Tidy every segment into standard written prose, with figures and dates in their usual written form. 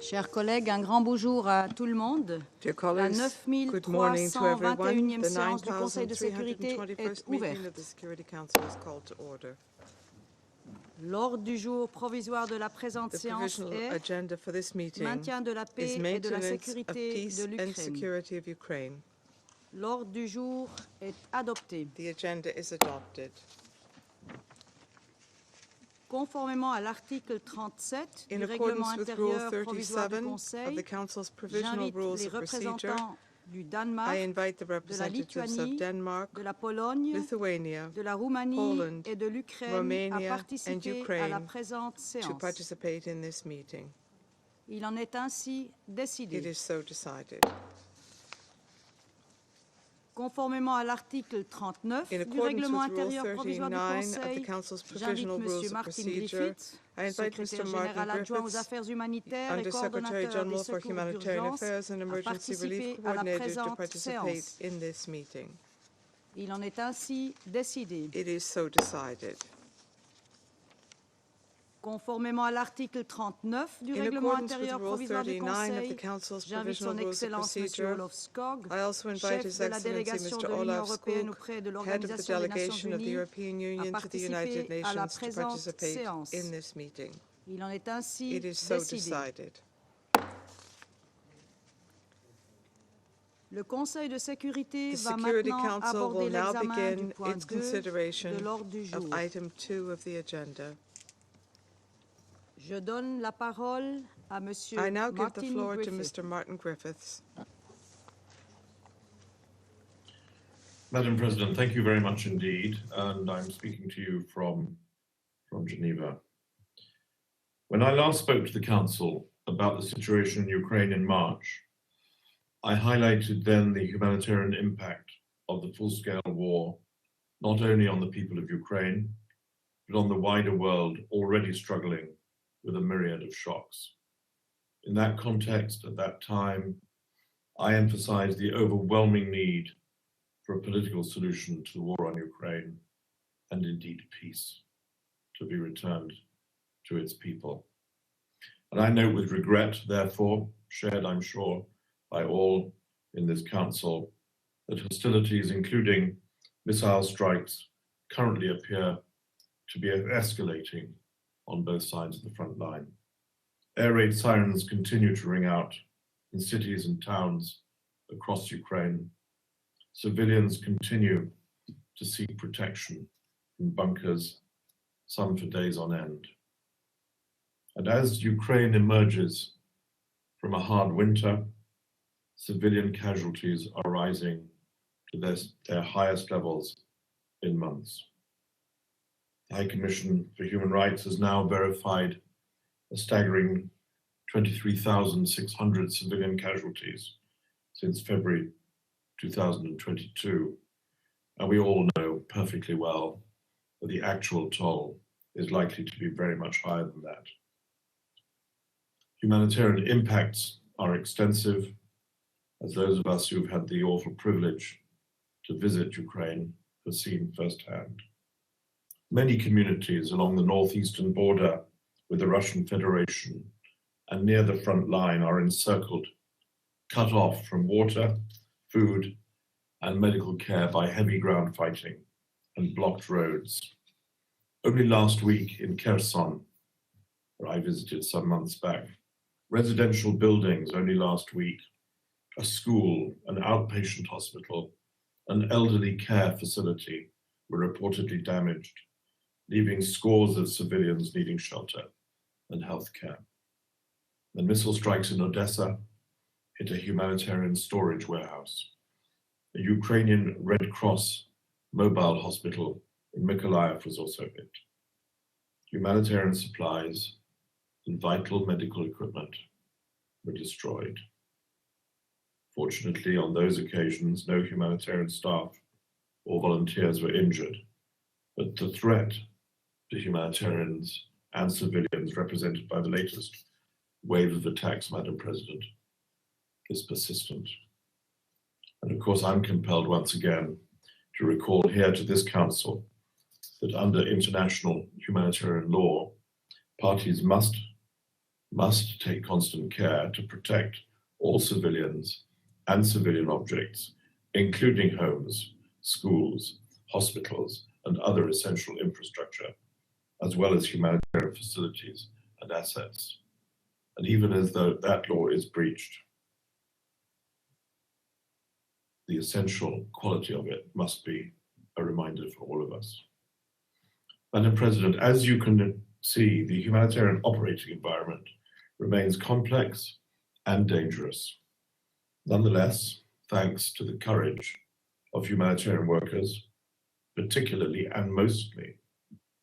Chers collègues, un grand bonjour à tout le monde. Dear La colleagues, good morning to everyone. 9321e The séance du Conseil de sécurité 9321st est meeting of ouverte. the Security Council is called to order. L'ordre du jour provisoire de la présente The séance provisional est agenda for this meeting maintien de la is paix et de la maintenance of sécurité peace de and l'Ukraine. security of Ukraine. L'ordre du jour est adopté. The agenda is adopted. Conformément à l'article 37 In du règlement accordance with Rule intérieur provisoire du 37 of Conseil, the Council's provisional j'invite rules les of procedure, représentants du I Danemark, invite the de la representatives Lituanie, of Denmark, de la Pologne, Lithuania, de la Roumanie Poland, et de l'Ukraine à Romania, and participer à la Ukraine présente to séance. participate in this meeting. Il en est ainsi It décidé. is so decided. Conformément à l'article 39 In du accordance règlement with Rule intérieur provisoire du 39 of the Conseil, Council's j'invite provisional rules M. of Martin procedure, Griffiths, I invite secrétaire Mr. Martin général adjoint aux Griffiths, affaires humanitaires et Under-Secretary coordonnateur des General for secours Humanitarian d'urgence, Affairs and à Emergency Relief participer à la Coordinator, to présente participate séance. in this meeting. Il en est ainsi décidé. It is so decided. Conformément à l'article 39 du In règlement accordance with intérieur Rule provisoire du 39 of the Conseil, Council's j'invite provisional son rules of Excellence M. procedure, Olof Skog, I also invite chef His de la Excellency délégation Mr. de l'Union Olaf européenne Skog, auprès de head of the l'Organisation des Nations delegation of the Unies, European à Union to the United participer à la Nations, to présente participate séance. in this meeting. Il en est ainsi It is so décidé. decided. Le Conseil de sécurité The va Security maintenant Council aborder will now l'examen du begin point its 2 consideration de l'ordre du jour. of item 2 of the agenda. Je donne la parole à M. I now give the Martin floor to Griffiths. Mr. Martin Griffiths. Madam President, thank you very much indeed, and I'm speaking to you from Geneva. When I last spoke to the Council about the situation in Ukraine in March, I highlighted then the humanitarian impact of the full-scale war, not only on the people of Ukraine, but on the wider world already struggling with a myriad of shocks. In that context, at that time, I emphasized the overwhelming need for a political solution to the war on Ukraine, and indeed peace, to be returned to its people. And I note with regret, therefore, shared, I'm sure, by all in this council, that hostilities, including missile strikes, currently appear to be escalating on both sides of the front line. Air raid sirens continue to ring out in cities and towns across Ukraine. Civilians continue to seek protection in bunkers, some for days on end. And as Ukraine emerges from a hard winter, civilian casualties are rising to their highest levels in months. The High Commission for Human Rights has now verified a staggering 23,600 civilian casualties since February 2022. And we all know perfectly well that the actual toll is likely to be very much higher than that. Humanitarian impacts are extensive, as those of us who've had the awful privilege to visit Ukraine have seen firsthand. Many communities along the northeastern border with the Russian Federation and near the front line are encircled, cut off from water, food, and medical care by heavy ground fighting and blocked roads. Only last week in Kherson, where I visited some months back, residential buildings only last week, a school, an outpatient hospital, an elderly care facility were reportedly damaged, leaving scores of civilians needing shelter and health care. The missile strikes in Odessa hit a humanitarian storage warehouse. A Ukrainian Red Cross mobile hospital in Mykolaiv was also hit. Humanitarian supplies and vital medical equipment were destroyed. Fortunately, on those occasions, no humanitarian staff or volunteers were injured, but the threat to humanitarians and civilians represented by the latest wave of attacks, Madam President, is persistent. And of course, I'm compelled once again to recall here to this Council that under international humanitarian law, parties must must take constant care to protect all civilians and civilian objects, including homes, schools, hospitals, and other essential infrastructure, as well as humanitarian facilities and assets. And even as though that law is breached, the essential quality of it must be a reminder for all of us. Madam President, as you can see, the humanitarian operating environment remains complex and dangerous. Nonetheless, thanks to the courage of humanitarian workers, particularly and mostly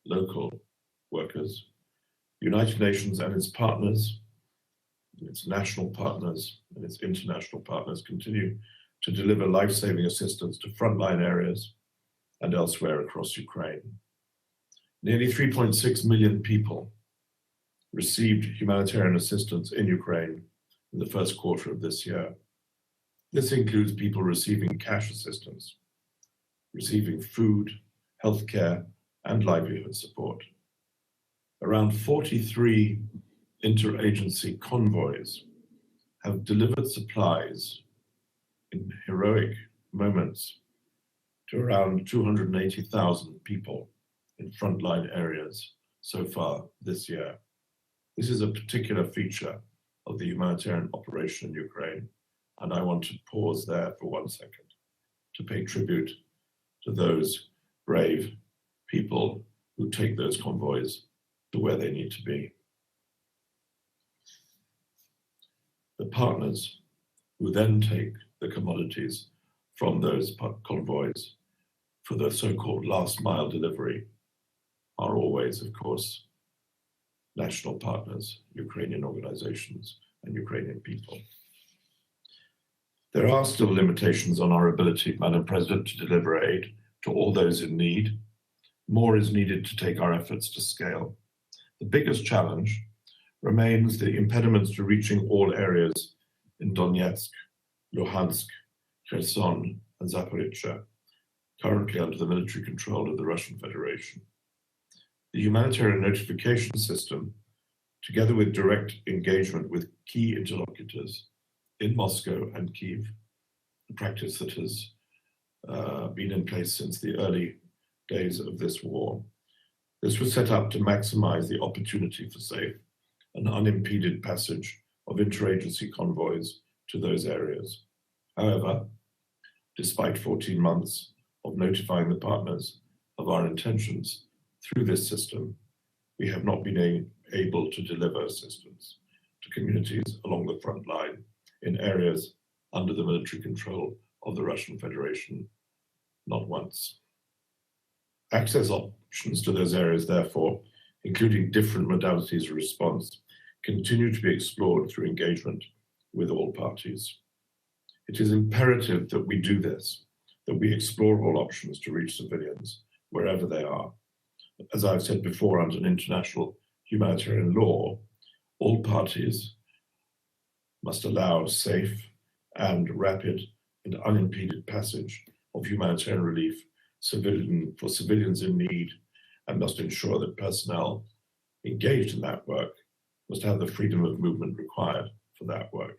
local workers, the United Nations and its partners, its national partners and its international partners continue to deliver life-saving assistance to frontline areas and elsewhere across Ukraine. Nearly 3.6 million people received humanitarian assistance in Ukraine in the first quarter of this year. This includes people receiving cash assistance, receiving food, healthcare, and livelihood support. Around 43 interagency convoys have delivered supplies in heroic moments to around 280,000 people in frontline areas so far this year. This is a particular feature of the humanitarian operation in Ukraine, and I want to pause there for 1 second to pay tribute to those brave people who take those convoys to where they need to be. The partners who then take the commodities from those convoys for the so-called last mile delivery are always, of course, national partners, Ukrainian organizations, and Ukrainian people. There are still limitations on our ability, Madam President, to deliver aid to all those in need. More is needed to take our efforts to scale. The biggest challenge remains the impediments to reaching all areas in Donetsk, Luhansk, Kherson, and Zaporizhzhia, currently under the military control of the Russian Federation. The humanitarian notification system, together with direct engagement with key interlocutors in Moscow and Kyiv, a practice that has been in place since the early days of this war. This was set up to maximize the opportunity for safe and unimpeded passage of interagency convoys to those areas. However, despite 14 months of notifying the partners of our intentions through this system, we have not been able to deliver assistance to communities along the front line in areas under the military control of the Russian Federation, not once. Access options to those areas, therefore, including different modalities of response, continue to be explored through engagement with all parties. It is imperative that we do this, that we explore all options to reach civilians wherever they are. As I've said before, under international humanitarian law, all parties must allow safe and rapid and unimpeded passage of humanitarian relief for civilians in need, and must ensure that personnel engaged in that work must have the freedom of movement required for that work.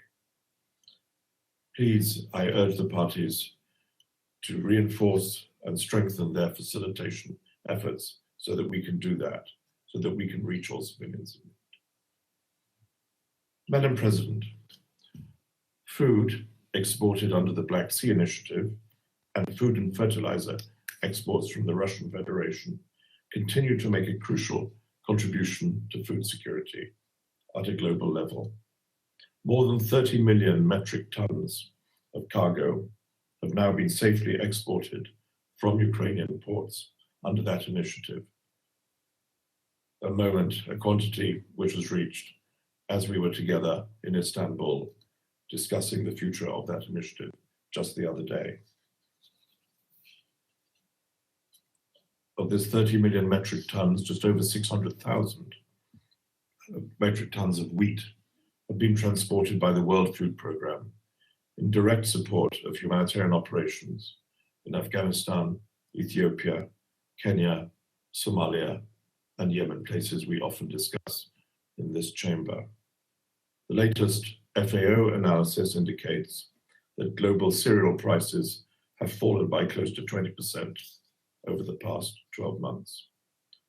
Please, I urge the parties to reinforce and strengthen their facilitation efforts so that we can do that, so that we can reach all civilians. Madam President, food exported under the Black Sea Initiative and food and fertilizer exports from the Russian Federation continue to make a crucial contribution to food security at a global level. More than 30 million metric tons of cargo have now been safely exported from Ukrainian ports under that initiative. A quantity which was reached as we were together in Istanbul discussing the future of that initiative just the other day. Of this 30 million metric tons, just over 600,000 metric tons of wheat have been transported by the World Food Programme in direct support of humanitarian operations in Afghanistan, Ethiopia, Kenya, Somalia, and Yemen, places we often discuss in this chamber. The latest FAO analysis indicates that global cereal prices have fallen by close to 20% over the past 12 months.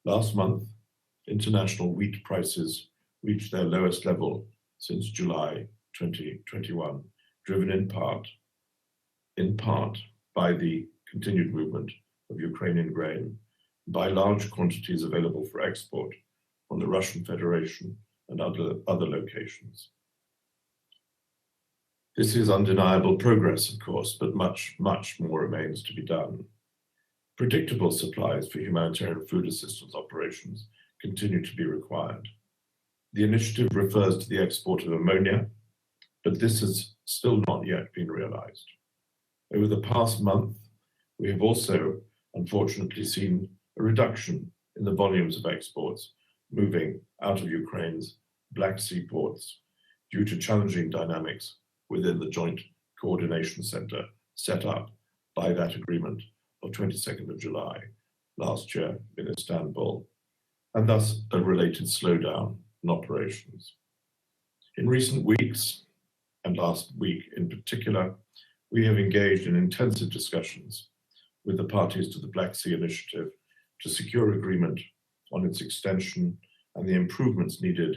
Last month, international wheat prices reached their lowest level since July 2021, driven in part by the continued movement of Ukrainian grain, by large quantities available for export from the Russian Federation and other locations. This is undeniable progress, of course, but much more remains to be done. Predictable supplies for humanitarian food assistance operations continue to be required. The initiative refers to the export of ammonia, but this has still not yet been realized. Over the past month, we have also, unfortunately, seen a reduction in the volumes of exports moving out of Ukraine's Black Sea ports due to challenging dynamics within the Joint Coordination Center set up by that agreement of 22nd of July last year in Istanbul, and thus a related slowdown in operations. In recent weeks, and last week in particular, we have engaged in intensive discussions with the parties to the Black Sea Initiative to secure agreement on its extension and the improvements needed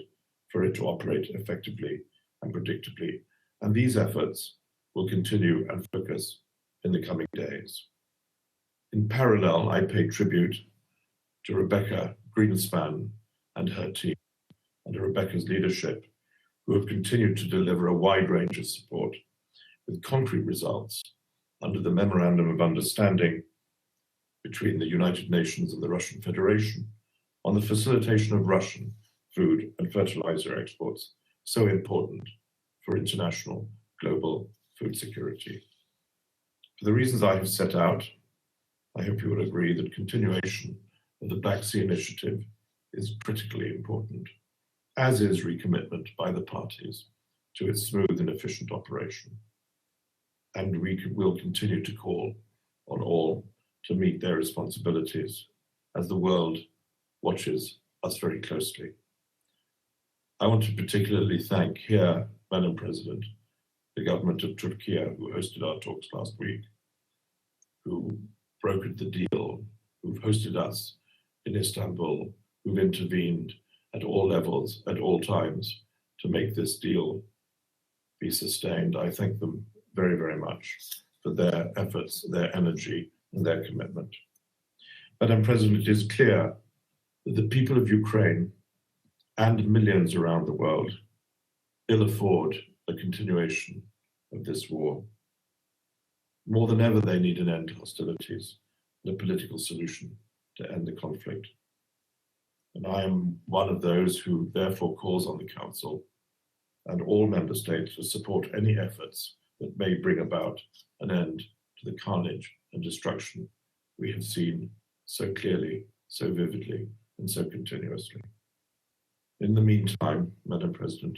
for it to operate effectively and predictably. And these efforts will continue and focus in the coming days. In parallel, I pay tribute to Rebecca Greenspan and her team, under Rebecca's leadership, who have continued to deliver a wide range of support with concrete results under the Memorandum of Understanding between the United Nations and the Russian Federation on the facilitation of Russian food and fertilizer exports, so important for international global food security. For the reasons I have set out, I hope you will agree that continuation of the Black Sea Initiative is critically important, as is recommitment by the parties to its smooth and efficient operation. And we will continue to call on all to meet their responsibilities as the world watches us very closely. I want to particularly thank here, Madam President, the government of Turkey, who hosted our talks last week, who brokered the deal, who've hosted us in Istanbul, who've intervened at all levels, at all times, to make this deal be sustained. I thank them very, very much for their efforts, their energy, and their commitment. Madam President, it is clear that the people of Ukraine and millions around the world ill afford a continuation of this war. More than ever, they need an end to hostilities and a political solution to end the conflict. And I am one of those who therefore calls on the Council and all member states to support any efforts that may bring about an end to the carnage and destruction we have seen so clearly, so vividly, and so continuously. In the meantime, Madam President,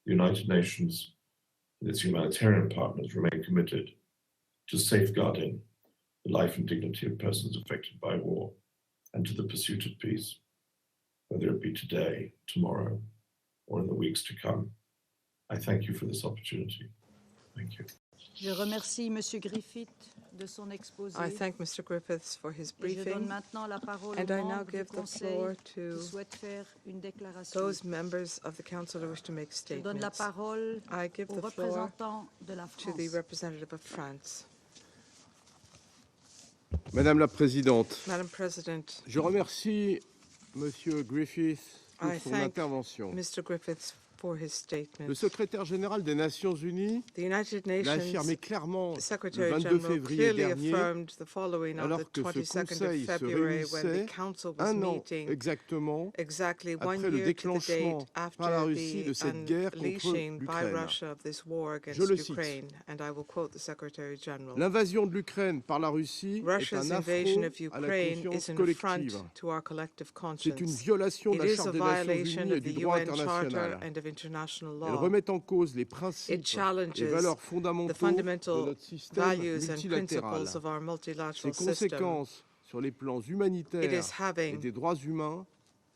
the United Nations and its humanitarian partners remain committed to safeguarding the life and dignity of persons affected by war and to the pursuit of peace, whether it be today, tomorrow, or in the weeks to come. I thank you for this opportunity. Thank you. Je remercie Monsieur Griffith de son exposé. I thank Mr. Griffiths for his Et je donne briefing, maintenant la parole and aux I now membres du give the Conseil floor qui to souhaitent faire une déclaration. those members of the Council who wish to make Je donne la statements. parole I give au the floor représentant de la to the France. representative of France. Madame la Présidente, Madam President, je remercie Monsieur Griffith pour I son thank intervention. Mr. Griffiths for his statement. Le secrétaire général des Nations Unies The United l'a Nations affirmé clairement le Secretary 22 General février clearly dernier, affirmed the following on the alors que ce 22nd of Conseil se February when the réunissait Council was un an meeting exactement exactly one après le year to the date déclenchement par la after Russie de the cette guerre contre unleashing by l'Ukraine. Russia of this war against Je le cite. Ukraine. And I will quote the Secretary General. L'invasion de l'Ukraine par la Russie est Russia's un invasion affront of à la Ukraine conscience is an affront collective. to our collective C'est une conscience. violation de It la is a Charte des Nations violation Unies et of du the droit UN Charter international. and of international Elle law. remet en cause les It principes et challenges valeurs the fondamentaux de fundamental notre système values and multilatéral. principles of our Ses multilateral system. conséquences sur les plans It humanitaires is et having des droits humains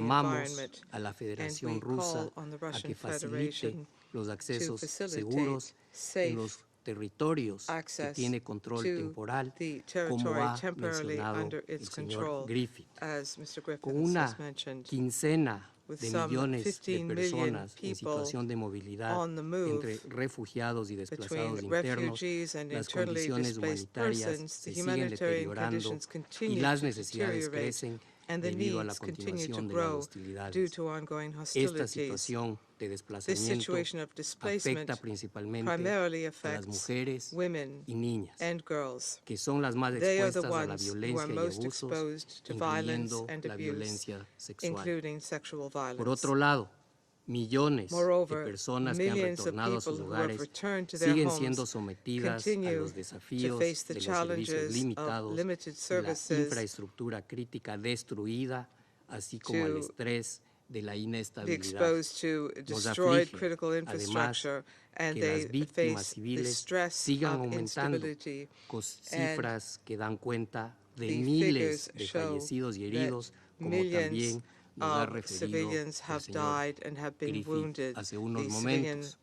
llamamos environment, a la and we Federación Rusa call on the a Russian que facilite Federation los to accesos facilitate seguros en safe los territorios que access tiene control to temporal, the como territory ha temporarily mencionado under el its señor control, Griffith. as Mr. Con Griffiths una has mentioned. quincena with de some millones de 15 million personas en people situación de movilidad on the move entre refugiados y desplazados between internos, refugees and las internally condiciones displaced humanitarias persons, the se siguen humanitarian deteriorando conditions y continue las to necesidades deteriorate, crecen and the debido a la needs continue to continuación de las grow due hostilidades. to ongoing Esta hostilities. situación de This desplazamiento situation of displacement afecta principalmente primarily a las affects mujeres women y niñas, and girls. que son las más They are the expuestas a la ones who are violencia y most abusos, exposed to violence incluyendo and la abuse, violencia sexual. including sexual Por violence. otro lado, millones de Moreover, personas que han millions of retornado a sus people who have hogares returned to their siguen siendo homes sometidas a continue los to desafíos face the de los servicios challenges of limitados, limited la services, infraestructura crítica destruida, así como al to estrés de la be inestabilidad. exposed to Nos destroyed aflige, critical además, infrastructure, and que they las víctimas face the civiles stress sigan of aumentando, instability. con cifras que dan cuenta de The miles figures de show fallecidos y that heridos, como millions también nos ha of referido civilians el have señor died and have been Griffith wounded. hace unos The civilian momentos.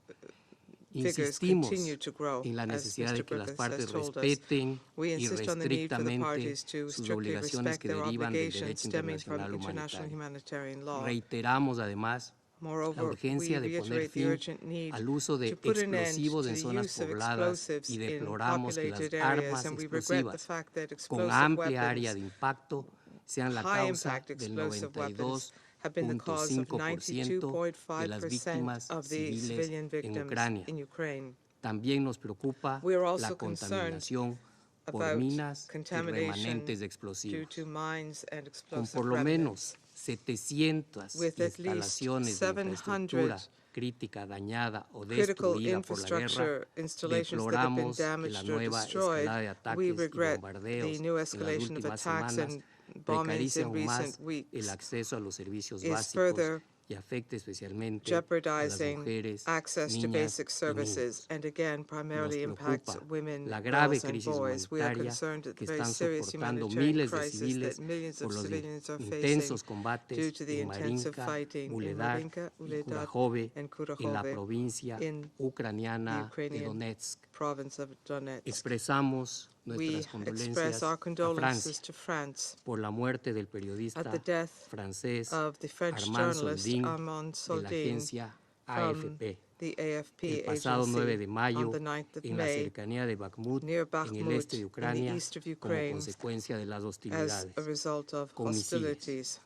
figures Insistimos continue to grow, en la as necesidad Mr. de que las Griffiths partes has told us. respeten We y insist on the need for the restrictamente parties to sus strictly obligaciones respect que their derivan del obligations derecho stemming from internacional international humanitario. humanitarian law. Reiteramos además la Moreover, we urgencia de poner reiterate the fin urgent need al uso de to put an end explosivos to en the zonas use of pobladas explosives y in deploramos que las populated areas, armas and we regret the explosivas fact that con explosive amplia área de weapons, impacto sean la high causa impact del explosive weapons, have been the cause of 92.5% de las 92.5% víctimas of the civiles civilian en victims Ucrania. in Ukraine. También nos preocupa We are la also concerned contaminación por about minas y contamination remanentes de due explosivos, to mines and con explosive por lo remnants. menos 700 With at least instalaciones de 700 infraestructura crítica dañada o critical destruida por la guerra, infrastructure installations that have been deploramos que la damaged or nueva destroyed, escalada de we ataques y regret bombardeos the new en las escalation of últimas attacks semanas and bombings precarice in aún más recent el weeks, acceso a los servicios is básicos further y afecta especialmente a las jeopardizing mujeres, access to niñas basic y services, niños. and again primarily Nos impacts preocupa women, la grave girls, and crisis boys. We are humanitaria concerned at the que very están serious soportando humanitarian miles de crisis civiles that millions por of los civilians are facing intensos combates due to the en intensive Marinka, fighting in Wuhledar Marinka, y Wuhledar, Kurahove, and en la Kurahove provincia in the ucraniana de Ukrainian Donetsk. province of Donetsk. Expresamos We nuestras express condolencias our a condolences Francia to France por la muerte del periodista at the death francés of the French Armand journalist Soldin Armand de la Soldin agencia from AFP. the AFP El pasado 9 de agency mayo, on the 9th of en la May cercanía de Bakhmut, near en el Bakhmut este de in the Ucrania, east of como Ukraine consecuencia de las as hostilidades. a result of con misiles. hostilities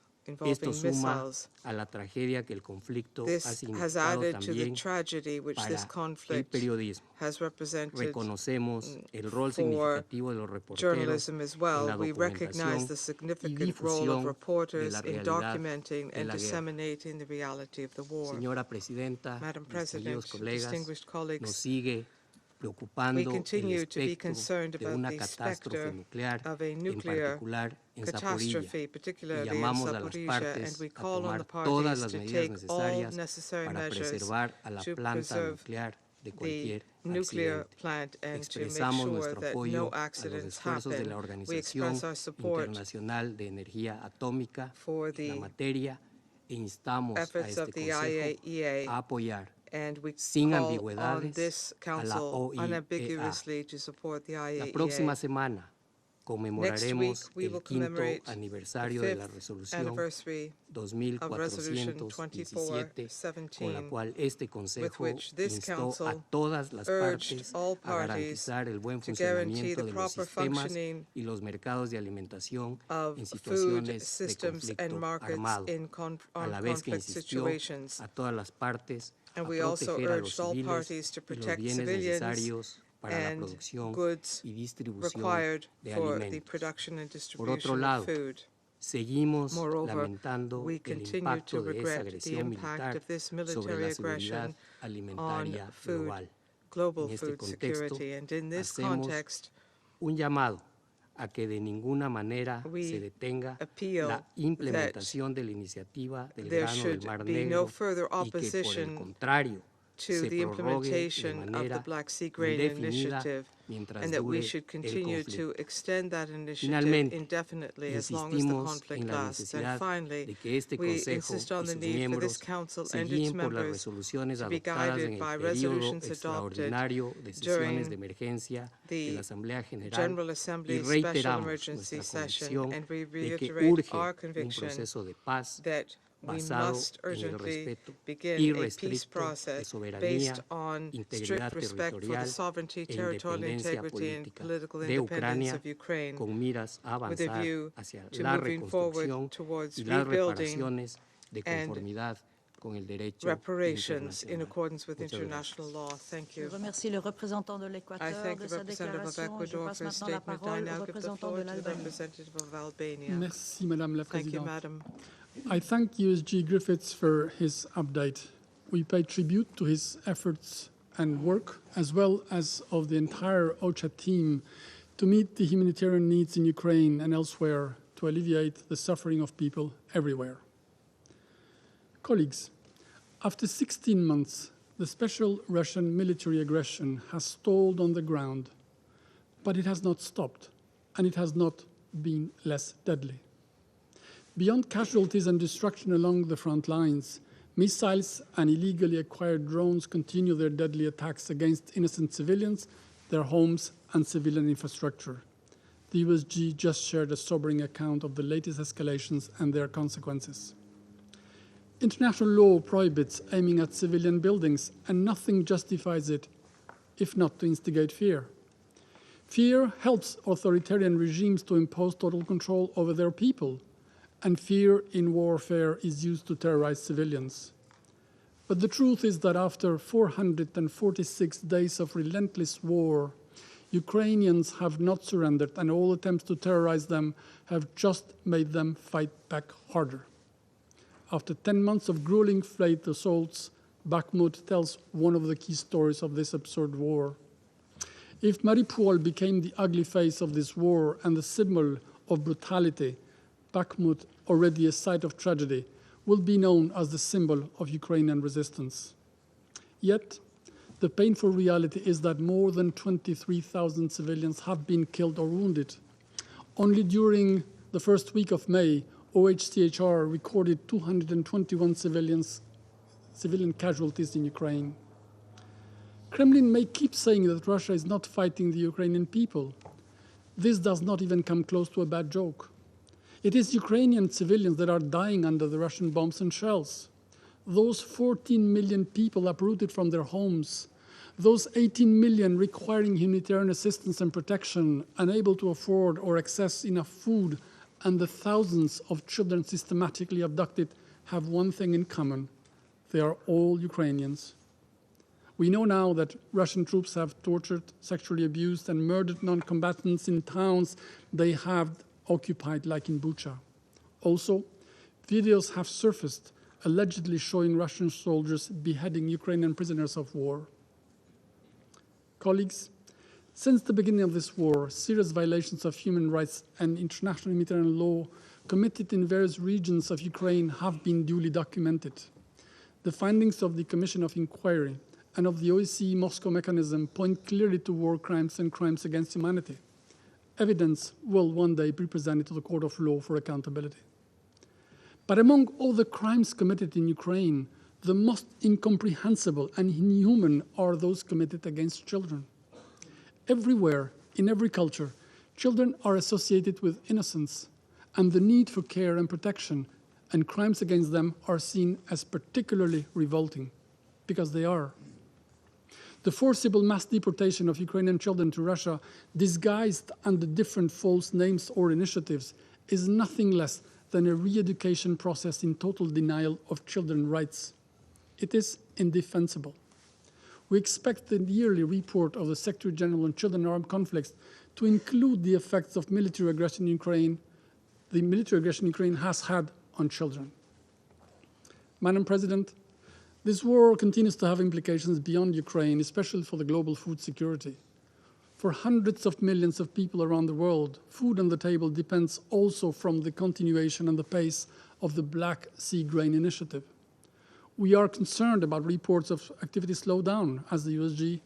Esto involving suma missiles. a la tragedia que el conflicto ha This has significado added to the también tragedy which para this el conflict periodismo. has represented Reconocemos el rol for significativo de los reporteros journalism as en well. la We recognize documentación the y significant role of difusión de reporters la in realidad documenting de and la guerra. disseminating the reality of the war. Señora Presidenta, Madam distinguidos President, colegas, distinguished nos colleagues, sigue we preocupando el continue to be espectro concerned de about una the catástrofe specter nuclear, of a en nuclear particular en Zaporilla, catastrophe, y particularly in llamamos a las Zaporizhia, and partes we a call on the tomar todas parties las to medidas take all necesarias necessary para measures preservar a la to planta preserve nuclear de the cualquier nuclear accidente. plant and to make Expresamos sure nuestro that apoyo no a los accidents esfuerzos de la happen. We express Organización our support Internacional de Energía Atómica for en la the materia e instamos a efforts este of the Consejo IAEA, a apoyar and we sin call on ambigüedades this a la council OIEA. unambiguously to support the La próxima IAEA. semana Next week, conmemoraremos we will el quinto commemorate the aniversario de la 5th resolución anniversary of Resolution 2417, con la 2417, cual este with Consejo which this instó a council todas las urged partes all a parties garantizar el buen to guarantee funcionamiento the de los proper sistemas functioning y los mercados de alimentación of en food situaciones de systems and conflicto markets armado, in a la on vez que conflict insistió situations. a todas las partes a And we also proteger a los urged all civiles parties to y los protect bienes civilians necesarios para la and producción goods y distribución required de for the alimentos. production and Por otro distribution lado, of food. seguimos Moreover, lamentando we el continue impacto to de esa regret the agresión impact militar of this sobre military la seguridad aggression on alimentaria food, global. global En este food contexto, security. And in this hacemos context, un llamado a que de ninguna manera we se detenga appeal la implementación de la iniciativa del there grano del should Mar be Negro no further y que por el opposition contrario to se the prorrogue de implementation of the manera Black Sea Grain indefinida Initiative, mientras and that we dure should el continue to conflicto. extend that initiative Finalmente, indefinitely as long as the insistimos conflict en la lasts. And necesidad finally, de que este we Consejo insist on y the sus need for this miembros council se and its guíen por las members resoluciones to be adoptadas guided en el by periodo resolutions adopted extraordinario de sesiones during de emergencia de the la Asamblea General General y Assembly Special reiteramos Emergency nuestra Session, convicción and we de que reiterate urge our un conviction proceso de paz that we basado must en el urgently respeto begin a peace irrestricto de process soberanía, based on integridad strict respect for the territorial sovereignty, e territorial independencia integrity, and política political de independence Ucrania of Ukraine, con miras a with a avanzar view hacia to la moving forward reconstrucción towards y las rebuilding reparaciones de and conformidad con el derecho reparations in internacional. accordance with Muchas international law. Thank Je you. remercie le représentant de I l'Équateur thank de the sa representative of déclaration. Je Ecuador passe for his maintenant la statement. I parole now au give the représentant floor de to the l'Albanie. representative of Albania. Merci, Madame la Thank you, Présidente. Madam. I thank USG Griffiths for his update. We pay tribute to his efforts and work, as well as of the entire OCHA team, to meet the humanitarian needs in Ukraine and elsewhere to alleviate the suffering of people everywhere. Colleagues, after 16 months, the special Russian military aggression has stalled on the ground, but it has not stopped, and it has not been less deadly. Beyond casualties and destruction along the front lines, missiles and illegally acquired drones continue their deadly attacks against innocent civilians, their homes, and civilian infrastructure. The USG just shared a sobering account of the latest escalations and their consequences. International law prohibits aiming at civilian buildings, and nothing justifies it, if not to instigate fear. Fear helps authoritarian regimes to impose total control over their people, and fear in warfare is used to terrorize civilians. But the truth is that after 446 days of relentless war, Ukrainians have not surrendered, and all attempts to terrorize them have just made them fight back harder. After 10 months of grueling fleet assaults, Bakhmut tells one of the key stories of this absurd war. If Mariupol became the ugly face of this war and the symbol of brutality, Bakhmut, already a site of tragedy, will be known as the symbol of Ukrainian resistance. Yet, the painful reality is that more than 23,000 civilians have been killed or wounded. Only during the first week of May, OHCHR recorded 221 civilian casualties in Ukraine. Kremlin may keep saying that Russia is not fighting the Ukrainian people. This does not even come close to a bad joke. It is Ukrainian civilians that are dying under the Russian bombs and shells. Those 14 million people uprooted from their homes, those 18 million requiring humanitarian assistance and protection, unable to afford or access enough food, and the thousands of children systematically abducted have one thing in common: they are all Ukrainians. We know now that Russian troops have tortured, sexually abused, and murdered non-combatants in towns they have occupied, like in Bucha. Also, videos have surfaced allegedly showing Russian soldiers beheading Ukrainian prisoners of war. Colleagues, since the beginning of this war, serious violations of human rights and international humanitarian law committed in various regions of Ukraine have been duly documented. The findings of the Commission of Inquiry and of the OSCE Moscow mechanism point clearly to war crimes and crimes against humanity. Evidence will one day be presented to the court of law for accountability. But among all the crimes committed in Ukraine, the most incomprehensible and inhuman are those committed against children. Everywhere, in every culture, children are associated with innocence and the need for care and protection, and crimes against them are seen as particularly revolting, because they are. The forcible mass deportation of Ukrainian children to Russia, disguised under different false names or initiatives, is nothing less than a re-education process in total denial of children's rights. It is indefensible. We expect the yearly report of the Secretary General on Children and Armed Conflicts to include the effects of military aggression in Ukraine, the military aggression Ukraine has had on children. Madam President, this war continues to have implications beyond Ukraine, especially for the global food security. For hundreds of millions of people around the world, food on the table depends also from the continuation and the pace of the Black Sea Grain Initiative. We are concerned about reports of activity slowdown, as the USG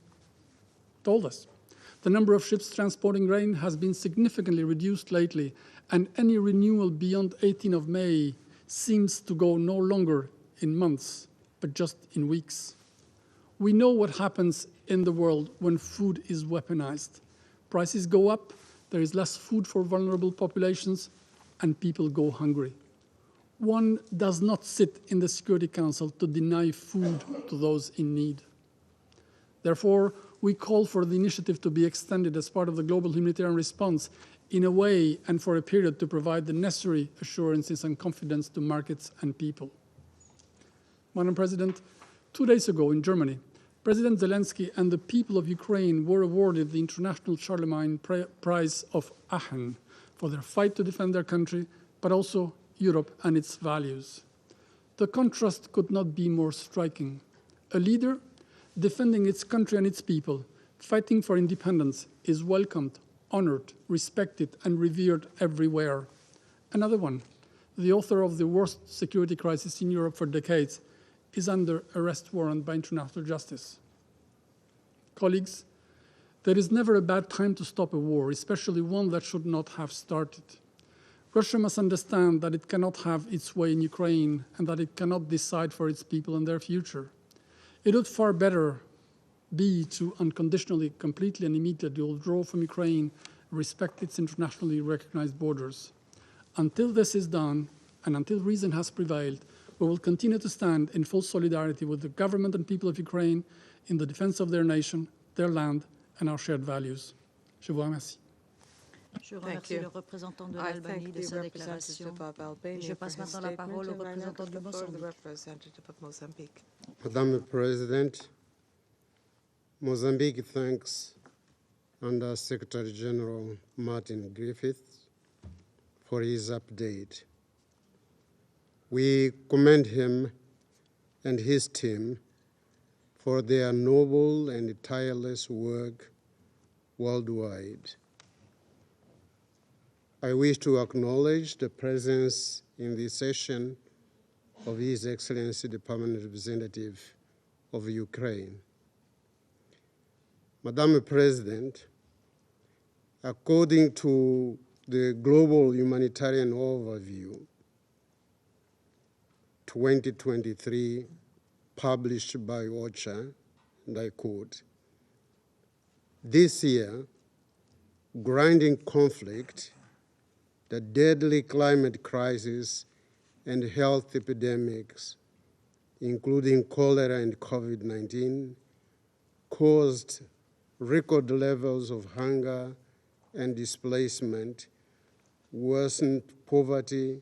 told us. The number of ships transporting grain has been significantly reduced lately, and any renewal beyond 18 of May seems to go no longer in months, but just in weeks. We know what happens in the world when food is weaponized. Prices go up, there is less food for vulnerable populations, and people go hungry. One does not sit in the Security Council to deny food to those in need. Therefore, we call for the initiative to be extended as part of the global humanitarian response in a way and for a period to provide the necessary assurances and confidence to markets and people. Madam President, 2 days ago in Germany, President Zelensky and the people of Ukraine were awarded the International Charlemagne Prize of Aachen for their fight to defend their country, but also Europe and its values. The contrast could not be more striking. A leader defending its country and its people, fighting for independence, is welcomed, honored, respected, and revered everywhere. Another one, the author of the worst security crisis in Europe for decades, is under arrest warrant by international justice. Colleagues, there is never a bad time to stop a war, especially one that should not have started. Russia must understand that it cannot have its way in Ukraine and that it cannot decide for its people and their future. It would far better be to unconditionally, completely, and immediately withdraw from Ukraine, respect its internationally recognized borders. Until this is done, and until reason has prevailed, we will continue to stand in full solidarity with the government and people of Ukraine in the defense of their nation, their land, and our shared values. Je vous remercie. Je Thank remercie you. le représentant de I l'Albanie thank de the sa representative déclaration. of Albania Je for passe his maintenant la statement, parole au and I now représentant give du the floor to the Mozambique. representative of Mozambique. Madam President, Mozambique thanks Under Secretary General Martin Griffiths for his update. We commend him and his team for their noble and tireless work worldwide. I wish to acknowledge the presence in this session of His Excellency the Permanent Representative of Ukraine. Madam President, according to the Global Humanitarian Overview 2023, published by OCHA, and I quote, "This year, grinding conflict, the deadly climate crisis, and health epidemics, including cholera and COVID-19, caused record levels of hunger and displacement, worsened poverty,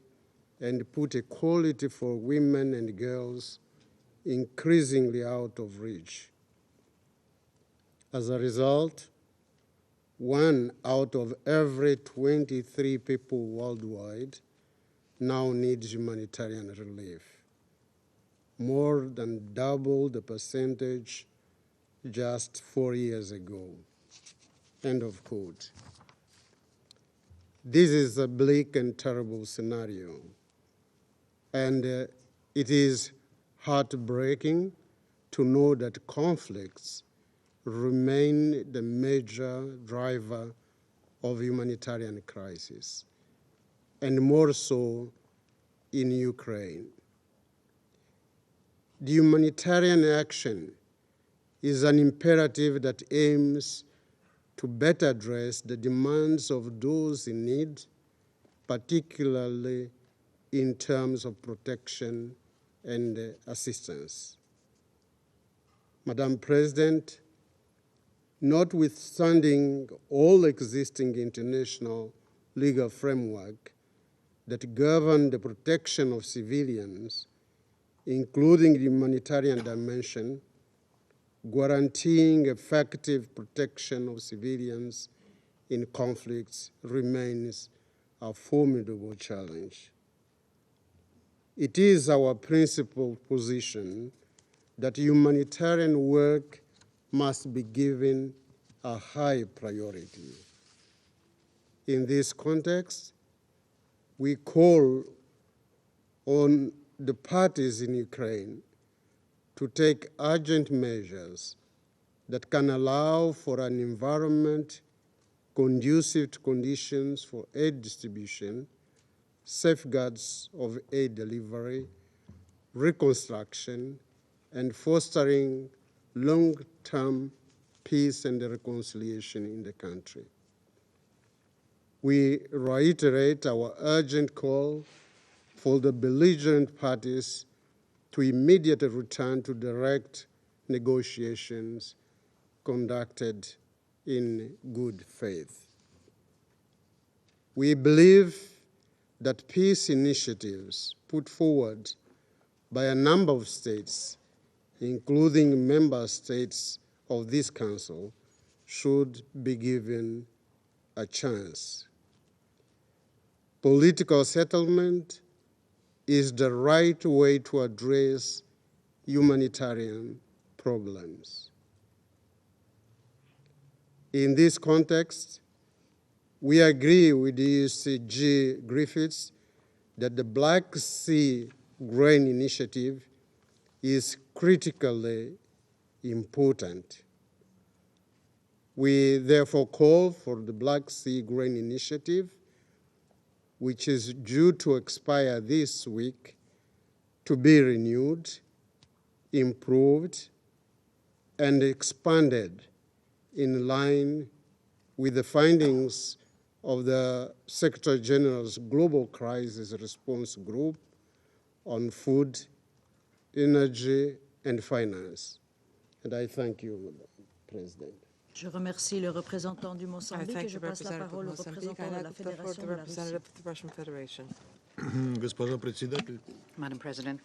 and put equality for women and girls increasingly out of reach. As a result, 1 out of every 23 people worldwide now needs humanitarian relief, more than double the percentage just 4 years ago." End of quote. This is a bleak and terrible scenario, and it is heartbreaking to know that conflicts remain the major driver of humanitarian crisis, and more so in Ukraine. The humanitarian action is an imperative that aims to better address the demands of those in need, particularly in terms of protection and assistance. Madam President, notwithstanding all existing international legal framework that govern the protection of civilians, including the humanitarian dimension, guaranteeing effective protection of civilians in conflicts remains a formidable challenge. It is our principal position that humanitarian work must be given a high priority. In this context, we call on the parties in Ukraine to take urgent measures that can allow for an environment conducive to conditions for aid distribution, safeguards of aid delivery, reconstruction, and fostering long-term peace and reconciliation in the country. We reiterate our urgent call for the belligerent parties to immediately return to direct negotiations conducted in good faith. We believe that peace initiatives put forward by a number of states, including member states of this Council, should be given a chance. Political settlement is the right way to address humanitarian problems. In this context, we agree with EUCG Griffiths that the Black Sea Grain Initiative is critically important. We therefore call for the Black Sea Grain Initiative, which is due to expire this week, to be renewed, improved, and expanded in line with the findings of the Secretary General's Global Crisis Response Group on Food, Energy, and Finance. And I thank you, Madam President. Je remercie le représentant du I Mozambique et thank je the passe la representative parole au of Mozambique. représentant I de now la give the floor to Fédération the de la Russie. representative of the Russian Federation. Госпожа председатель, Madam President,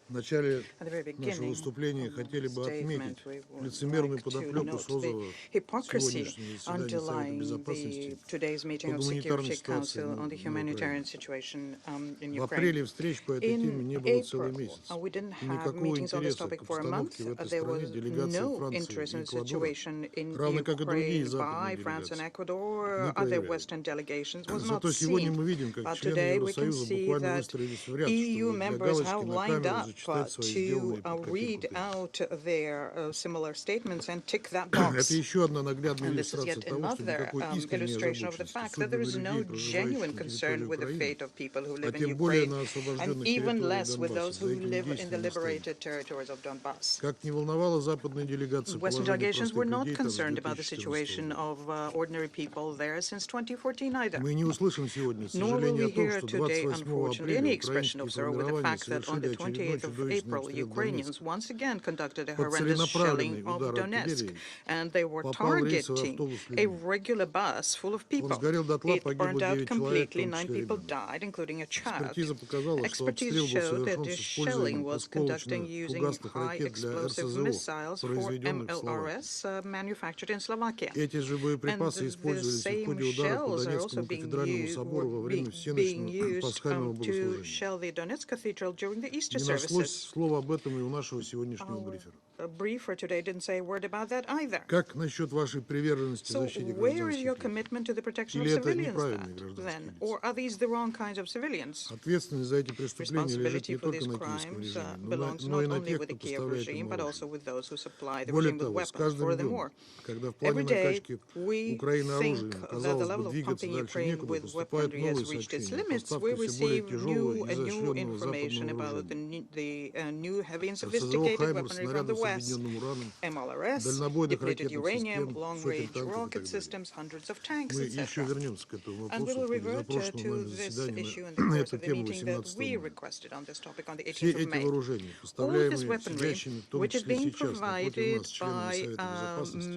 в начале at the very нашего beginning выступления of хотели бы the отметить statement, we would лицемерную like to подоплеку note созыва the hypocrisy сегодняшнего заседания Совета underlying Безопасности today's meeting по of гуманитарной Security ситуации Council on the на humanitarian Украине. situation in В апреле Ukraine. встреч по этой теме не In было целый April, месяц. we didn't И have никакого meetings on this интереса topic к for a month. обстановке в этой There стране was делегации no Франции interest и in the Эквадора, situation in равно как и другие Ukraine by западные France and делегации, Ecuador, не other проявляли. Western delegations, was not Зато сегодня seen. мы видим, как But члены today we can Евросоюза see буквально that выстроились в ряд, EU чтобы для members галочки have на lined камеру up зачитать свои to сделанные по read пакету. out their similar statements and tick that Это box. еще одна наглядная And this is иллюстрация yet того, что another никакой искренней illustration of the озабоченности fact that there is судьбами no людей, проживающих genuine на concern территории with the Украины, fate of people who а live in тем более Ukraine, на and освобожденных even территориях less with those Донбасса who за этими live in the действиями стоит. liberated territories of Donbass. Как не волновало западные делегации Western положение delegations were простых not людей там с concerned about the 2014 situation года. of ordinary people there since 2014 either. Мы не услышим сегодня Nor will сожаления we о том, hear что today, 28 unfortunately, апреля any expression украинские of sorrow with the формирования fact that on совершили the очередной 28th of чудовищный April, обстрел Ukrainians Донецка. once again conducted a Под horrendous shelling целенаправленный of удар Donetsk, артиллерии and they were попал рейсовый targeting автобус с a людьми. regular bus full of Он people. сгорел дотла, It погибло burned out 9 человек, в completely, том 9 числе people ребенок. died, including a child. Экспертиза показала, что Expertise обстрел был showed that совершен the с shelling использованием was conducted using осколочно-фугасных high ракет для explosive РСЗО, missiles for произведенных в Словакии. MLRS manufactured in Slovakia. Эти же And боеприпасы the использовались в same ходе удара по shells are also Донецкому being кафедральному used, собору во время being всеночного used пасхального to богослужения. shell the Donetsk Cathedral during the Easter Не нашлось services. слова об этом и у нашего сегодняшнего брифера. A briefer today didn't say a word about that either. Как насчет вашей приверженности So защите where is your гражданских лиц? commitment to the protection of Или это civilians неправильные then? гражданские Or are these the wrong kinds of civilians? Ответственность за эти преступления лежит Responsibility не for только these на киевском crimes режиме, belongs но и not на only тех, with the кто Kiev поставляет regime, им but оружие. also with those who supply the Более regime with того, с weapons. каждым Furthermore, днем, когда в плане every day накачки we Украины оружием, think that the казалось бы, level of двигаться pumping дальше Ukraine некуда, with поступают weaponry новые has reached its сообщения о limits. We поставке все более receive тяжелого new и and new изощренного information западного about вооружения. the new heavy and РСЗО sophisticated «Хаймерс», weaponry from снарядов the с West. объединенным ураном, MLRS, дальнобойных depleted ракетных uranium, систем, сотен long-range танков и rocket так далее. systems, hundreds of tanks, Мы еще etc. вернемся к этому And we вопросу will в ходе revert запрошенного to нами this заседания issue in the на course эту of the тему meeting that 18 we мая. requested on this topic on the Все 18th of эти May. вооружения, All of this поставляемые weaponry, сидящими, в том which is числе being сейчас, напротив provided нас, членами by Совета Безопасности,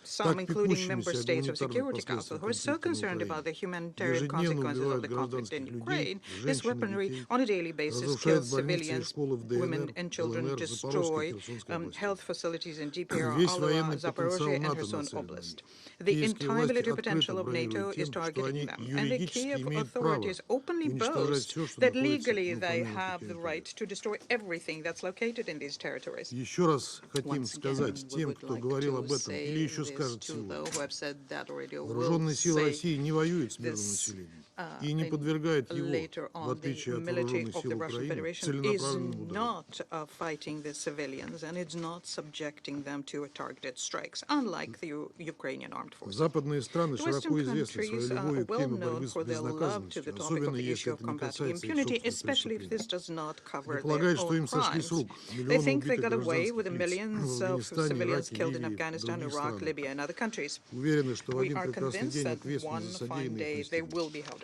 some, так including member пекущимися о states of гуманитарных Security Council, who are so последствиях concerned конфликта about на the Украине, humanitarian ежедневно consequences of убивают the conflict in гражданских людей, Ukraine. This женщин и weaponry, детей, on a daily basis, разрушают kills больницы и civilians, школы в women ДНР, and children, ЛНР, Запорожской и destroy Херсонской области. health facilities in DPR, Весь Alva, военный потенциал Zaporozhye, and НАТО Kherson нацелен на Oblast. них. The Киевские entire власти military открыто potential of NATO бронируют is тем, что targeting они them. And the юридически Kiev имеют право authorities openly уничтожать boast все, что that находится legally на they упомянутых have the right территориях. to destroy everything that's located in these territories. Еще раз хотим Once again, сказать we тем, would кто like говорил to об этом или say еще this скажет to сегодня. those who have said that already or will Вооруженные силы say России не воюют с мирным this, населением и не подвергают его, later в on, отличие the от military вооруженных of сил the Russian Украины, Federation is целенаправленным ударам. not fighting the civilians, and it's not subjecting them to targeted strikes, unlike the Ukrainian armed forces. Западные страны The Western широко известны своей countries are любовью к well теме known борьбы с for their love to the безнаказанностью, topic особенно of the issue если of это не combating касается их impunity, собственных especially if this преступлений. does not cover Они their полагают, что own им сошли с crimes. рук They миллионы think they убитых got away гражданских with the лиц millions в of Афганистане, civilians Ираке, killed in Ливии и Afghanistan, других Iraq, странах. Libya, and other countries. Уверены, что в We один are прекрасный convinced день that ответственность one за fine содеянные day they will преступления. be held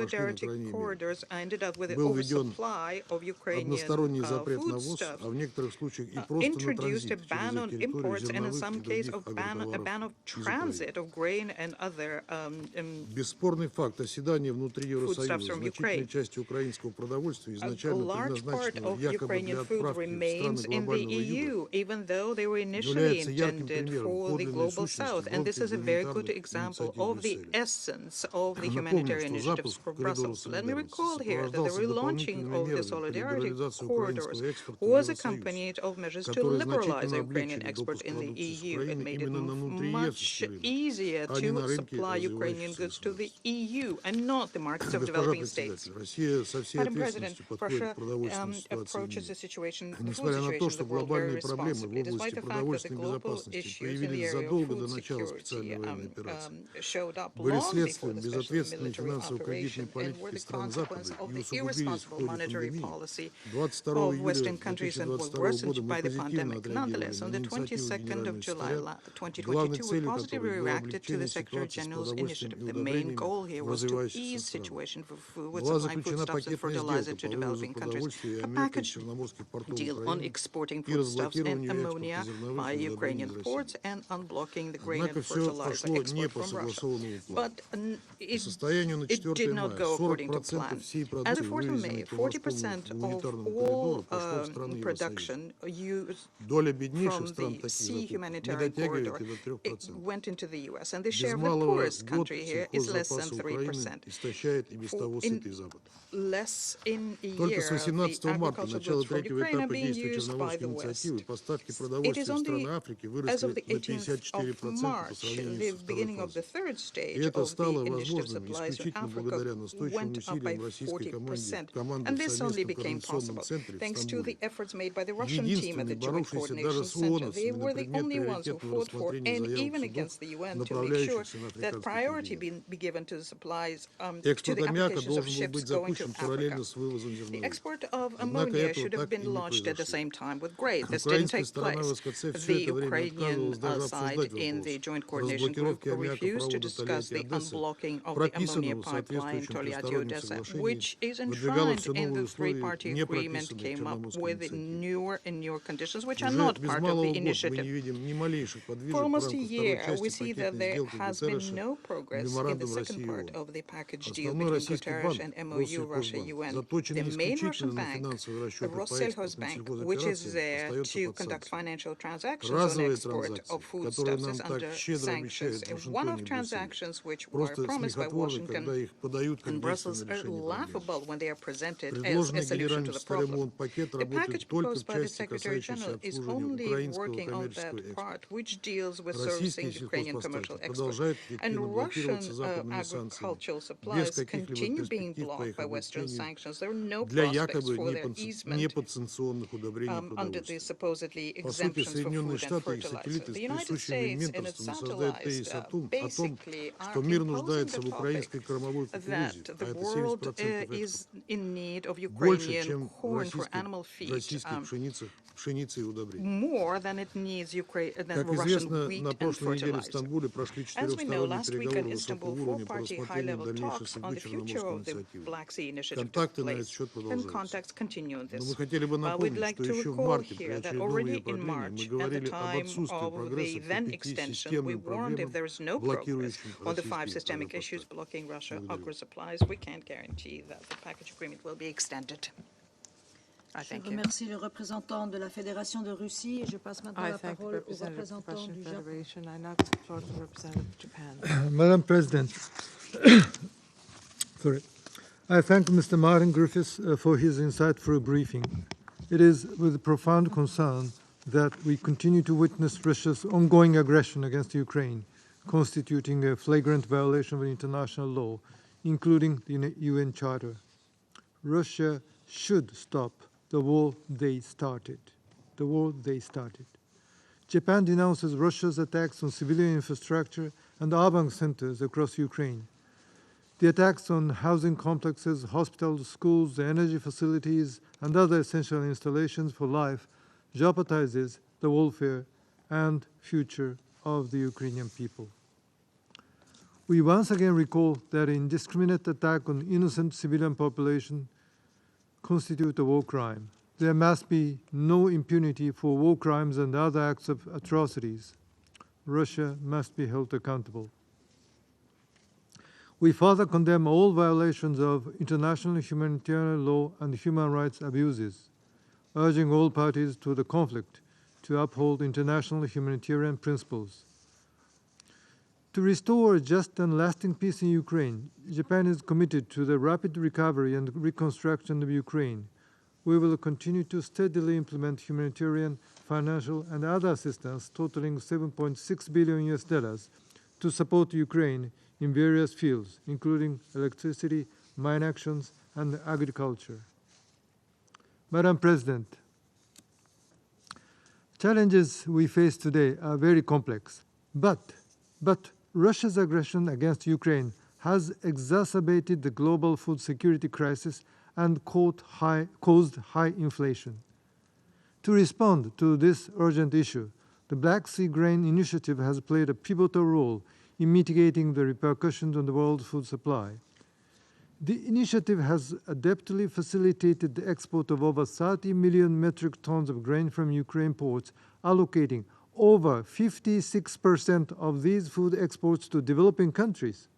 solidarity крайней мере, corridors ended up with the был введен oversupply of Ukrainian односторонний запрет на ввоз, foodstuffs, а в некоторых случаях и просто на introduced a транзит ban через on их территорию imports and in зерновых some и case других a ban агротоваров of из Украины. transit of grain and other Бесспорный факт оседания внутри Евросоюза from значительной Ukraine. части украинского продовольствия, A изначально large part предназначенного of якобы Ukrainian для food отправки в страны remains in the глобального юга, EU, even though they were initially является ярким intended примером for the подлинной global сущности south. And this громких is a very good гуманитарных example инициатив of the Брюсселя. essence of the Напомню, humanitarian что initiatives запуск for коридоров Brussels. Let me солидарности recall here that the сопровождался relaunching дополнительными of the мерами для solidarity либерализации corridors украинского экспорта в was Евросоюз, accompanied of measures to которые liberalize значительно Ukrainian облегчили export in the продукции с EU. It Украины made it именно на much внутриевропейский рынок, easier а не на to рынке supply Ukrainian развивающихся goods to the государств. EU and not the markets of Госпожа developing states. председатель, Россия со всей Madam President, ответственностью подходит Russia к продовольственной ситуации в approaches the мире. situation, the food Несмотря на то, situation in что the world very глобальные проблемы в responsibly, despite области the fact that the продовольственной global безопасности issues in the появились area of задолго до food начала security специальной военной операции, showed up были long before следствием the special безответственной military финансово-кредитной operation and were политики the стран consequence Запада of и the усугубились в irresponsible ходе monetary пандемии. policy 22 of июля Western countries and were 2022 года worsened мы by the позитивно pandemic. отреагировали Nonetheless, на on the инициативу 22nd of Генерального July секретаря, главной 2022, we целью positively которой было reacted to the облегчение Secretary ситуации с General's продовольствием initiative. и The main удобрениями goal here в was to развивающихся ease странах. situation for food, Была supplying заключена foodstuffs and пакетная fertilizer сделка to по вывозу developing countries. продовольствия и A аммиака из package черноморских портов deal on Украины exporting и foodstuffs and разблокированию ammonia экспорта зерновых via и удобрений Ukrainian из ports России. and unblocking the grain Однако and все fertilizer пошло не export по from Russia. согласованному плану. But По состоянию на it 4 did not мая go according to 40% plan. всей As продукции, of 4th of May, вывезенной по морскому 40% of гуманитарному коридору, all пошло в страны Евросоюза. production used Доля беднейших from стран the таких sea закупок не humanitarian дотягивает corridor, и до it 3%. went into the U.S. And the Без share of the малого poorest год country here is less than сельхоззапасы Украины 3%. истощает и без того сытый Запад. Less in a Только year, с the 18 марта, agricultural начала goods from третьего Ukraine are этапа being действия used by Черноморской the West. инициативы, поставки It is продовольствия в only страны Африки as of выросли the на 18th of 54% по March, сравнению the со второй beginning of the фазой. third И stage это of the стало initiative возможным supplies in исключительно Africa благодаря настойчивым went up by усилиям российской 40%. команды And в this only совместном became координационном possible центре в thanks to the Стамбуле. efforts made by the Russian team at the Единственный, Joint боровшийся Coordination даже с Center. They ООНовцами на were the предмет only ones who приоритетного fought for, рассмотрения and заявок even судов, against the UN, to make sure направляющихся на that африканский priority континент. be given to the supplies, to Экспорт the аммиака applications of должен был ships быть going to запущен Africa. параллельно с вывозом The зерновых. export of Однако ammonia этого should have так и been не launched at the произошло. same time with grain. This didn't Украинская take сторона в place. СКЦ все The это время Ukrainian отказывалась даже side обсуждать in the вопрос Joint Coordination Group разблокировки refused to аммиакопровода discuss the Тольятти-Одесса, unblocking of the ammonia прописанного в pipeline соответствующем тристороннем Tolyatti-Odessa, соглашении, which is выдвигало enshrined все in новые the условия, three-party не agreement, прописанные в came up Черноморской with инициативе. newer and newer conditions, which are Уже not без part of малого the год мы не initiative. видим ни малейших For подвижек в almost a рамках второй year, we части see that пакетной there сделки has been Гутерреша no progress in the меморандум second России и part ООН. of the package deal Основной between российский Guterres банк, and MOU, Russia, Россельхозбанк, UN. заточенный The main Russian исключительно на bank, финансовые the расчеты по Rossельhozbank, экспортным which is сельхозоперациям, there остается to под conduct санкциями. financial transactions on Разовые export транзакции, of которые foodstuffs, нам is так under щедро sanctions. обещают в One Вашингтоне of и Брюсселе, transactions which were просто promised by смехотворны, когда Washington их подают как and Brussels действенное are решение проблемы. laughable when they are presented as a Предложенный solution to генеральным the секретарем problem. ООН пакет The работает package только proposed в by the части, Secretary касающейся General is обслуживания only украинского working on коммерческого that part экспорта. which deals with Российские servicing Ukrainian commercial сельхозпоставки export. продолжают And эффективно Russian блокироваться западными санкциями agricultural без supplies каких-либо continue being перспектив по blocked их by Western облегчению sanctions. There are no для prospects якобы for their easement неподсанкционных удобрений и under the продовольствия. supposedly По сути, exemptions for Соединенные food and Штаты и их fertilizer. сателлиты The с United присущим им States and its менторством создают тезис satellites о том, basically что are мир imposing нуждается the в украинской topic кормовой кукурузе, that а the это world 70% is экспорта. in need of Больше, Ukrainian чем corn for animal feed, российской пшеницы и удобрений. more than it needs than Как Russian известно, wheat на and прошлой неделе в fertilizer. Стамбуле прошли As we know, четырехсторонние last week in переговоры высокого Istanbul, уровня по four-party рассмотрению high-level дальнейшей talks on судьбы the future Черноморской of the инициативы. Black Sea Initiative took Контакты на этот place, счет and продолжаются. contacts continue in Но this. мы хотели бы We'd напомнить, like что to еще в recall марте при here that очередном already ее in продлении мы March, at the говорили об time отсутствии of the прогресса по then 5 extension, we системным warned if проблемам, there is no progress блокирующим on the 5 российские systemic issues агропоставки. blocking Russia agro supplies. We can't guarantee that the package agreement will be extended. I Je thank you. remercie le représentant de la Fédération de Russie et je passe maintenant I la thank the parole au representative of the représentant Russian du Japon. Federation. I now give the floor to the representative of Japan. Madam President, sorry, I thank Mr. Martin Griffiths for his insightful briefing. It is with profound concern that we continue to witness Russia's ongoing aggression against Ukraine, constituting a flagrant violation of international law, including the UN Charter. Russia should stop the war they started. Japan denounces Russia's attacks on civilian infrastructure and urban centers across Ukraine. The attacks on housing complexes, hospitals, schools, energy facilities, and other essential installations for life jeopardizes the welfare and future of the Ukrainian people. We once again recall that indiscriminate attack on innocent civilian population constitute a war crime. There must be no impunity for war crimes and other acts of atrocities. Russia must be held accountable. We further condemn all violations of international humanitarian law and human rights abuses, urging all parties to the conflict to uphold international humanitarian principles. To restore a just and lasting peace in Ukraine, Japan is committed to the rapid recovery and reconstruction of Ukraine, we will continue to steadily implement humanitarian, financial, and other assistance totaling $7.6 billion to support Ukraine in various fields, including electricity, mine actions, and agriculture. Madam President, challenges we face today are very complex, but Russia's aggression against Ukraine has exacerbated the global food security crisis and caused high inflation. To respond to this urgent issue, the Black Sea Grain Initiative has played a pivotal role in mitigating the repercussions on the world food supply. The initiative has adeptly facilitated the export of over 30 million metric tons of grain from Ukraine ports, allocating over 56% of these food exports to developing countries.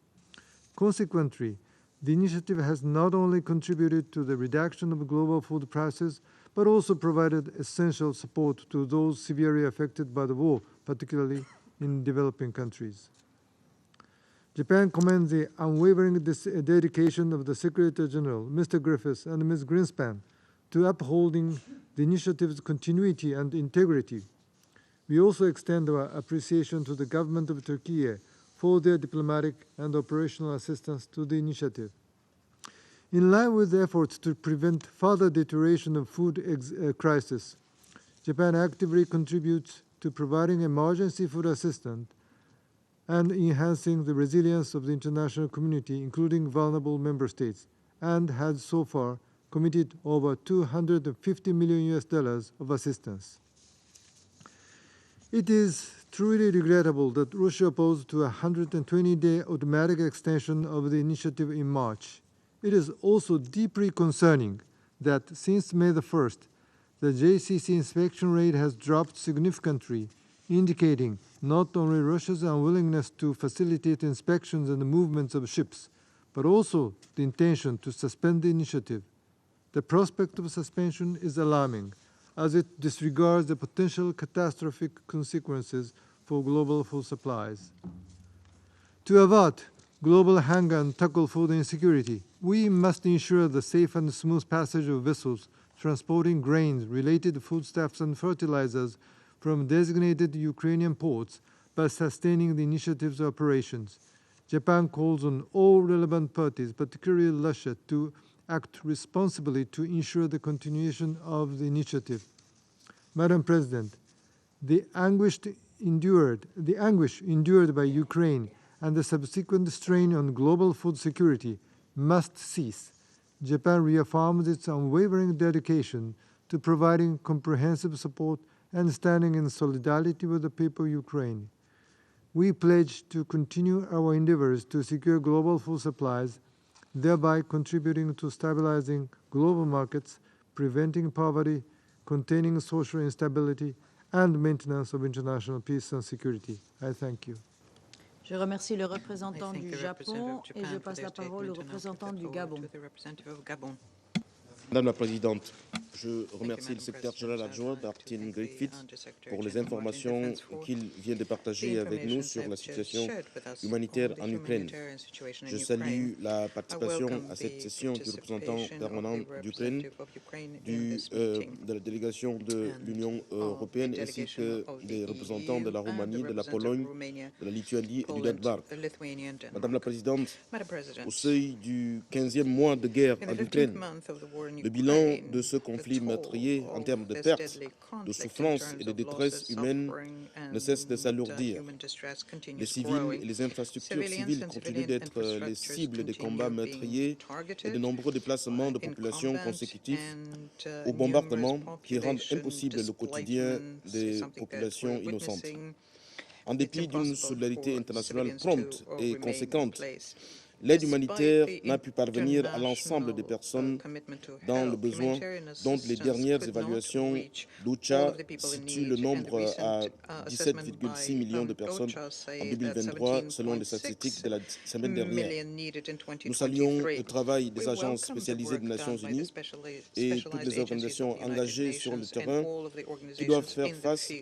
Consequently, the initiative has not only contributed to the reduction of global food prices, but also provided essential support to those severely affected by the war, particularly in developing countries. Japan commends the unwavering dedication of the Secretary General, Mr. Griffiths, and Ms. Greenspan to upholding the initiative's continuity and integrity. We also extend our appreciation to the government of Turkey for their diplomatic and operational assistance to the initiative. In line with the efforts to prevent further deterioration of food crisis, Japan actively contributes to providing emergency food assistance and enhancing the resilience of the international community, including vulnerable member states, and has so far committed over $250 million of assistance. It is truly regrettable that Russia opposed to a 120-day automatic extension of the initiative in March. It is also deeply concerning that since May the 1st, the JCC inspection rate has dropped significantly, indicating not only Russia's unwillingness to facilitate inspections and the movements of ships, but also the intention to suspend the initiative. The prospect of suspension is alarming, as it disregards the potential catastrophic consequences for global food supplies. To avert global hunger and tackle food insecurity, we must ensure the safe and smooth passage of vessels transporting grains, related foodstuffs, and fertilizers from designated Ukrainian ports by sustaining the initiative's operations. Japan calls on all relevant parties, particularly Russia, to act responsibly to ensure the continuation of the initiative. Madam President, the anguish endured by Ukraine and the subsequent strain on global food security must cease. Japan reaffirms its unwavering dedication to providing comprehensive support and standing in solidarity with the people of Ukraine. We pledge to continue our endeavors to secure global food supplies, thereby contributing to stabilizing global markets, preventing poverty, containing social instability, and maintenance of international peace and security. I thank you. Je remercie le représentant du Japon et je passe la parole au représentant du Gabon. Madame la Présidente, je remercie le secrétaire général adjoint Martin Griffiths pour les informations qu'il vient de partager avec nous sur la situation humanitaire en Ukraine. Je salue la participation à cette session du représentant permanent d'Ukraine, de la délégation de l'Union européenne ainsi que des représentants de la Roumanie, de la Pologne, de la Lituanie et du Danemark. Madame la Présidente, au seuil du 15e mois de guerre en Ukraine, le bilan de ce conflit meurtrier en termes de pertes, de souffrances et de détresse humaine ne cesse de s'alourdir. Les civils et les infrastructures civiles continuent d'être les cibles des combats meurtriers et de nombreux déplacements de populations consécutifs aux bombardements qui rendent impossible le quotidien des populations innocentes. En dépit d'une solidarité internationale prompte et conséquente, l'aide humanitaire n'a pu parvenir à l'ensemble des personnes dans le besoin, dont les dernières évaluations d'OCHA situent le nombre à 17,6 millions de personnes en 2023, selon les statistiques de la semaine dernière. Nous saluons le travail des agences spécialisées des Nations Unies et toutes les organisations engagées sur le terrain qui doivent faire face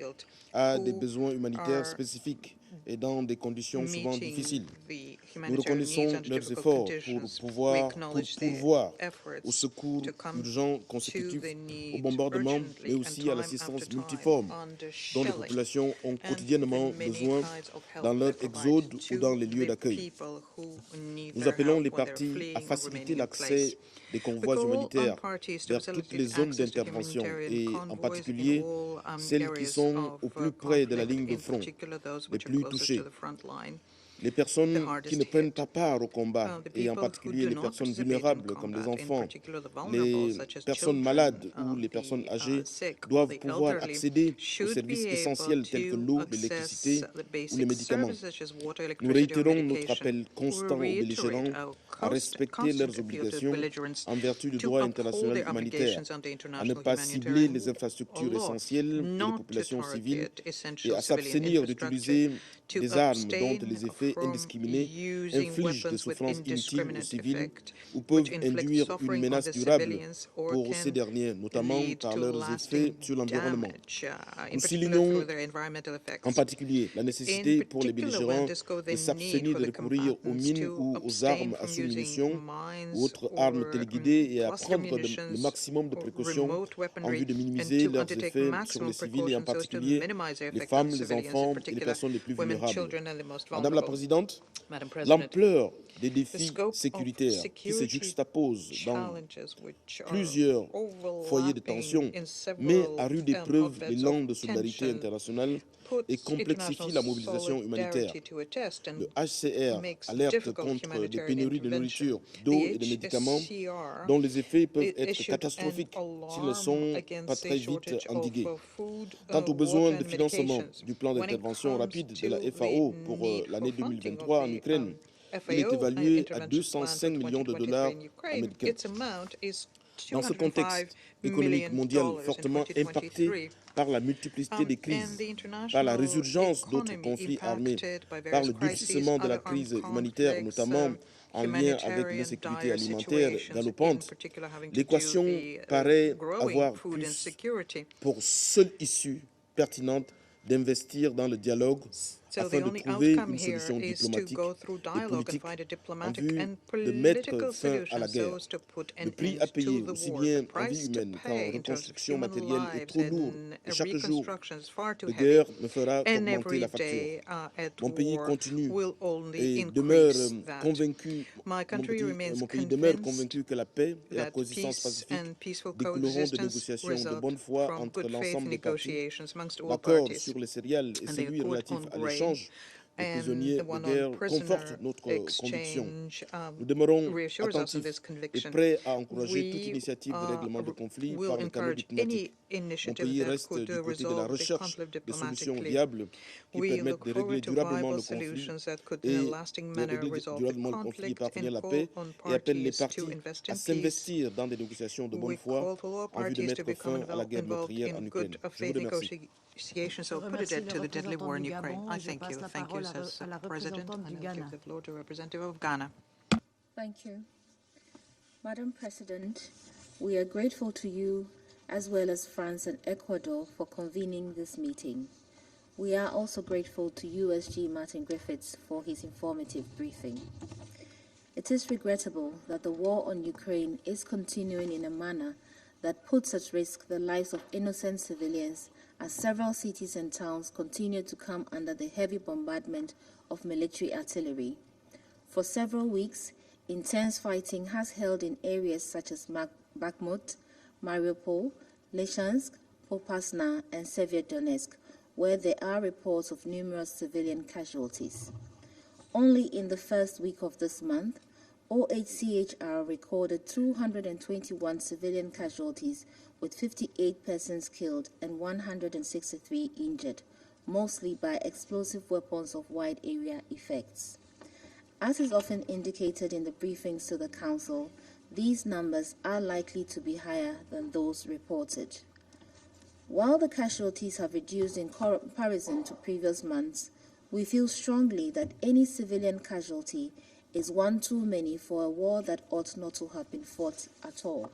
à des besoins humanitaires spécifiques et dans des conditions souvent meeting difficiles. the Nous humanitarian needs reconnaissons under leurs difficult efforts conditions. pour We pourvoir acknowledge their au efforts secours to come urgent to consécutif the au needs bombardement, mais urgently and aussi à time l'assistance after time multiforme under dont les shelling populations ont and quotidiennement the many besoin kinds of help dans leur they provide exode ou to dans les lieux the d'accueil. people who need Nous their appelons help les when they're parties à fleeing or faciliter remaining in place. l'accès des We convois call on humanitaires parties to vers toutes facilitate les zones access to d'intervention humanitarian et en convoys in particulier all celles qui areas sont of au plus près de la conflict, ligne de in front, particular those les which are plus closest touchées. to the front line. Les personnes qui hardest ne prennent hit. pas part au combat, The et en people who particulier do les not personnes participate in vulnérables comme les combat, in enfants, particular the vulnerable, les such as personnes children, malades ou les the personnes âgées, sick, or doivent the pouvoir elderly, accéder aux should services be essentiels able tels que to l'eau, access l'électricité the ou les basic médicaments. services such as water, Nous electricity, or réitérons notre medication. appel We constant aux reiterate belligérants our à respecter leurs constant appeal to obligations belligerents en vertu du to droit uphold international their humanitaire, obligations under à ne international pas cibler humanitarian les infrastructures law, essentielles et les not to populations civiles target et essential à civilian s'abstenir infrastructure, d'utiliser to des armes dont abstain les effets from indiscriminés using infligent des weapons with souffrances inutiles aux indiscriminate civils effect, ou peuvent which inflict induire une suffering on menace the durable civilians or pour ces can derniers, notamment lead par to leurs effets lasting sur l'environnement. damage, in Nous particular soulignons through their environmental en effects. particulier la In nécessité pour les particular, when belligérants disco de the need s'abstenir for de the recourir aux combatants mines to ou aux abstain armes à from sous-munitions using ou mines autres armes or téléguidées et à cluster prendre le munitions maximum de or précautions remote en weaponry, vue de and minimiser to leurs undertake effets sur maximum les civils et en precautions so as to particulier minimize their les effect on femmes, les civilians, in enfants et les particular personnes les plus women, vulnérables. children, and the most Madame la vulnerable. Présidente, Madam President, l'ampleur des the défis scope of sécuritaires qui se security juxtaposent dans challenges which are plusieurs foyers de overlapping tension in met several à rude épreuve hotbeds l'élan of de solidarité tension internationale et puts complexifie la international mobilisation humanitaire. solidarity to a test Le and HCR makes alerte difficult contre des humanitarian pénuries de intervention. nourriture, d'eau The et de médicaments HCR dont les effets peuvent être issued catastrophiques an s'ils ne alarm sont pas against très a vite shortage endigués. of food, Quant aux water, besoins de and financement medications. du plan When it d'intervention comes rapide de la to FAO the pour need l'année for funding 2023 en of the, Ukraine, il est FAO évalué à intervention plan 205 for millions de 2023 dollars in Ukraine, américains. its amount is Dans ce $205 contexte économique million mondial in fortement impacté 2023. par la multiplicité des And crises, the par la international résurgence d'autres economy conflits armés, impacted by par various le crises, durcissement de la other armed crise humanitaire, conflicts, notamment en lien avec humanitarian l'insécurité dire alimentaire situations, in galopante, particular having to do l'équation the paraît growing avoir food plus insecurity. pour seule issue pertinente d'investir dans le dialogue So afin the de only trouver outcome une here solution is to diplomatique go through et dialogue and politique find a en diplomatic vue and de mettre political fin à la solution so guerre. as to put Le an prix end à payer, to the aussi war. bien The en vie price to humaine qu'en pay in terms of reconstruction human matérielle est lives trop lourd. and Et chaque jour reconstruction is far too de heavy. guerre ne fera And qu'augmenter every la facture. day at Mon pays war continue will only et demeure increase that. convaincu, My country remains mon pays demeure convinced convaincu que la paix et la that coexistence peace pacifique and peaceful découleront de coexistence négociations de result bonne foi from entre good faith l'ensemble des parties. negotiations amongst all L'accord parties. sur les céréales et And the celui accord relatif on à grain l'échange des and prisonniers the de one guerre on confortent prisoner notre conviction. exchange Nous demeurons reassures us of attentifs this et conviction. prêts à encourager toute We initiative de règlement de conflit will par les canaux encourage diplomatiques. any Mon initiative pays that reste could du côté de la resolve the recherche conflict de solutions diplomatically. viables qui We permettent look de régler forward to durablement viable le conflit solutions that could et in a lasting de manner régler resolve the durablement le conflit et conflict parvenir à and la call paix on et appelle les parties to parties invest à in peace. s'investir dans des négociations de bonne We foi call for all en vue de parties to mettre fin become à la guerre involved meurtrière en in Ukraine. good Je vous faith remercie. negotiations, so put a Remercie dead le to the deadly représentant war in du Ukraine. Gabon. I Je thank passe you. la Thank you, parole says à la the President. représentante And du I give Ghana. the floor to the representative of Ghana. Thank you. Madam President, we are grateful to you as well as France and Ecuador for convening this meeting. We are also grateful to USG Martin Griffiths for his informative briefing. It is regrettable that the war on Ukraine is continuing in a manner that puts at risk the lives of innocent civilians as several cities and towns continue to come under the heavy bombardment of military artillery. For several weeks, intense fighting has held in areas such as Bakhmut, Mariupol, Lysychansk, Popasna, and Severodonetsk, where there are reports of numerous civilian casualties. Only in the first week of this month, OHCHR recorded 221 civilian casualties, with 58 persons killed and 163 injured, mostly by explosive weapons of wide area effects. As is often indicated in the briefings to the Council, these numbers are likely to be higher than those reported. While the casualties have reduced in comparison to previous months, we feel strongly that any civilian casualty is one too many for a war that ought not to have been fought at all.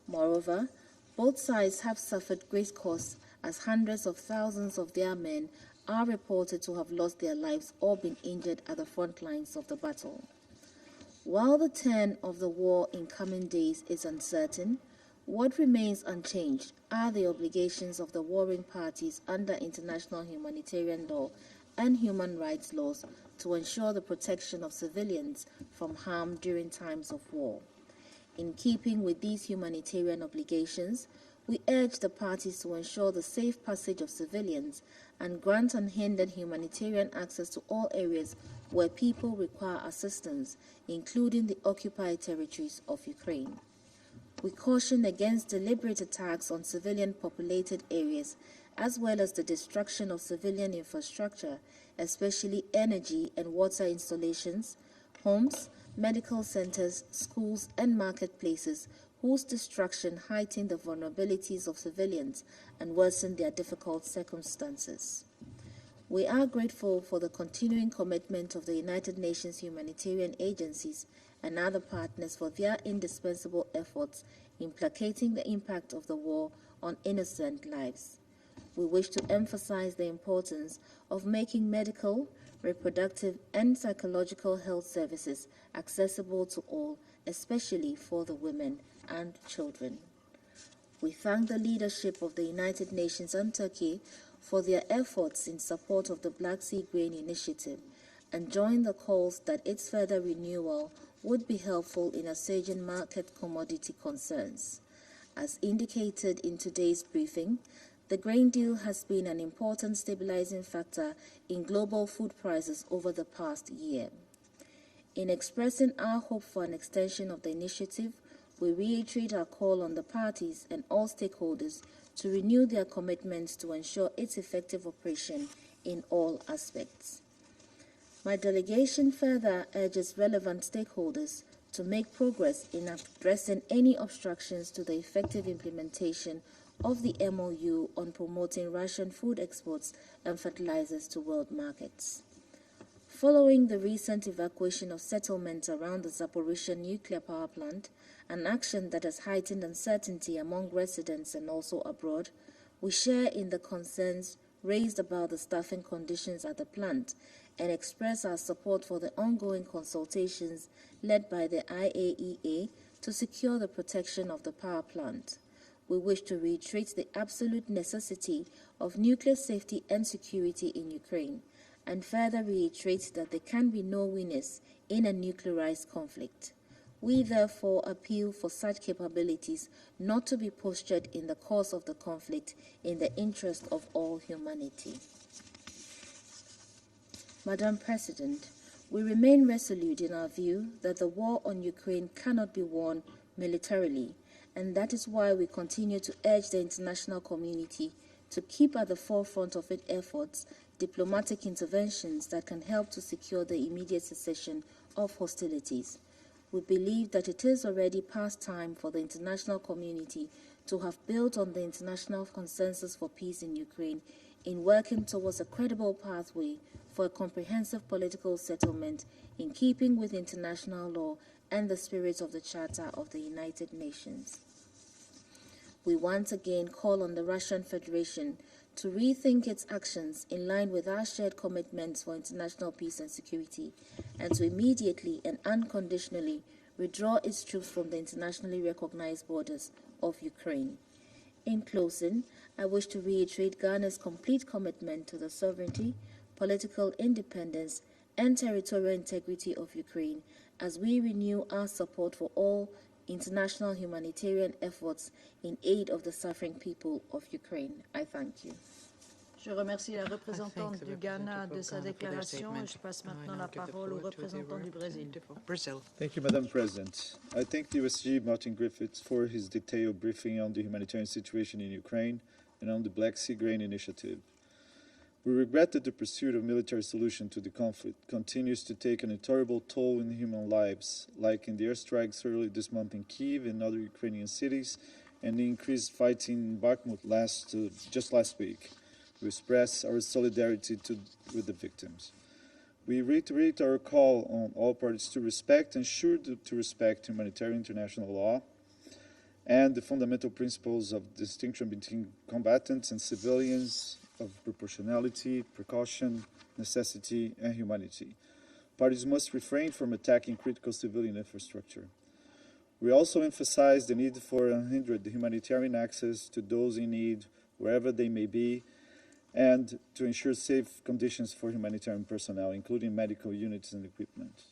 Moreover, both sides have suffered great costs as hundreds of thousands of their men are reported to have lost their lives or been injured at the front lines of the battle. While the turn of the war in coming days is uncertain, what remains unchanged are the obligations of the warring parties under international humanitarian law and human rights laws to ensure the protection of civilians from harm during times of war. In keeping with these humanitarian obligations, we urge the parties to ensure the safe passage of civilians and grant unhindered humanitarian access to all areas where people require assistance, including the occupied territories of Ukraine. We caution against deliberate attacks on civilian populated areas, as well as the destruction of civilian infrastructure, especially energy and water installations, homes, medical centers, schools, and marketplaces, whose destruction heightened the vulnerabilities of civilians and worsened their difficult circumstances. We are grateful for the continuing commitment of the United Nations humanitarian agencies and other partners for their indispensable efforts in placating the impact of the war on innocent lives. We wish to emphasize the importance of making medical, reproductive, and psychological health services accessible to all, especially for the women and children. We thank the leadership of the United Nations and Turkey for their efforts in support of the Black Sea Grain Initiative and join the calls that its further renewal would be helpful in assuaging market commodity concerns. As indicated in today's briefing, the grain deal has been an important stabilizing factor in global food prices over the past year. In expressing our hope for an extension of the initiative, we reiterate our call on the parties and all stakeholders to renew their commitments to ensure its effective operation in all aspects. My delegation further urges relevant stakeholders to make progress in addressing any obstructions to the effective implementation of the MOU on promoting Russian food exports and fertilizers to world markets. Following the recent evacuation of settlements around the Zaporizhzhia nuclear power plant, an action that has heightened uncertainty among residents and also abroad, we share in the concerns raised about the staffing conditions at the plant and express our support for the ongoing consultations led by the IAEA to secure the protection of the power plant. We wish to reiterate the absolute necessity of nuclear safety and security in Ukraine, and further reiterate that there can be no winners in a nuclearized conflict. We therefore appeal for such capabilities not to be postured in the course of the conflict in the interest of all humanity. Madam President, we remain resolute in our view that the war on Ukraine cannot be won militarily, and that is why we continue to urge the international community to keep at the forefront of its efforts diplomatic interventions that can help to secure the immediate cessation of hostilities. We believe that it is already past time for the international community to have built on the international consensus for peace in Ukraine in working towards a credible pathway for a comprehensive political settlement in keeping with international law and the spirit of the Charter of the United Nations. We once again call on the Russian Federation to rethink its actions in line with our shared commitments for international peace and security, and to immediately and unconditionally withdraw its troops from the internationally recognized borders of Ukraine. In closing, I wish to reiterate Ghana's complete commitment to the sovereignty, political independence, and territorial integrity of Ukraine as we renew our support for all international humanitarian efforts in aid of the suffering people of Ukraine. I thank you. Je remercie la représentante du Ghana de sa déclaration et je passe maintenant la parole au représentant du Brésil. Thank you, Madam President. I thank the USG Martin Griffiths for his detailed briefing on the humanitarian situation in Ukraine and on the Black Sea Grain Initiative. We regret that the pursuit of military solution to the conflict continues to take an intolerable toll in human lives, like in the airstrikes early this month in Kyiv and other Ukrainian cities, and the increased fighting in Bakhmut just last week. We express our solidarity with the victims. We reiterate our call on all parties to respect and to respect humanitarian international law and the fundamental principles of distinction between combatants and civilians of proportionality, precaution, necessity, and humanity. Parties must refrain from attacking critical civilian infrastructure. We also emphasize the need for unhindered humanitarian access to those in need, wherever they may be, and to ensure safe conditions for humanitarian personnel, including medical units and equipment.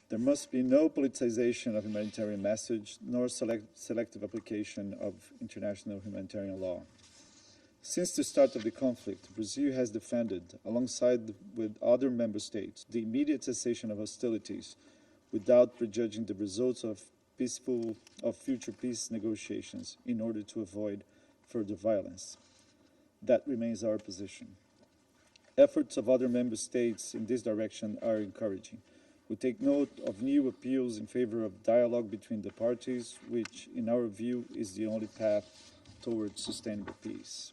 There must be no politicization of humanitarian message, nor selective application of international humanitarian law. Since the start of the conflict, Brazil has defended, alongside with other member states, the immediate cessation of hostilities without prejudging the results of future peace negotiations in order to avoid further violence. That remains our position. Efforts of other member states in this direction are encouraging. We take note of new appeals in favor of dialogue between the parties, which, in our view, is the only path towards sustainable peace.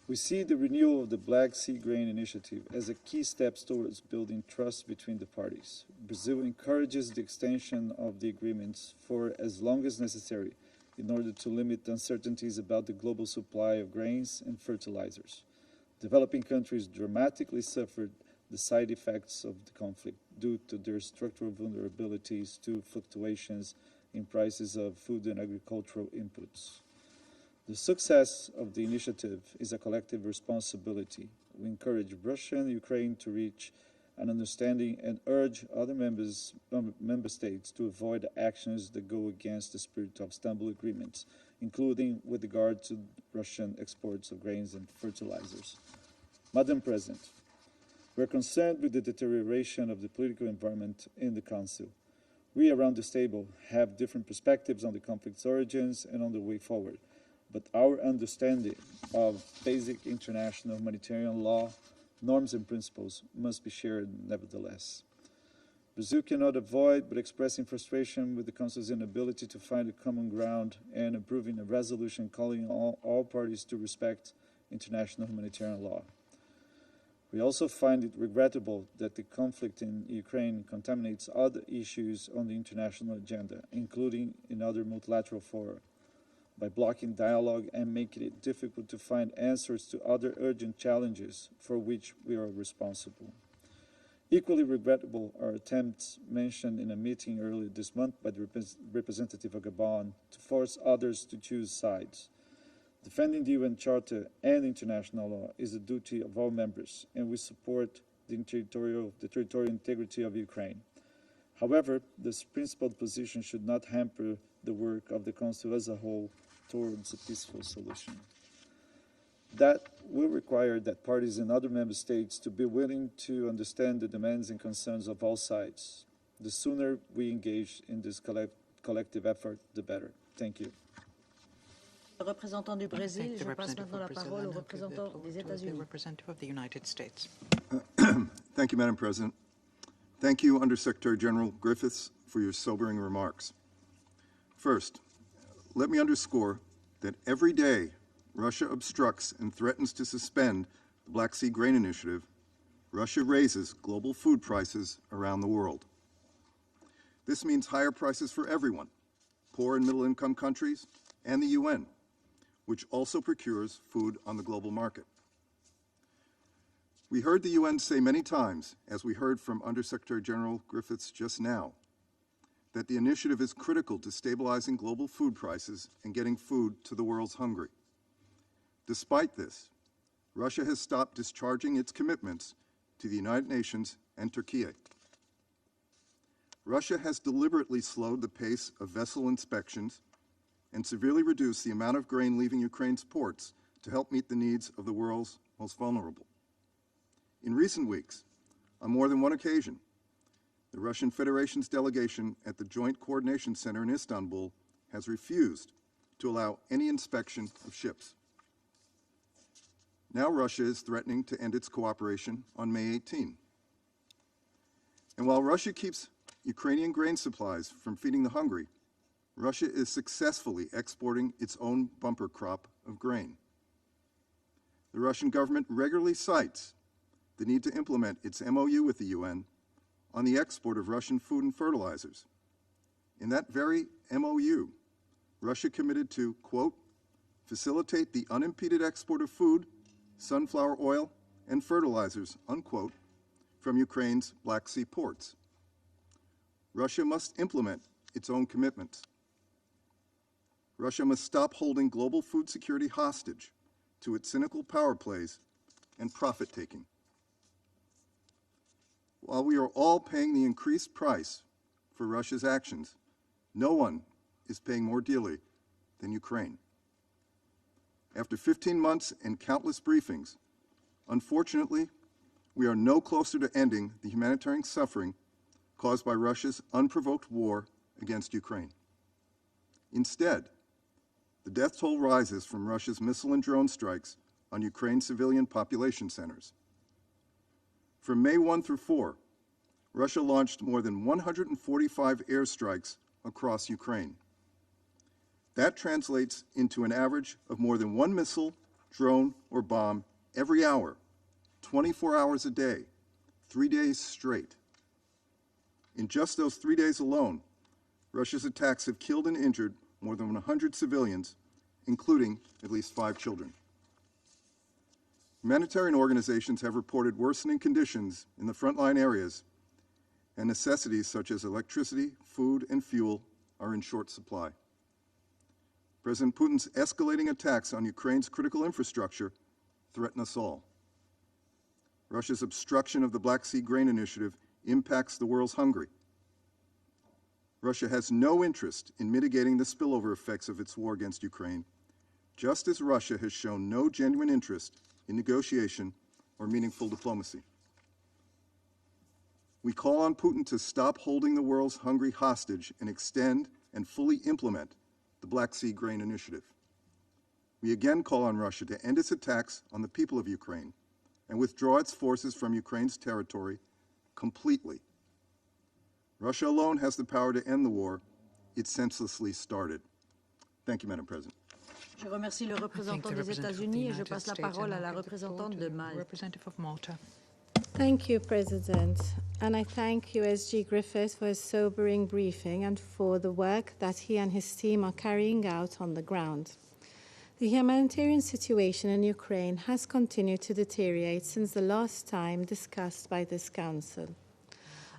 We see the renewal of the Black Sea Grain Initiative as a key step towards building trust between the parties. Brazil encourages the extension of the agreements for as long as necessary in order to limit uncertainties about the global supply of grains and fertilizers. Developing countries dramatically suffered the side effects of the conflict due to their structural vulnerabilities to fluctuations in prices of food and agricultural inputs. The success of the initiative is a collective responsibility. We encourage Russia and Ukraine to reach an understanding and urge other member states to avoid actions that go against the spirit of Istanbul agreements, including with regard to Russian exports of grains and fertilizers. Madam President, we are concerned with the deterioration of the political environment in the Council. We around this table have different perspectives on the conflict's origins and on the way forward, but our understanding of basic international humanitarian law, norms and principles must be shared nevertheless. Brazil cannot avoid but expressing frustration with the Council's inability to find a common ground and approving a resolution calling on all parties to respect international humanitarian law. We also find it regrettable that the conflict in Ukraine contaminates other issues on the international agenda, including in other multilateral fora, by blocking dialogue and making it difficult to find answers to other urgent challenges for which we are responsible. Equally regrettable are attempts mentioned in a meeting earlier this month by the representative of Gabon to force others to choose sides. Defending the UN Charter and international law is a duty of all members, and we support the territorial integrity of Ukraine. However, this principled position should not hamper the work of the Council as a whole towards a peaceful solution. That will require that parties in other member states to be willing to understand the demands and concerns of all sides. The sooner we engage in this collective effort, the better. Thank you. Le représentant du Brésil, je passe maintenant la parole au représentant des États-Unis. Representative of the United States. Thank you, Madam President. Thank you, Undersecretary General Griffiths, for your sobering remarks. First, let me underscore that every day Russia obstructs and threatens to suspend the Black Sea Grain Initiative, Russia raises global food prices around the world. This means higher prices for everyone, poor and middle-income countries, and the UN, which also procures food on the global market. We heard the UN say many times, as we heard from Undersecretary General Griffiths just now, that the initiative is critical to stabilizing global food prices and getting food to the world's hungry. Despite this, Russia has stopped discharging its commitments to the United Nations and Turkey. Russia has deliberately slowed the pace of vessel inspections and severely reduced the amount of grain leaving Ukraine's ports to help meet the needs of the world's most vulnerable. In recent weeks, on more than one occasion, the Russian Federation's delegation at the Joint Coordination Center in Istanbul has refused to allow any inspection of ships. Now Russia is threatening to end its cooperation on May 18. And while Russia keeps Ukrainian grain supplies from feeding the hungry, Russia is successfully exporting its own bumper crop of grain. The Russian government regularly cites the need to implement its MOU with the UN on the export of Russian food and fertilizers. In that very MOU, Russia committed to, quote, facilitate the unimpeded export of food sunflower oil, and fertilizers, unquote, from Ukraine's Black Sea ports. Russia must implement its own commitments. Russia must stop holding global food security hostage to its cynical power plays and profit-taking. While we are all paying the increased price for Russia's actions, no one is paying more dearly than Ukraine. After 15 months and countless briefings, unfortunately, we are no closer to ending the humanitarian suffering caused by Russia's unprovoked war against Ukraine. Instead, the death toll rises from Russia's missile and drone strikes on Ukraine's civilian population centers. From May 1 through 4, Russia launched more than 145 airstrikes across Ukraine. That translates into an average of more than one missile, drone, or bomb every hour, 24 hours a day, 3 days straight. In just those 3 days alone, Russia's attacks have killed and injured more than 100 civilians, including at least 5 children. Humanitarian organizations have reported worsening conditions in the frontline areas, and necessities such as electricity, food, and fuel are in short supply. President Putin's escalating attacks on Ukraine's critical infrastructure threaten us all. Russia's obstruction of the Black Sea Grain Initiative impacts the world's hungry. Russia has no interest in mitigating the spillover effects of its war against Ukraine, just as Russia has shown no genuine interest in negotiation or meaningful diplomacy. We call on Putin to stop holding the world's hungry hostage and extend and fully implement the Black Sea Grain Initiative. We again call on Russia to end its attacks on the people of Ukraine and withdraw its forces from Ukraine's territory completely. Russia alone has the power to end the war it senselessly started. Thank you, Madam President. Je remercie le représentant des États-Unis et je passe la parole à la représentante de Malte. Thank you, President, and I thank USG Griffiths for his sobering briefing and for the work that he and his team are carrying out on the ground. The humanitarian situation in Ukraine has continued to deteriorate since the last time discussed by this Council.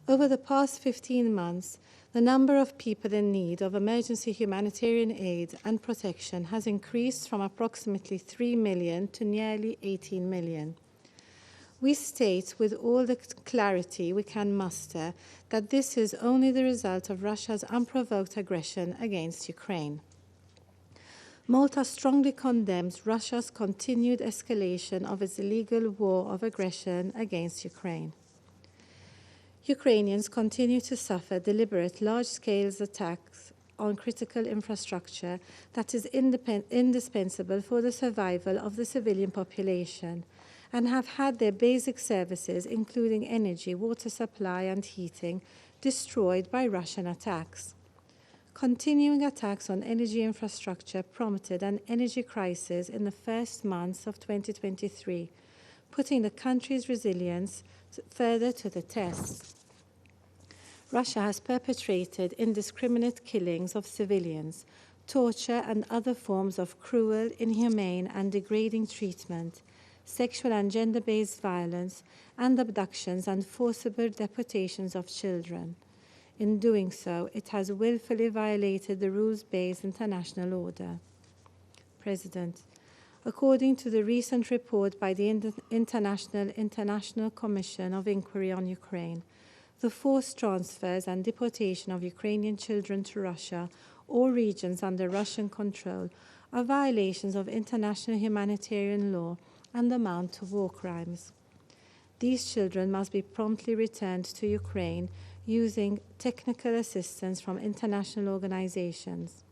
Over the past 15 months, the number of people in need of emergency humanitarian aid and protection has increased from approximately 3 million to nearly 18 million. We state with all the clarity we can muster that this is only the result of Russia's unprovoked aggression against Ukraine. Malta strongly condemns Russia's continued escalation of its illegal war of aggression against Ukraine. Ukrainians continue to suffer deliberate large-scale attacks on critical infrastructure that is indispensable for the survival of the civilian population, and have had their basic services, including energy, water supply, and heating, destroyed by Russian attacks. Continuing attacks on energy infrastructure prompted an energy crisis in the first months of 2023, putting the country's resilience further to the test. Russia has perpetrated indiscriminate killings of civilians, torture and other forms of cruel, inhumane, and degrading treatment, sexual and gender-based violence, and abductions and forcible deportations of children. In doing so, it has willfully violated the rules-based international order. President, according to the recent report by the International Commission of Inquiry on Ukraine, the forced transfers and deportation of Ukrainian children to Russia or regions under Russian control are violations of international humanitarian law and amount to war crimes. These children must be promptly returned to Ukraine using technical assistance from international organizations.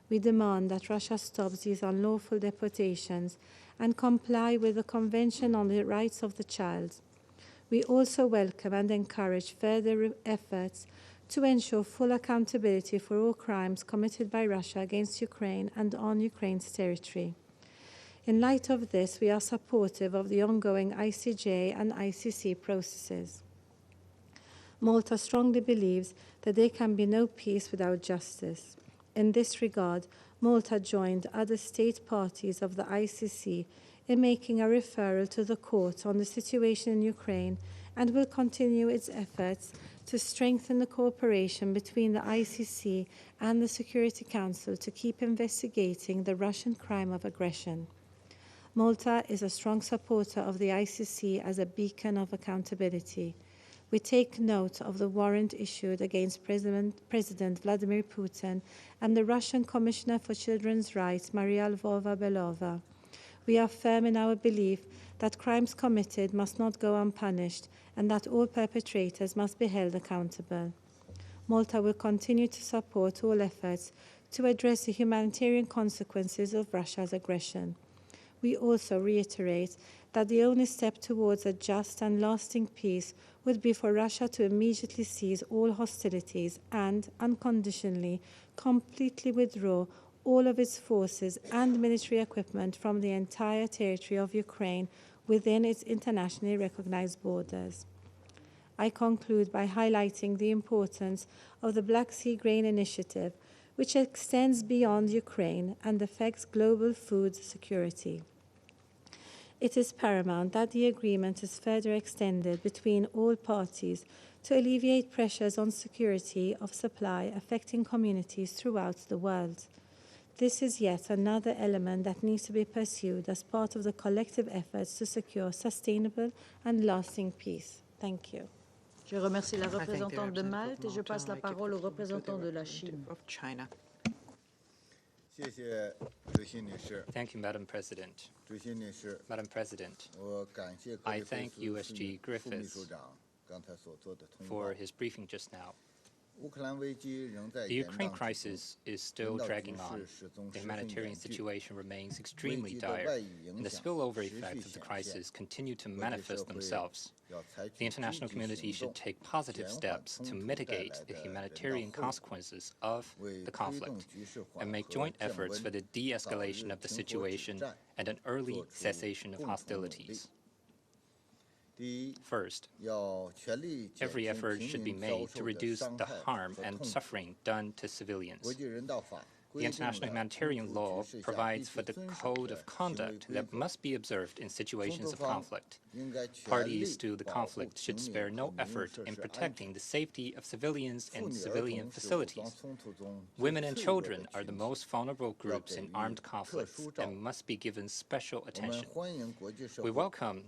We demand that Russia stops these unlawful deportations and comply with the Convention on the Rights of the Child. We also welcome and encourage further efforts to ensure full accountability for all crimes committed by Russia against Ukraine and on Ukraine's territory. In light of this, we are supportive of the ongoing ICJ and ICC processes. Malta strongly believes that there can be no peace without justice. In this regard, Malta joined other state parties of the ICC in making a referral to the court on the situation in Ukraine and will continue its efforts to strengthen the cooperation between the ICC and the Security Council to keep investigating the Russian crime of aggression. Malta is a strong supporter of the ICC as a beacon of accountability. We take note of the warrant issued against President Vladimir Putin and the Russian Commissioner for Children's Rights, Maria Lvova-Belova. We are firm in our belief that crimes committed must not go unpunished and that all perpetrators must be held accountable. Malta will continue to support all efforts to address the humanitarian consequences of Russia's aggression. We also reiterate that the only step towards a just and lasting peace would be for Russia to immediately cease all hostilities and, unconditionally, completely withdraw all of its forces and military equipment from the entire territory of Ukraine within its internationally recognized borders. I conclude by highlighting the importance of the Black Sea Grain Initiative, which extends beyond Ukraine and affects global food security. It is paramount that the agreement is further extended between all parties to alleviate pressures on security of supply affecting communities throughout the world. This is yet another element that needs to be pursued as part of the collective efforts to secure sustainable and lasting peace. Thank you. Je remercie la représentante de Malte et je passe la parole au représentant de la Chine. Thank you, Madam President. Madam President, I thank USG Griffiths for his briefing just now. The Ukraine crisis is still dragging on. The humanitarian situation remains extremely dire, and the spillover effects of the crisis continue to manifest themselves. The international community should take positive steps to mitigate the humanitarian consequences of the conflict and make joint efforts for the de-escalation of the situation and an early cessation of hostilities. First, every effort should be made to reduce the harm and suffering done to civilians. The international humanitarian law provides for the code of conduct that must be observed in situations of conflict. Parties to the conflict should spare no effort in protecting the safety of civilians and civilian facilities. Women and children are the most vulnerable groups in armed conflicts and must be given special attention. We welcome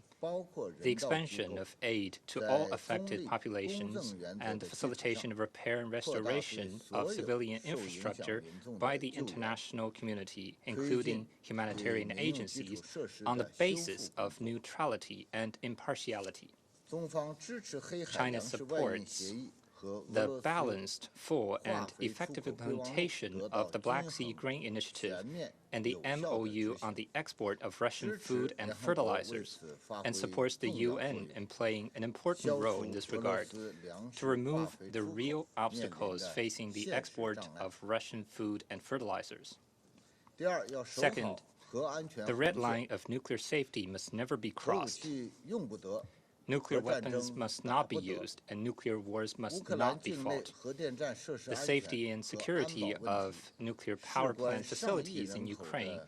the expansion of aid to all affected populations and the facilitation of repair and restoration of civilian infrastructure by the international community, including humanitarian agencies, on the basis of neutrality and impartiality. China supports the balanced, full, and effective implementation of the Black Sea Grain Initiative and the MOU on the export of Russian food and fertilizers, and supports the UN in playing an important role in this regard to remove the real obstacles facing the export of Russian food and fertilizers. Second, the red line of nuclear safety must never be crossed. Nuclear weapons must not be used, and nuclear wars must not be fought. The safety and security of nuclear power plant facilities in Ukraine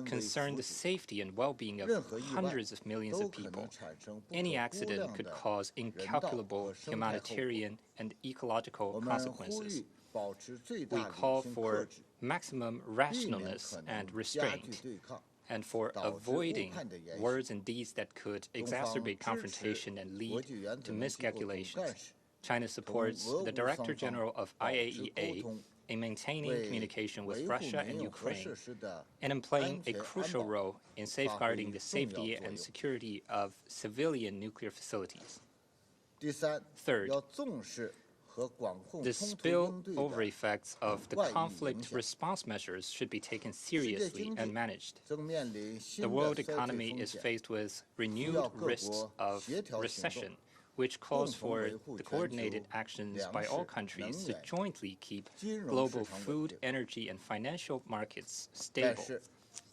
concern the safety and well-being of hundreds of millions of people. Any accident could cause incalculable humanitarian and ecological consequences. We call for maximum rationalness and restraint, and for avoiding words and deeds that could exacerbate confrontation and lead to miscalculations. China supports the Director General of IAEA in maintaining communication with Russia and Ukraine, and in playing a crucial role in safeguarding the safety and security of civilian nuclear facilities. Third, the spillover effects of the conflict response measures should be taken seriously and managed. The world economy is faced with renewed risks of recession, which calls for the coordinated actions by all countries to jointly keep global food, energy, and financial markets stable.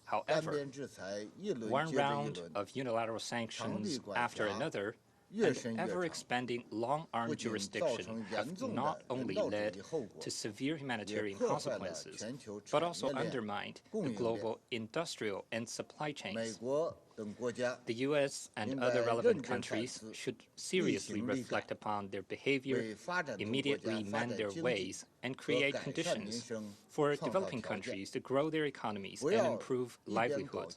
However, one round of unilateral sanctions after another and ever-expanding long-arm jurisdiction have not only led to severe humanitarian consequences, but also undermined the global industrial and supply chains. The U.S. and other relevant countries should seriously reflect upon their behavior, immediately mend their ways, and create conditions for developing countries to grow their economies and improve livelihoods.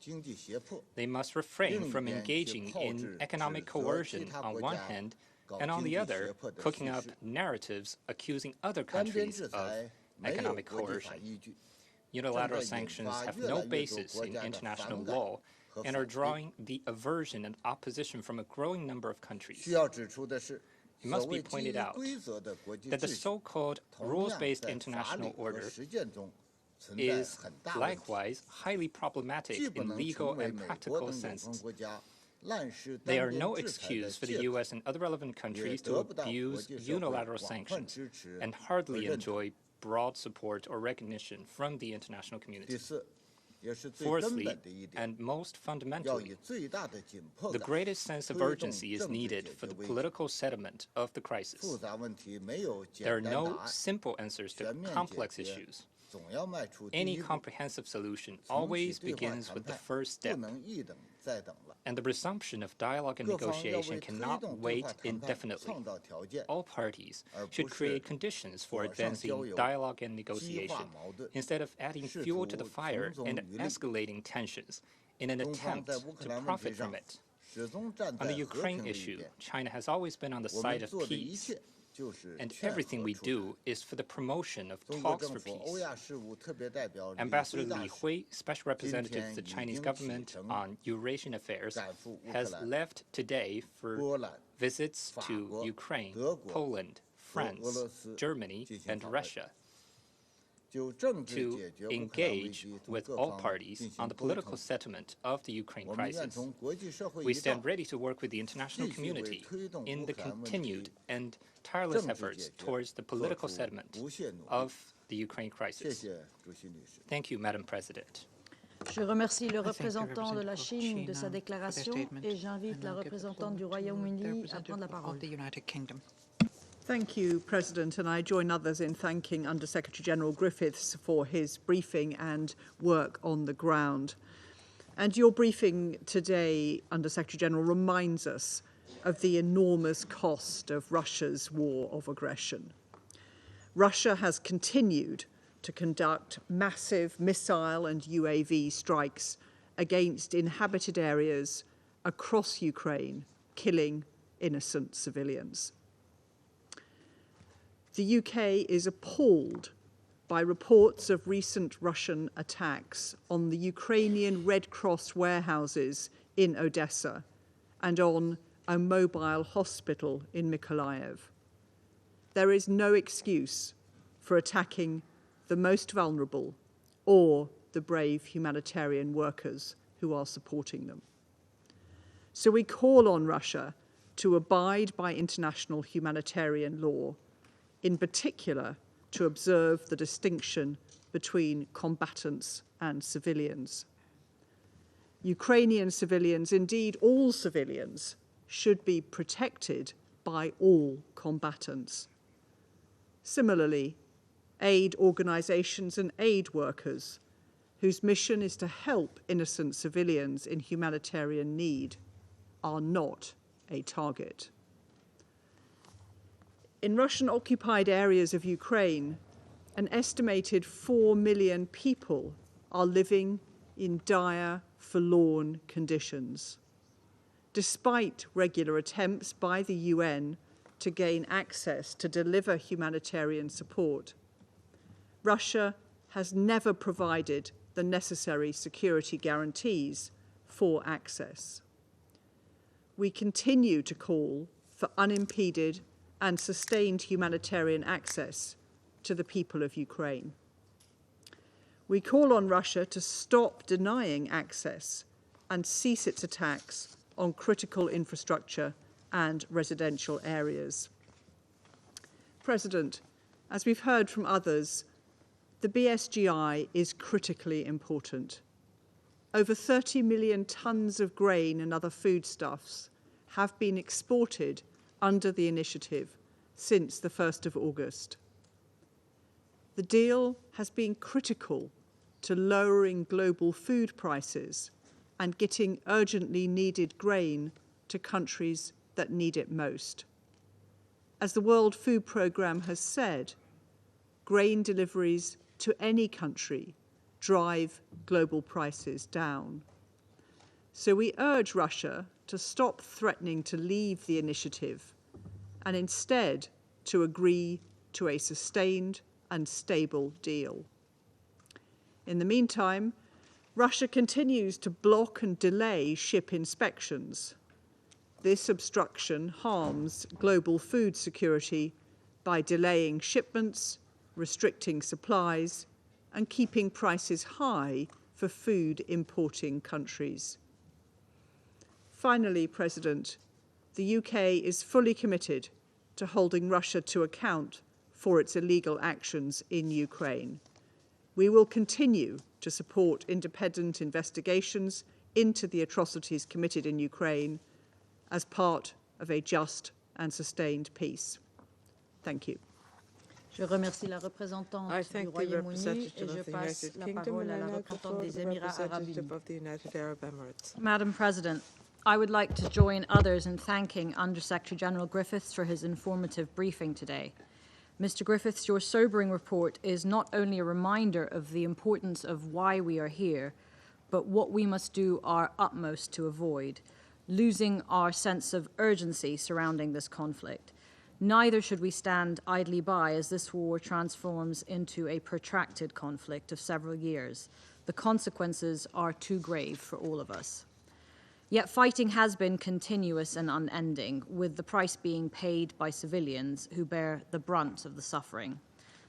They must refrain from engaging in economic coercion on one hand, and on the other, cooking up narratives accusing other countries of economic coercion. Unilateral sanctions have no basis in international law and are drawing the aversion and opposition from a growing number of countries. It must be pointed out that the so-called rules-based international order is likewise highly problematic in legal and practical senses. They are no excuse for the U.S. and other relevant countries to abuse unilateral sanctions and hardly enjoy broad support or recognition from the international community. Fourthly, and most fundamentally, the greatest sense of urgency is needed for the political settlement of the crisis. There are no simple answers to complex issues. Any comprehensive solution always begins with the first step, and the resumption of dialogue and negotiation cannot wait indefinitely. All parties should create conditions for advancing dialogue and negotiation, instead of adding fuel to the fire and escalating tensions in an attempt to profit from it. On the Ukraine issue, China has always been on the side of peace, and everything we do is for the promotion of talks for peace. Ambassador Li Hui, Special Representative of the Chinese government on Eurasian affairs, has left today for visits to Ukraine, Poland, France, Germany, and Russia to engage with all parties on the political settlement of the Ukraine crisis. We stand ready to work with the international community in the continued and tireless efforts towards the political settlement of the Ukraine crisis. Thank you, Madam President. Je remercie le représentant de la Chine de sa déclaration et j'invite la représentante du Royaume-Uni à prendre la parole. Thank you, President, and I join others in thanking Under-Secretary General Griffiths for his briefing and work on the ground. And your briefing today, Under-Secretary General, reminds us of the enormous cost of Russia's war of aggression. Russia has continued to conduct massive missile and UAV strikes against inhabited areas across Ukraine, killing innocent civilians. The UK is appalled by reports of recent Russian attacks on the Ukrainian Red Cross warehouses in Odessa and on a mobile hospital in Mykolaiv. There is no excuse for attacking the most vulnerable or the brave humanitarian workers who are supporting them. So we call on Russia to abide by international humanitarian law, in particular to observe the distinction between combatants and civilians. Ukrainian civilians, indeed all civilians, should be protected by all combatants. Similarly, aid organisations and aid workers, whose mission is to help innocent civilians in humanitarian need, are not a target. In Russian-occupied areas of Ukraine, an estimated 4 million people are living in dire, forlorn conditions. Despite regular attempts by the UN to gain access to deliver humanitarian support, Russia has never provided the necessary security guarantees for access. We continue to call for unimpeded and sustained humanitarian access to the people of Ukraine. We call on Russia to stop denying access and cease its attacks on critical infrastructure and residential areas. President, as we've heard from others, the BSGI is critically important. Over 30 million tons of grain and other foodstuffs have been exported under the initiative since the 1st of August. The deal has been critical to lowering global food prices and getting urgently needed grain to countries that need it most. As the World Food Programme has said, grain deliveries to any country drive global prices down. So we urge Russia to stop threatening to leave the initiative and instead to agree to a sustained and stable deal. In the meantime, Russia continues to block and delay ship inspections. This obstruction harms global food security by delaying shipments, restricting supplies, and keeping prices high for food importing countries. Finally, President, the UK is fully committed to holding Russia to account for its illegal actions in Ukraine. We will continue to support independent investigations into the atrocities committed in Ukraine as part of a just and sustained peace. Thank you. Je remercie la représentante I du thank the Royaume-Uni et representative je of the passe United la Kingdom parole à and la I now représentante des the Émirats Arabes representative Unis. of the United Arab Emirates. Madam President, I would like to join others in thanking Under-Secretary General Griffiths for his informative briefing today. Mr. Griffiths, your sobering report is not only a reminder of the importance of why we are here, but what we must do our utmost to avoid, losing our sense of urgency surrounding this conflict. Neither should we stand idly by as this war transforms into a protracted conflict of several years. The consequences are too grave for all of us. Yet fighting has been continuous and unending, with the price being paid by civilians who bear the brunt of the suffering.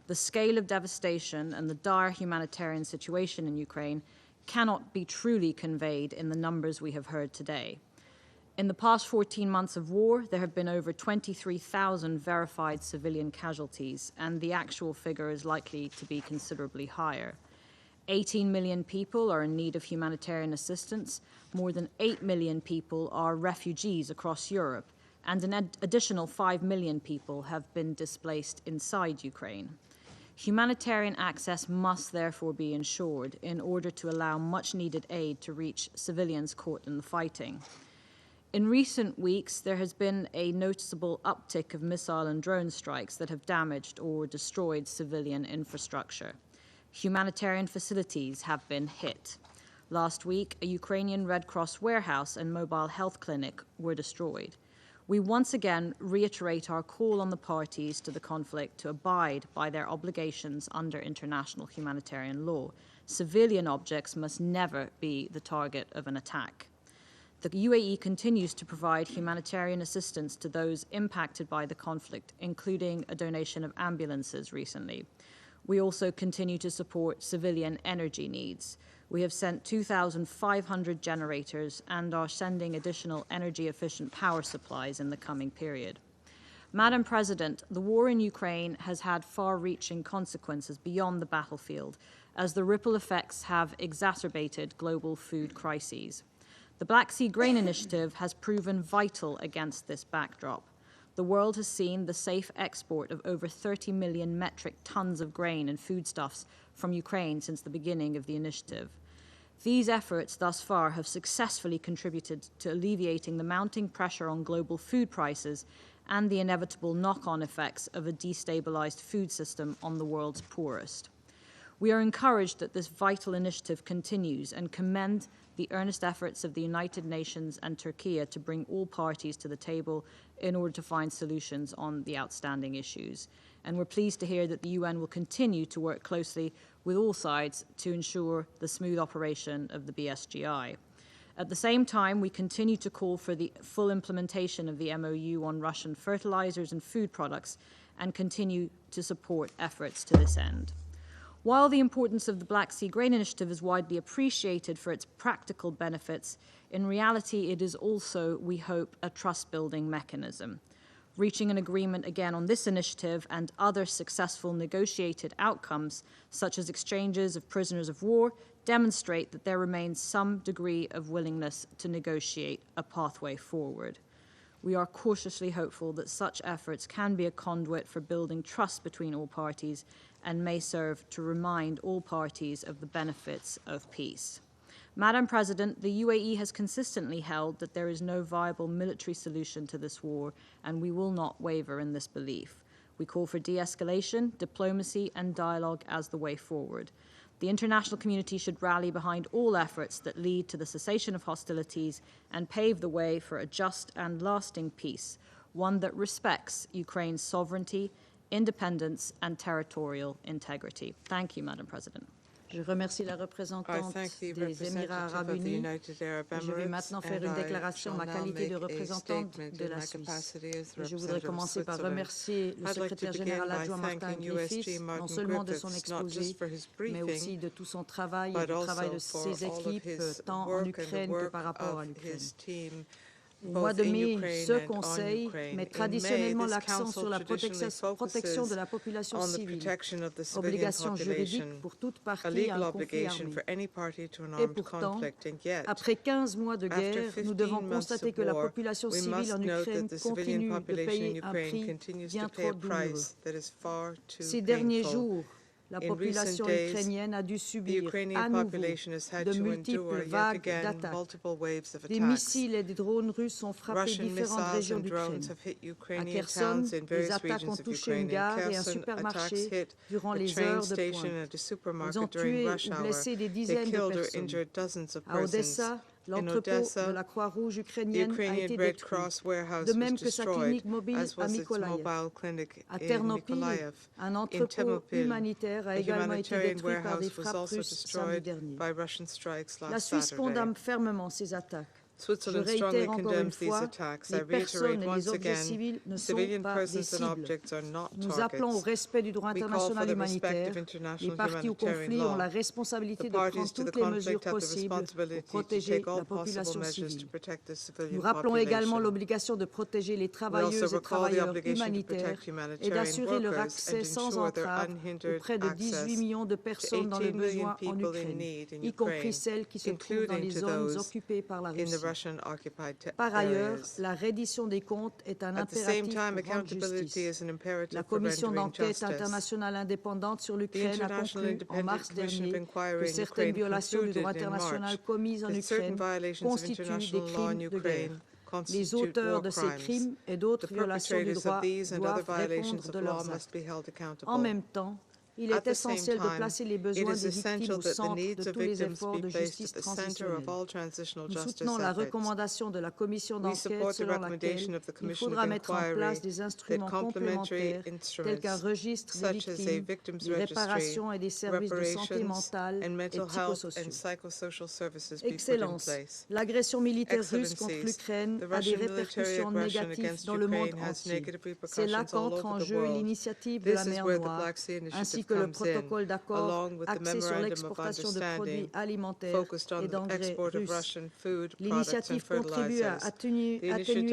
The scale of devastation and the dire humanitarian situation in Ukraine cannot be truly conveyed in the numbers we have heard today. In the past 14 months of war, there have been over 23,000 verified civilian casualties, and the actual figure is likely to be considerably higher. 18 million people are in need of humanitarian assistance, more than 8 million people are refugees across Europe, and an additional 5 million people have been displaced inside Ukraine. Humanitarian access must therefore be ensured in order to allow much-needed aid to reach civilians caught in the fighting. In recent weeks, there has been a noticeable uptick of missile and drone strikes that have damaged or destroyed civilian infrastructure. Humanitarian facilities have been hit. Last week, a Ukrainian Red Cross warehouse and mobile health clinic were destroyed. We once again reiterate our call on the parties to the conflict to abide by their obligations under international humanitarian law. Civilian objects must never be the target of an attack. The UAE continues to provide humanitarian assistance to those impacted by the conflict, including a donation of ambulances recently. We also continue to support civilian energy needs. We have sent 2,500 generators and are sending additional energy-efficient power supplies in the coming period. Madam President, the war in Ukraine has had far-reaching consequences beyond the battlefield, as the ripple effects have exacerbated global food crises. The Black Sea Grain Initiative has proven vital against this backdrop. The world has seen the safe export of over 30 million metric tons of grain and foodstuffs from Ukraine since the beginning of the initiative. These efforts thus far have successfully contributed to alleviating the mounting pressure on global food prices and the inevitable knock-on effects of a destabilized food system on the world's poorest. We are encouraged that this vital initiative continues and commend the earnest efforts of the United Nations and Turkey to bring all parties to the table in order to find solutions on the outstanding issues. And we're pleased to hear that the UN will continue to work closely with all sides to ensure the smooth operation of the BSGI. At the same time, we continue to call for the full implementation of the MOU on Russian fertilizers and food products and continue to support efforts to this end. While the importance of the Black Sea Grain Initiative is widely appreciated for its practical benefits, in reality it is also, we hope, a trust-building mechanism. Reaching an agreement again on this initiative and other successful negotiated outcomes, such as exchanges of prisoners of war, demonstrate that there remains some degree of willingness to negotiate a pathway forward. We are cautiously hopeful that such efforts can be a conduit for building trust between all parties and may serve to remind all parties of the benefits of peace. Madam President, the UAE has consistently held that there is no viable military solution to this war, and we will not waver in this belief. We call for de-escalation, diplomacy, and dialogue as the way forward. The international community should rally behind all efforts that lead to the cessation of hostilities and pave the way for a just and lasting peace, one that respects Ukraine's sovereignty, independence, and territorial integrity. Thank you, Madam President. Je remercie la représentante des Émirats arabes unis. Je vais maintenant faire une déclaration en ma qualité de représentante de la Suisse. Je voudrais commencer par remercier le secrétaire général adjoint Martin Griffiths, non seulement de son exposé, mais aussi de tout son travail et du travail de ses équipes, tant en Ukraine que par rapport à l'Ukraine. Au mois de mai, ce Conseil met traditionnellement l'accent sur la protection de la population civile, obligation juridique pour toute partie à un conflit armé. Et pourtant, après 15 mois de guerre, nous devons constater que la population civile en Ukraine continue de payer un prix bien trop douloureux. Ces derniers jours, la population ukrainienne a dû subir à nouveau de multiples vagues d'attaques. Des missiles et des drones russes ont frappé différentes régions d'Ukraine. À Kherson, les attaques ont touché une gare et un supermarché durant les heures de pointe. Ils ont tué ou blessé des dizaines de personnes. À Odessa, l'entrepôt de la Croix-Rouge ukrainienne a été détruit, de même que sa clinique mobile à Mykolaiv. À Ternopil, un entrepôt humanitaire a également été détruit par des frappes russes samedi dernier. La Suisse condamne fermement ces attaques. Je réitère encore une fois, les personnes et les objets civils ne sont pas des cibles. Nous appelons au respect du droit international humanitaire. Les parties au conflit ont la responsabilité de prendre toutes les mesures possibles pour protéger la population civile. Nous rappelons également l'obligation de protéger les travailleuses et travailleurs humanitaires et d'assurer leur accès sans entrave auprès de 18 millions de personnes dans le besoin en Ukraine, y compris celles qui se trouvent dans les zones occupées par la Russie. Par ailleurs, la reddition des comptes est un impératif pour rendre justice. La commission d'enquête internationale indépendante sur l'Ukraine a conclu en mars dernier que certaines violations du droit international commises en Ukraine constituent des crimes de guerre. Les auteurs de ces crimes et d'autres violations du droit doivent répondre de leurs actes. En même temps, il est essentiel de placer les besoins des victimes au centre de tous les efforts de justice transitionnelle. Nous soutenons la recommandation de la commission d'enquête selon laquelle il faudra mettre en place des instruments complémentaires tels qu'un registre des victimes, des réparations et des services de santé mentale et psychosociaux. Excellence, l'agression militaire russe contre l'Ukraine a des répercussions négatives dans le monde entier. C'est là qu'entre en jeu l'initiative de la mer Noire, ainsi que le protocole d'accord axé sur l'exportation de produits alimentaires et d'engrais russes. L'initiative contribue à atténuer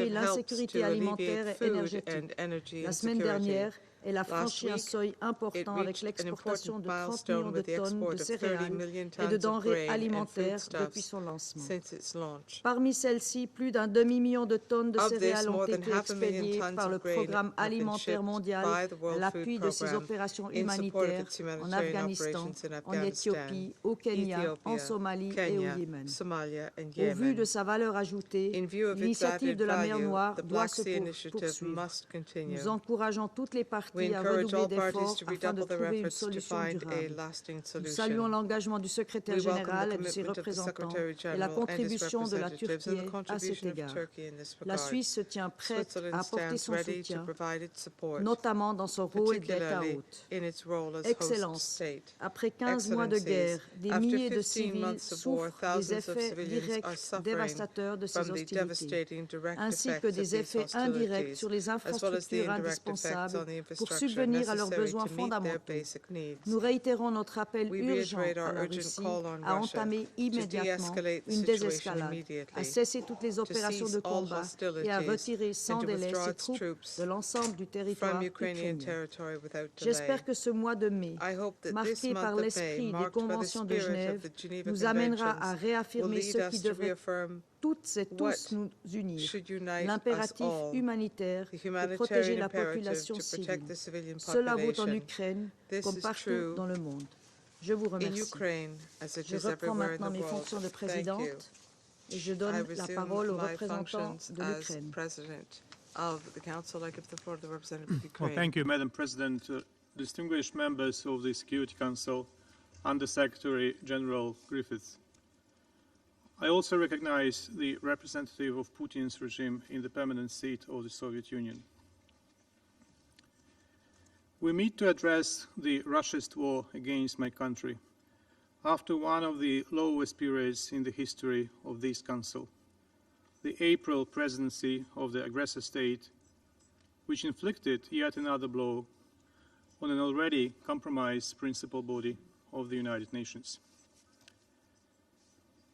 l'insécurité alimentaire et énergétique. La semaine dernière, elle a franchi un seuil important avec l'exportation de 30 millions de tonnes de céréales et de denrées alimentaires depuis son lancement. Parmi celles-ci, plus d'un demi-million de tonnes de céréales ont été expédiées par le Programme alimentaire mondial à l'appui de ses opérations humanitaires en Afghanistan, en Éthiopie, au Kenya, en Somalie et au Yémen. Au vu de sa valeur ajoutée, l'initiative de la mer Noire doit se poursuivre. Nous encourageons toutes les parties à redoubler d'efforts afin de trouver une solution durable. Nous saluons l'engagement du secrétaire général et de ses représentants et la contribution de la Turquie à cet égard. La Suisse se tient prête à apporter son soutien, notamment dans son rôle d'État hôte. Excellence, après 15 mois de guerre, des milliers de civils souffrent des effets directs dévastateurs de ces hostilités, ainsi que des effets indirects sur les infrastructures indispensables pour subvenir à leurs besoins fondamentaux. Nous réitérons notre appel urgent à la Russie à entamer immédiatement une désescalade, à cesser toutes les opérations de combat et à retirer sans délai ses troupes de l'ensemble du territoire ukrainien. J'espère que ce mois de mai, marqué par l'esprit des conventions de Genève, nous amènera à réaffirmer ce qui devrait toutes et tous nous unir. L'impératif humanitaire de protéger la population civile. Cela vaut en Ukraine comme partout dans le monde. Je vous remercie. Je reprends maintenant mes fonctions de présidente et je donne la parole au représentant de l'Ukraine. Well, thank you, Madam President. Distinguished members of the Security Council, Under-Secretary General Griffiths. I also recognize the representative of Putin's regime in the permanent seat of the Soviet Union. We meet to address the Russia's war against my country after one of the lowest periods in the history of this Council, the April presidency of the aggressor state, which inflicted yet another blow on an already compromised principal body of the United Nations.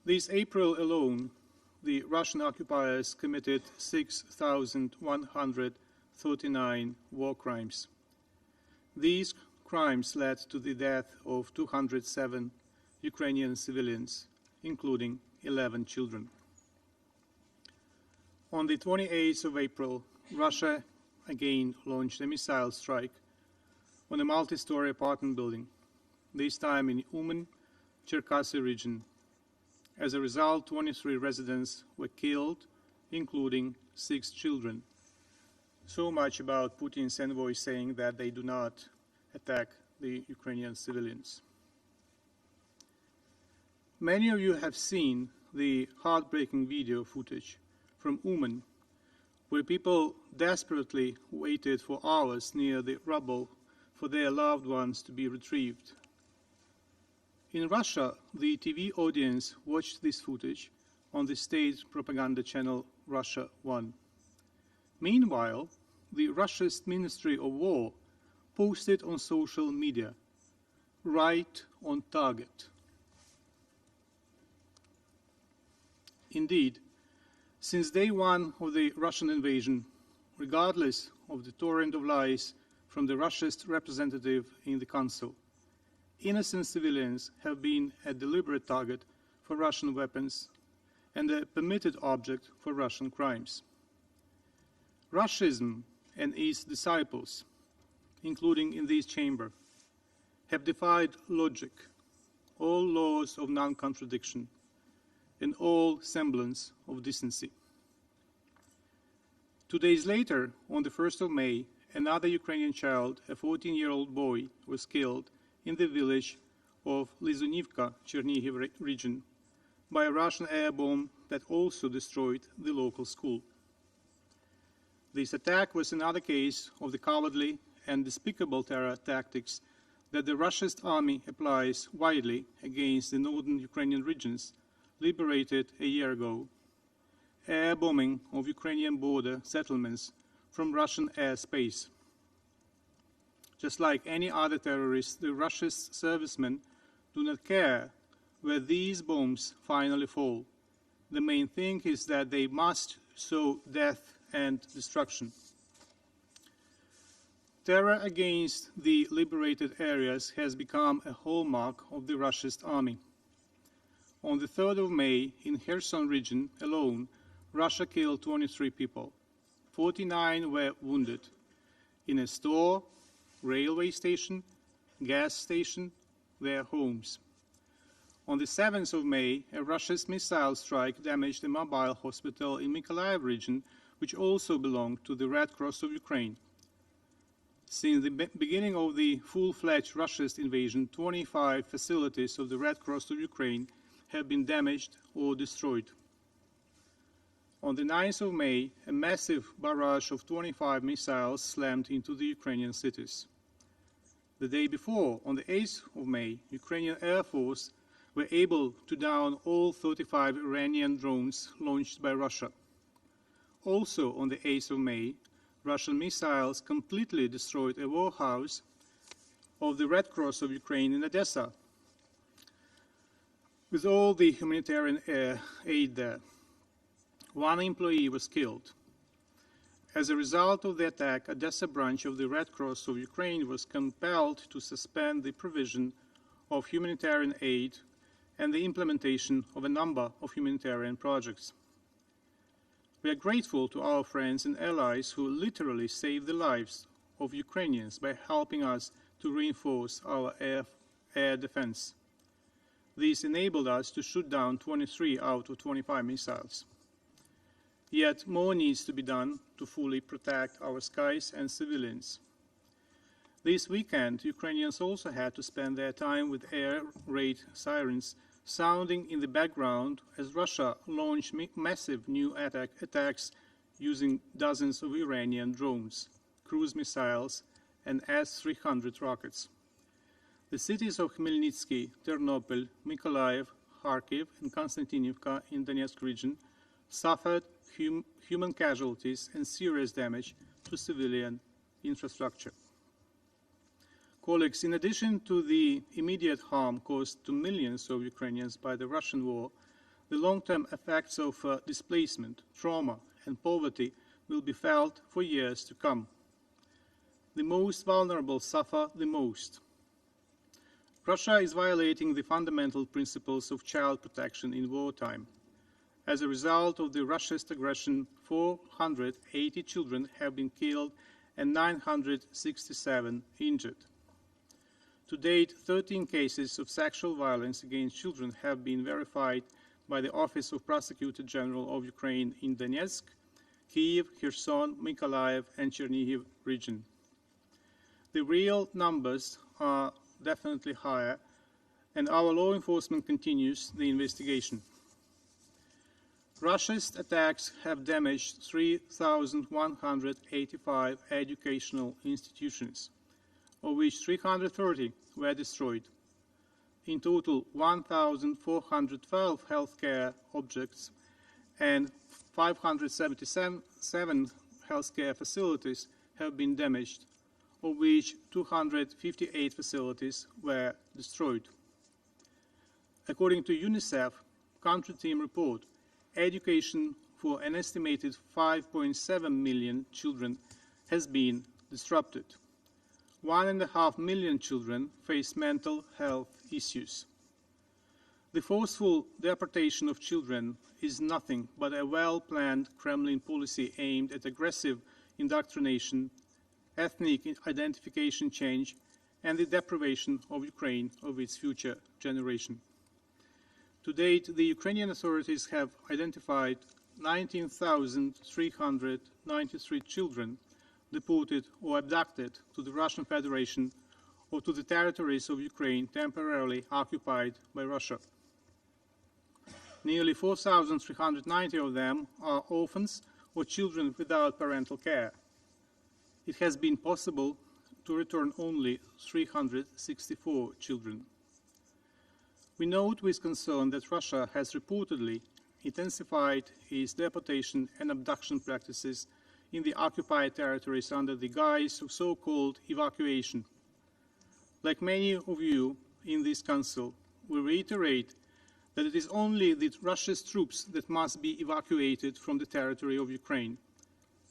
This April alone, the Russian occupiers committed 6,139 war crimes. These crimes led to the death of 207 Ukrainian civilians, including 11 children. On the 28th of April, Russia again launched a missile strike on a multi-story apartment building, this time in Uman, Cherkasy region. As a result, 23 residents were killed, including 6 children. So much about Putin's envoy saying that they do not attack the Ukrainian civilians. Many of you have seen the heartbreaking video footage from Uman, where people desperately waited for hours near the rubble for their loved ones to be retrieved. In Russia, the TV audience watched this footage on the state propaganda channel Russia 1. Meanwhile, the Russia's Ministry of War posted on social media, "Right on target." Indeed, since day one of the Russian invasion, regardless of the torrent of lies from the Russia's representative in the Council, innocent civilians have been a deliberate target for Russian weapons and a permitted object for Russian crimes. Russism and its disciples, including in this chamber, have defied logic, all laws of non-contradiction, and all semblance of decency. 2 days later, on the 1st of May, another Ukrainian child, a 14-year-old boy, was killed in the village of Lizunivka, Chernihiv region, by a Russian air bomb that also destroyed the local school. This attack was another case of the cowardly and despicable terror tactics that the Russian army applies widely against the northern Ukrainian regions liberated a year ago, air bombing of Ukrainian border settlements from Russian airspace. Just like any other terrorists, the Russian servicemen do not care where these bombs finally fall. The main thing is that they must sow death and destruction. Terror against the liberated areas has become a hallmark of the Russian army. On the 3rd of May, in Kherson region alone, Russia killed 23 people. 49 were wounded in a store, railway station, gas station, their homes. On the 7th of May, a Russian missile strike damaged a mobile hospital in Mykolaiv region, which also belonged to the Red Cross of Ukraine. Since the beginning of the full-fledged Russian invasion, 25 facilities of the Red Cross of Ukraine have been damaged or destroyed. On the 9th of May, a massive barrage of 25 missiles slammed into the Ukrainian cities. The day before, on the 8th of May, Ukrainian Air Force were able to down all 35 Iranian drones launched by Russia. Also, on the 8th of May, Russian missiles completely destroyed a warehouse of the Red Cross of Ukraine in Odessa, with all the humanitarian aid there. One employee was killed. As a result of the attack, Odessa branch of the Red Cross of Ukraine was compelled to suspend the provision of humanitarian aid and the implementation of a number of humanitarian projects. We are grateful to our friends and allies who literally saved the lives of Ukrainians by helping us to reinforce our air defense. This enabled us to shoot down 23 out of 25 missiles. Yet more needs to be done to fully protect our skies and civilians. This weekend, Ukrainians also had to spend their time with air raid sirens sounding in the background as Russia launched massive new attacks using dozens of Iranian drones, cruise missiles, and S-300 rockets. The cities of Khmelnytsky, Ternopil, Mykolaiv, Kharkiv, and Konstantinivka in Donetsk region suffered human casualties and serious damage to civilian infrastructure. Colleagues, in addition to the immediate harm caused to millions of Ukrainians by the Russian war, the long-term effects of displacement, trauma, and poverty will be felt for years to come. The most vulnerable suffer the most. Russia is violating the fundamental principles of child protection in wartime. As a result of the Russia's aggression, 480 children have been killed and 967 injured. To date, 13 cases of sexual violence against children have been verified by the Office of Prosecutor General of Ukraine in Donetsk, Kyiv, Kherson, Mykolaiv, and Chernihiv region. The real numbers are definitely higher, and our law enforcement continues the investigation. Russia's attacks have damaged 3,185 educational institutions, of which 330 were destroyed. In total, 1,412 healthcare objects and 577 healthcare facilities have been damaged, of which 258 facilities were destroyed. According to UNICEF country team report, education for an estimated 5.7 million children has been disrupted. 1.5 million children face mental health issues. The forceful deportation of children is nothing but a well-planned Kremlin policy aimed at aggressive indoctrination, ethnic identification change, and the deprivation of Ukraine of its future generation. To date, the Ukrainian authorities have identified 19,393 children deported or abducted to the Russian Federation or to the territories of Ukraine temporarily occupied by Russia. Nearly 4,390 of them are orphans or children without parental care. It has been possible to return only 364 children. We note with concern that Russia has reportedly intensified its deportation and abduction practices in the occupied territories under the guise of so-called evacuation. Like many of you in this Council, we reiterate that it is only the Russia's troops that must be evacuated from the territory of Ukraine.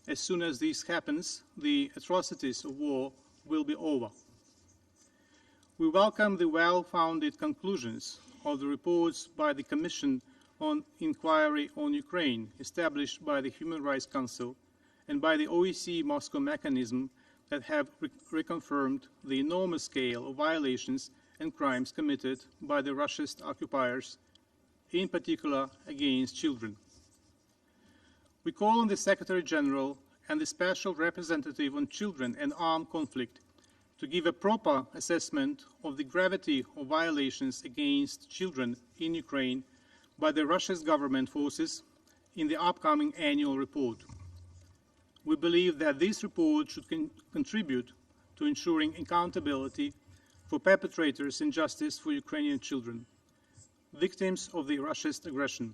As soon as this happens, the atrocities of war will be over. We welcome the well-founded conclusions of the reports by the Commission on Inquiry on Ukraine, established by the Human Rights Council, and by the OSCE Moscow mechanism that have reconfirmed the enormous scale of violations and crimes committed by the Russian occupiers, in particular against children. We call on the Secretary General and the Special Representative on Children and Armed Conflict to give a proper assessment of the gravity of violations against children in Ukraine by the Russian government forces in the upcoming annual report. We believe that this report should contribute to ensuring accountability for perpetrators and justice for Ukrainian children, victims of the Russia's aggression.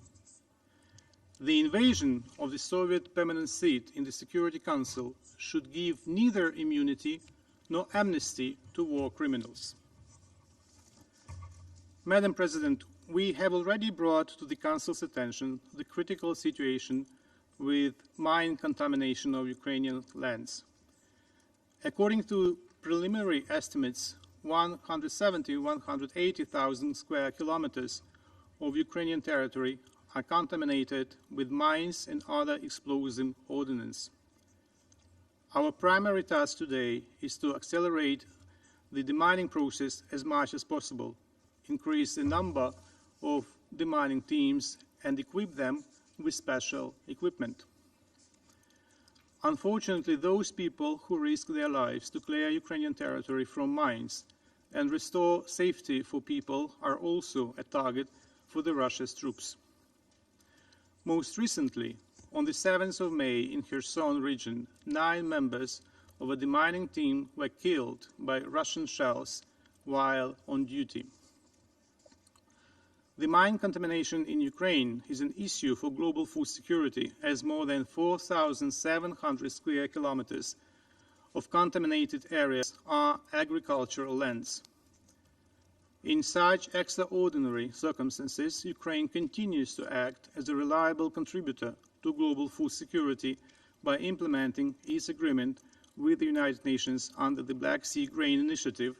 The invasion of the Soviet permanent seat in the Security Council should give neither immunity nor amnesty to war criminals. Madam President, we have already brought to the Council's attention the critical situation with mine contamination of Ukrainian lands. According to preliminary estimates, 170,000 to 180,000 square kilometers of Ukrainian territory are contaminated with mines and other explosive ordnance. Our primary task today is to accelerate the demining process as much as possible, increase the number of demining teams, and equip them with special equipment. Unfortunately, those people who risk their lives to clear Ukrainian territory from mines and restore safety for people are also a target for the Russia's troops. Most recently, on the 7th of May in Kherson region, 9 members of a demining team were killed by Russian shells while on duty. The mine contamination in Ukraine is an issue for global food security, as more than 4,700 square kilometers of contaminated areas are agricultural lands. In such extraordinary circumstances, Ukraine continues to act as a reliable contributor to global food security by implementing its agreement with the United Nations under the Black Sea Grain Initiative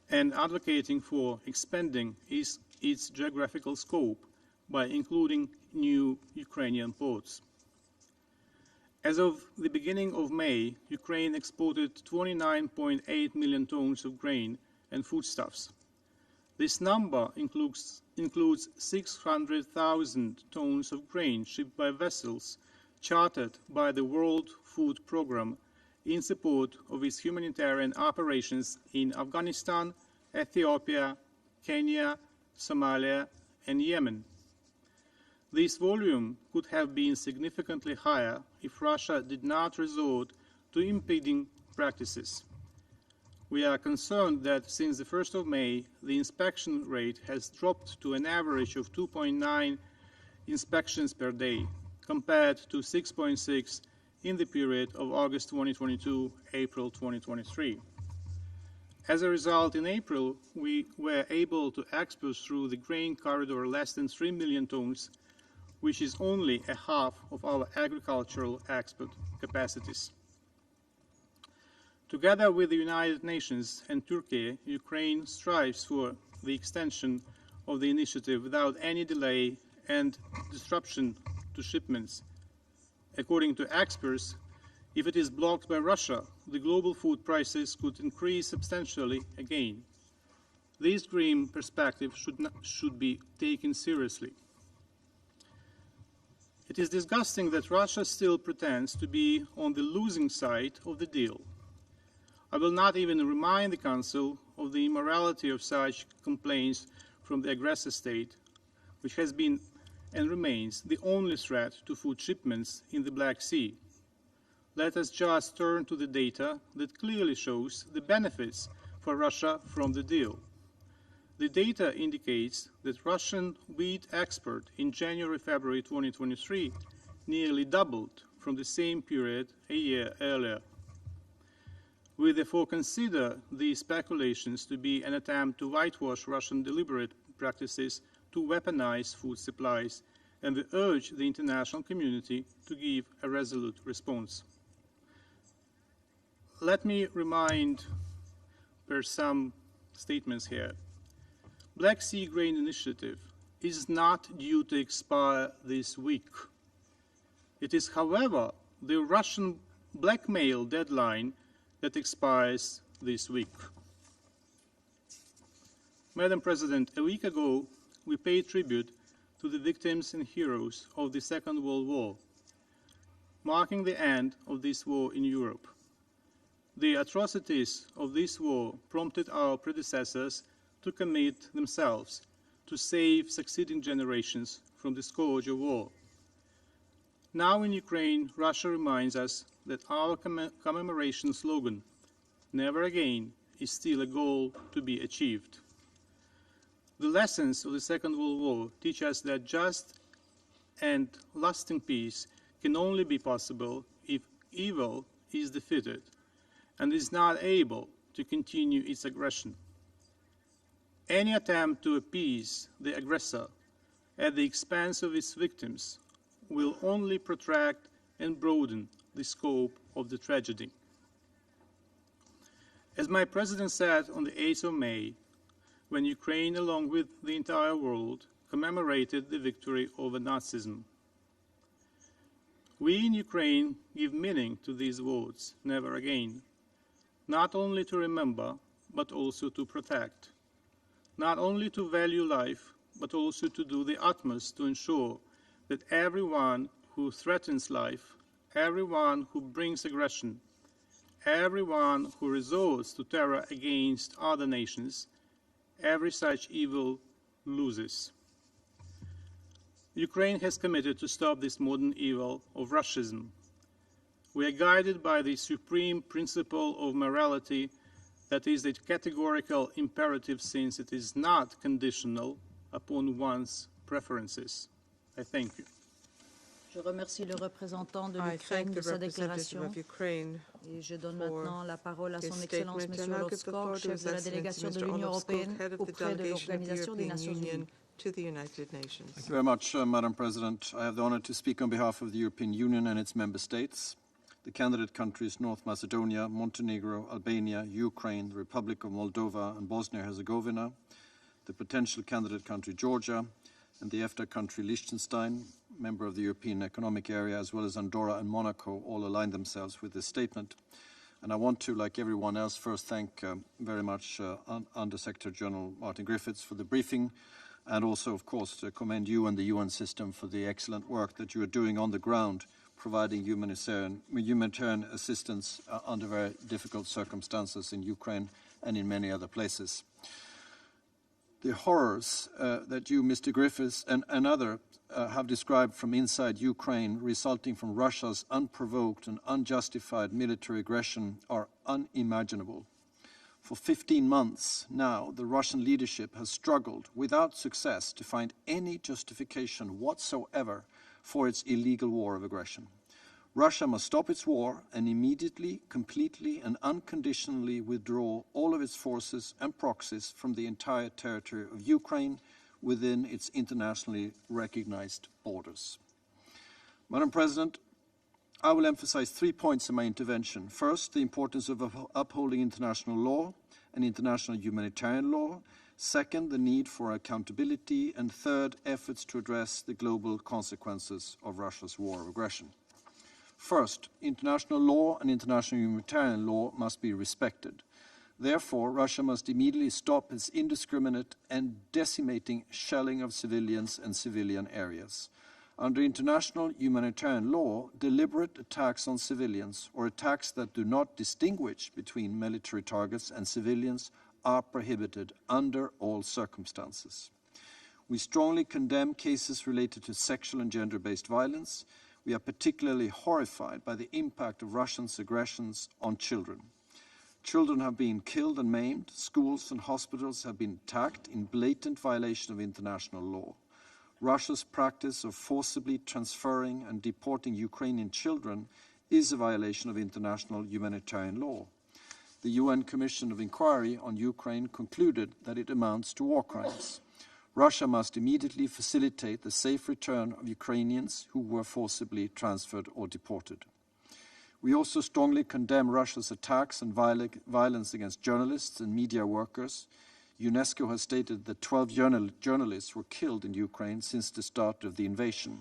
and advocating for expanding its geographical scope by including new Ukrainian ports. As of the beginning of May, Ukraine exported 29.8 million tons of grain and foodstuffs. This number includes 600,000 tons of grain shipped by vessels chartered by the World Food Programme in support of its humanitarian operations in Afghanistan, Ethiopia, Kenya, Somalia, and Yemen. This volume could have been significantly higher if Russia did not resort to impeding practices. We are concerned that since the 1st of May, the inspection rate has dropped to an average of 2.9 inspections per day, compared to 6.6 in the period of August 2022, April 2023. As a result, in April, we were able to export through the grain corridor less than 3 million tons, which is only a half of our agricultural export capacities. Together with the United Nations and Turkey, Ukraine strives for the extension of the initiative without any delay and disruption to shipments. According to experts, if it is blocked by Russia, the global food prices could increase substantially again. This grim perspective should be taken seriously. It is disgusting that Russia still pretends to be on the losing side of the deal. I will not even remind the Council of the immorality of such complaints from the aggressor state, which has been and remains the only threat to food shipments in the Black Sea. Let us just turn to the data that clearly shows the benefits for Russia from the deal. The data indicates that Russian wheat export in January-February 2023 nearly doubled from the same period a year earlier. We therefore consider these speculations to be an attempt to whitewash Russian deliberate practices to weaponize food supplies, and we urge the international community to give a resolute response. Let me remind per some statements here. Black Sea Grain Initiative is not due to expire this week. It is, however, the Russian blackmail deadline that expires this week. Madam President, a week ago, we paid tribute to the victims and heroes of the Second World War, marking the end of this war in Europe. The atrocities of this war prompted our predecessors to commit themselves to save succeeding generations from the scourge of war. Now in Ukraine, Russia reminds us that our commemoration slogan, "Never Again," is still a goal to be achieved. The lessons of the Second World War teach us that just and lasting peace can only be possible if evil is defeated and is not able to continue its aggression. Any attempt to appease the aggressor at the expense of its victims will only protract and broaden the scope of the tragedy. As my president said on the 8th of May, when Ukraine, along with the entire world, commemorated the victory over Nazism. We in Ukraine give meaning to these words, never again, not only to remember, but also to protect, not only to value life, but also to do the utmost to ensure that everyone who threatens life, everyone who brings aggression, everyone who resorts to terror against other nations, every such evil loses. Ukraine has committed to stop this modern evil of Russism. We are guided by the supreme principle of morality that is a categorical imperative, since it is not conditional upon one's preferences. I thank you. Je remercie le représentant de l'Ukraine de sa déclaration et je donne maintenant la parole à son Excellence M. Roscoe, chef de la délégation de l'Union européenne auprès de l'Organisation des Nations Unies. To the United Nations. Thank you very much, Madam President. I have the honor to speak on behalf of the European Union and its member states, the candidate countries North Macedonia, Montenegro, Albania, Ukraine, the Republic of Moldova and Bosnia-Herzegovina, the potential candidate country Georgia, and the EFTA country Liechtenstein, member of the European Economic Area, as well as Andorra and Monaco, all aligned themselves with this statement. And I want to, like everyone else, first thank very much Under-Secretary General Martin Griffiths for the briefing, and also, of course, to commend you and the UN system for the excellent work that you are doing on the ground, providing humanitarian assistance under very difficult circumstances in Ukraine and in many other places. The horrors that you, Mr. Griffiths, and others have described from inside Ukraine, resulting from Russia's unprovoked and unjustified military aggression, are unimaginable. For 15 months now, the Russian leadership has struggled without success to find any justification whatsoever for its illegal war of aggression. Russia must stop its war and immediately, completely and unconditionally withdraw all of its forces and proxies from the entire territory of Ukraine within its internationally recognized borders. Madam President, I will emphasize 3 points in my intervention. First, the importance of upholding international law and international humanitarian law. Second, the need for accountability. And third, efforts to address the global consequences of Russia's war of aggression. First, international law and international humanitarian law must be respected. Therefore, Russia must immediately stop its indiscriminate and decimating shelling of civilians and civilian areas. Under international humanitarian law, deliberate attacks on civilians or attacks that do not distinguish between military targets and civilians are prohibited under all circumstances. We strongly condemn cases related to sexual and gender-based violence. We are particularly horrified by the impact of Russia's aggressions on children. Children have been killed and maimed. Schools and hospitals have been attacked in blatant violation of international law. Russia's practice of forcibly transferring and deporting Ukrainian children is a violation of international humanitarian law. The UN Commission of Inquiry on Ukraine concluded that it amounts to war crimes. Russia must immediately facilitate the safe return of Ukrainians who were forcibly transferred or deported. We also strongly condemn Russia's attacks and violence against journalists and media workers. UNESCO has stated that 12 journalists were killed in Ukraine since the start of the invasion.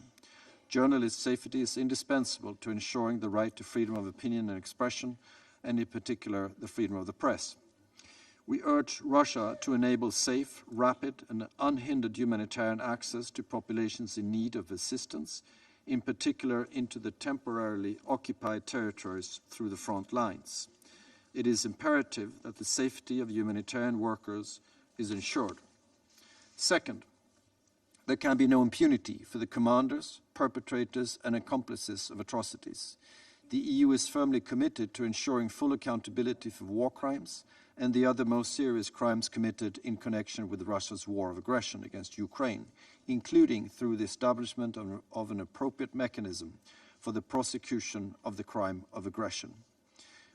Journalist safety is indispensable to ensuring the right to freedom of opinion and expression, and in particular, the freedom of the press. We urge Russia to enable safe, rapid, and unhindered humanitarian access to populations in need of assistance, in particular into the temporarily occupied territories through the front lines. It is imperative that the safety of humanitarian workers is ensured. Second, there can be no impunity for the commanders, perpetrators, and accomplices of atrocities. The EU is firmly committed to ensuring full accountability for war crimes and the other most serious crimes committed in connection with Russia's war of aggression against Ukraine, including through the establishment of an appropriate mechanism for the prosecution of the crime of aggression.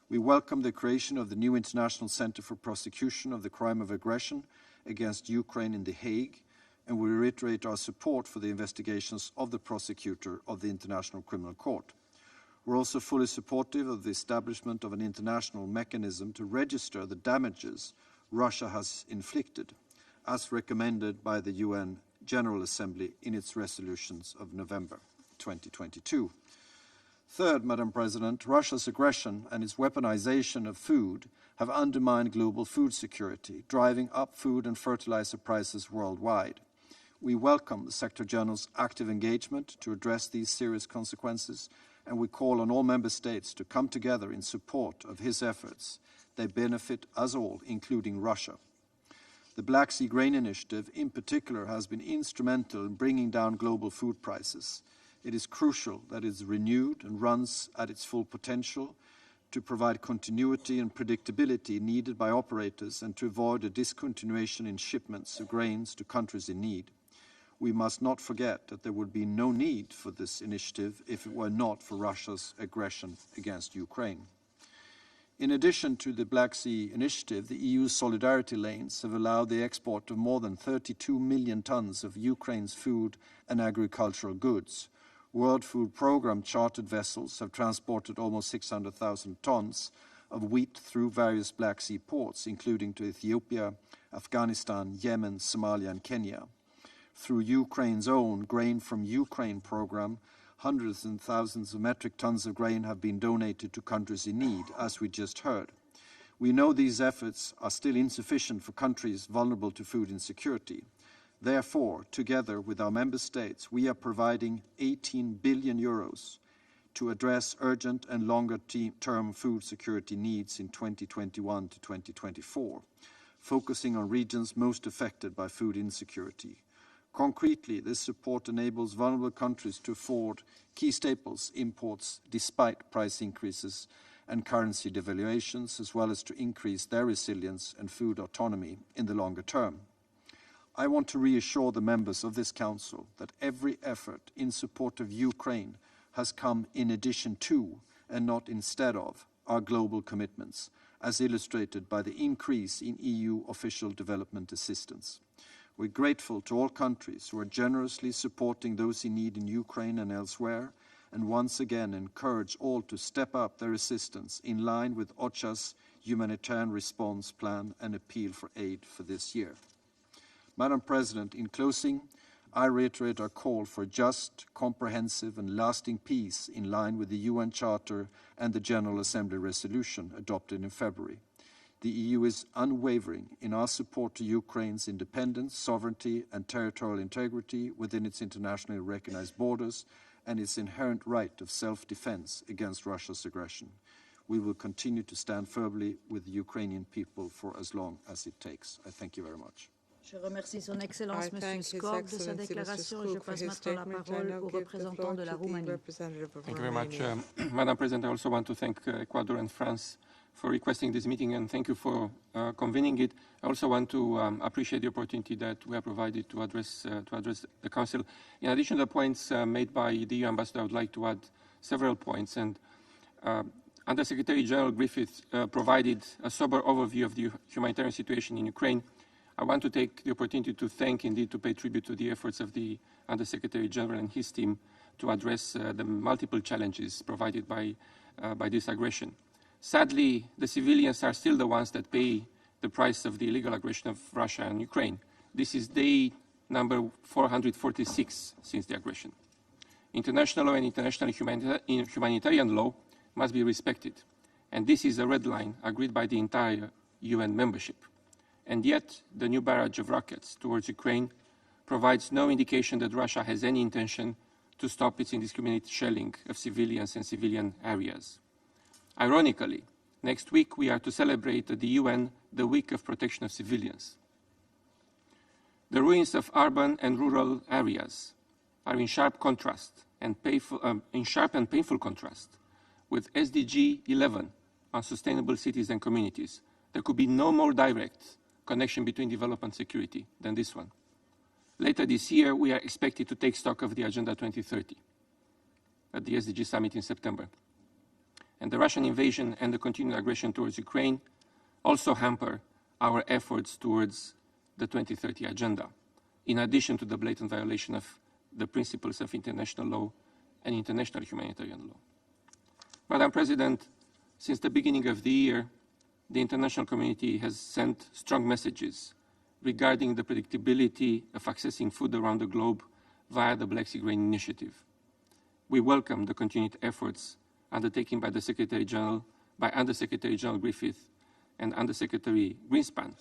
We welcome the creation of the new International Center for Prosecution of the Crime of Aggression against Ukraine in The Hague, and we reiterate our support for the investigations of the prosecutor of the International Criminal Court. We're also fully supportive of the establishment of an international mechanism to register the damages Russia has inflicted, as recommended by the UN General Assembly in its resolutions of November 2022. Third, Madam President, Russia's aggression and its weaponization of food have undermined global food security, driving up food and fertilizer prices worldwide. We welcome the Secretary General's active engagement to address these serious consequences, and we call on all Member States to come together in support of his efforts. They benefit us all, including Russia. The Black Sea Grain Initiative, in particular, has been instrumental in bringing down global food prices. It is crucial that it is renewed and runs at its full potential to provide continuity and predictability needed by operators and to avoid a discontinuation in shipments of grains to countries in need. We must not forget that there would be no need for this initiative if it were not for Russia's aggression against Ukraine. In addition to the Black Sea Initiative, the EU's solidarity lanes have allowed the export of more than 32 million tons of Ukraine's food and agricultural goods. World Food Programme chartered vessels have transported almost 600,000 tons of wheat through various Black Sea ports, including to Ethiopia, Afghanistan, Yemen, Somalia, and Kenya. Through Ukraine's own Grain from Ukraine program, hundreds and thousands of metric tons of grain have been donated to countries in need, as we just heard. We know these efforts are still insufficient for countries vulnerable to food insecurity. Therefore, together with our member states, we are providing 18 billion euros to address urgent and longer-term food security needs in 2021 to 2024, focusing on regions most affected by food insecurity. Concretely, this support enables vulnerable countries to afford key staples imports despite price increases and currency devaluations, as well as to increase their resilience and food autonomy in the longer term. I want to reassure the members of this Council that every effort in support of Ukraine has come in addition to, and not instead of, our global commitments, as illustrated by the increase in EU official development assistance. We're grateful to all countries who are generously supporting those in need in Ukraine and elsewhere, and once again encourage all to step up their assistance in line with OCHA's humanitarian response plan and appeal for aid for this year. Madam President, in closing, I reiterate our call for just, comprehensive and lasting peace in line with the UN Charter and the General Assembly resolution adopted in February. The EU is unwavering in our support to Ukraine's independence, sovereignty and territorial integrity within its internationally recognized borders and its inherent right of self-defense against Russia's aggression. We will continue to stand firmly with the Ukrainian people for as long as it takes. I thank you very much. Je remercie son Excellence M. Skok de sa déclaration. Je passe maintenant la parole au représentant de la Roumanie. Thank you very much. Madam President, I also want to thank Ecuador and France for requesting this meeting, and thank you for convening it. I also want to appreciate the opportunity that we are provided to address the Council. In addition to the points made by the EU Ambassador, I would like to add several points. And Undersecretary General Griffiths provided a sober overview of the humanitarian situation in Ukraine. I want to take the opportunity to thank, indeed, to pay tribute to the efforts of the Undersecretary General and his team to address the multiple challenges provided by this aggression. Sadly, the civilians are still the ones that pay the price of the illegal aggression of Russia and Ukraine. This is day number 446 since the aggression. International law and international humanitarian law must be respected, and this is a red line agreed by the entire UN membership. And yet, the new barrage of rockets towards Ukraine provides no indication that Russia has any intention to stop its indiscriminate shelling of civilians and civilian areas. Ironically, next week we are to celebrate at the UN the Week of Protection of Civilians. The ruins of urban and rural areas are in sharp contrast and painful contrast with SDG 11 on sustainable cities and communities. There could be no more direct connection between development and security than this one. Later this year, we are expected to take stock of the Agenda 2030 at the SDG Summit in September. And the Russian invasion and the continued aggression towards Ukraine also hamper our efforts towards the 2030 Agenda, in addition to the blatant violation of the principles of international law and international humanitarian law. Madam President, since the beginning of the year, the international community has sent strong messages regarding the predictability of accessing food around the globe via the Black Sea Grain Initiative. We welcome the continued efforts undertaken by the Secretary General, by Under-Secretary General Griffith and Under-Secretary Greenspan,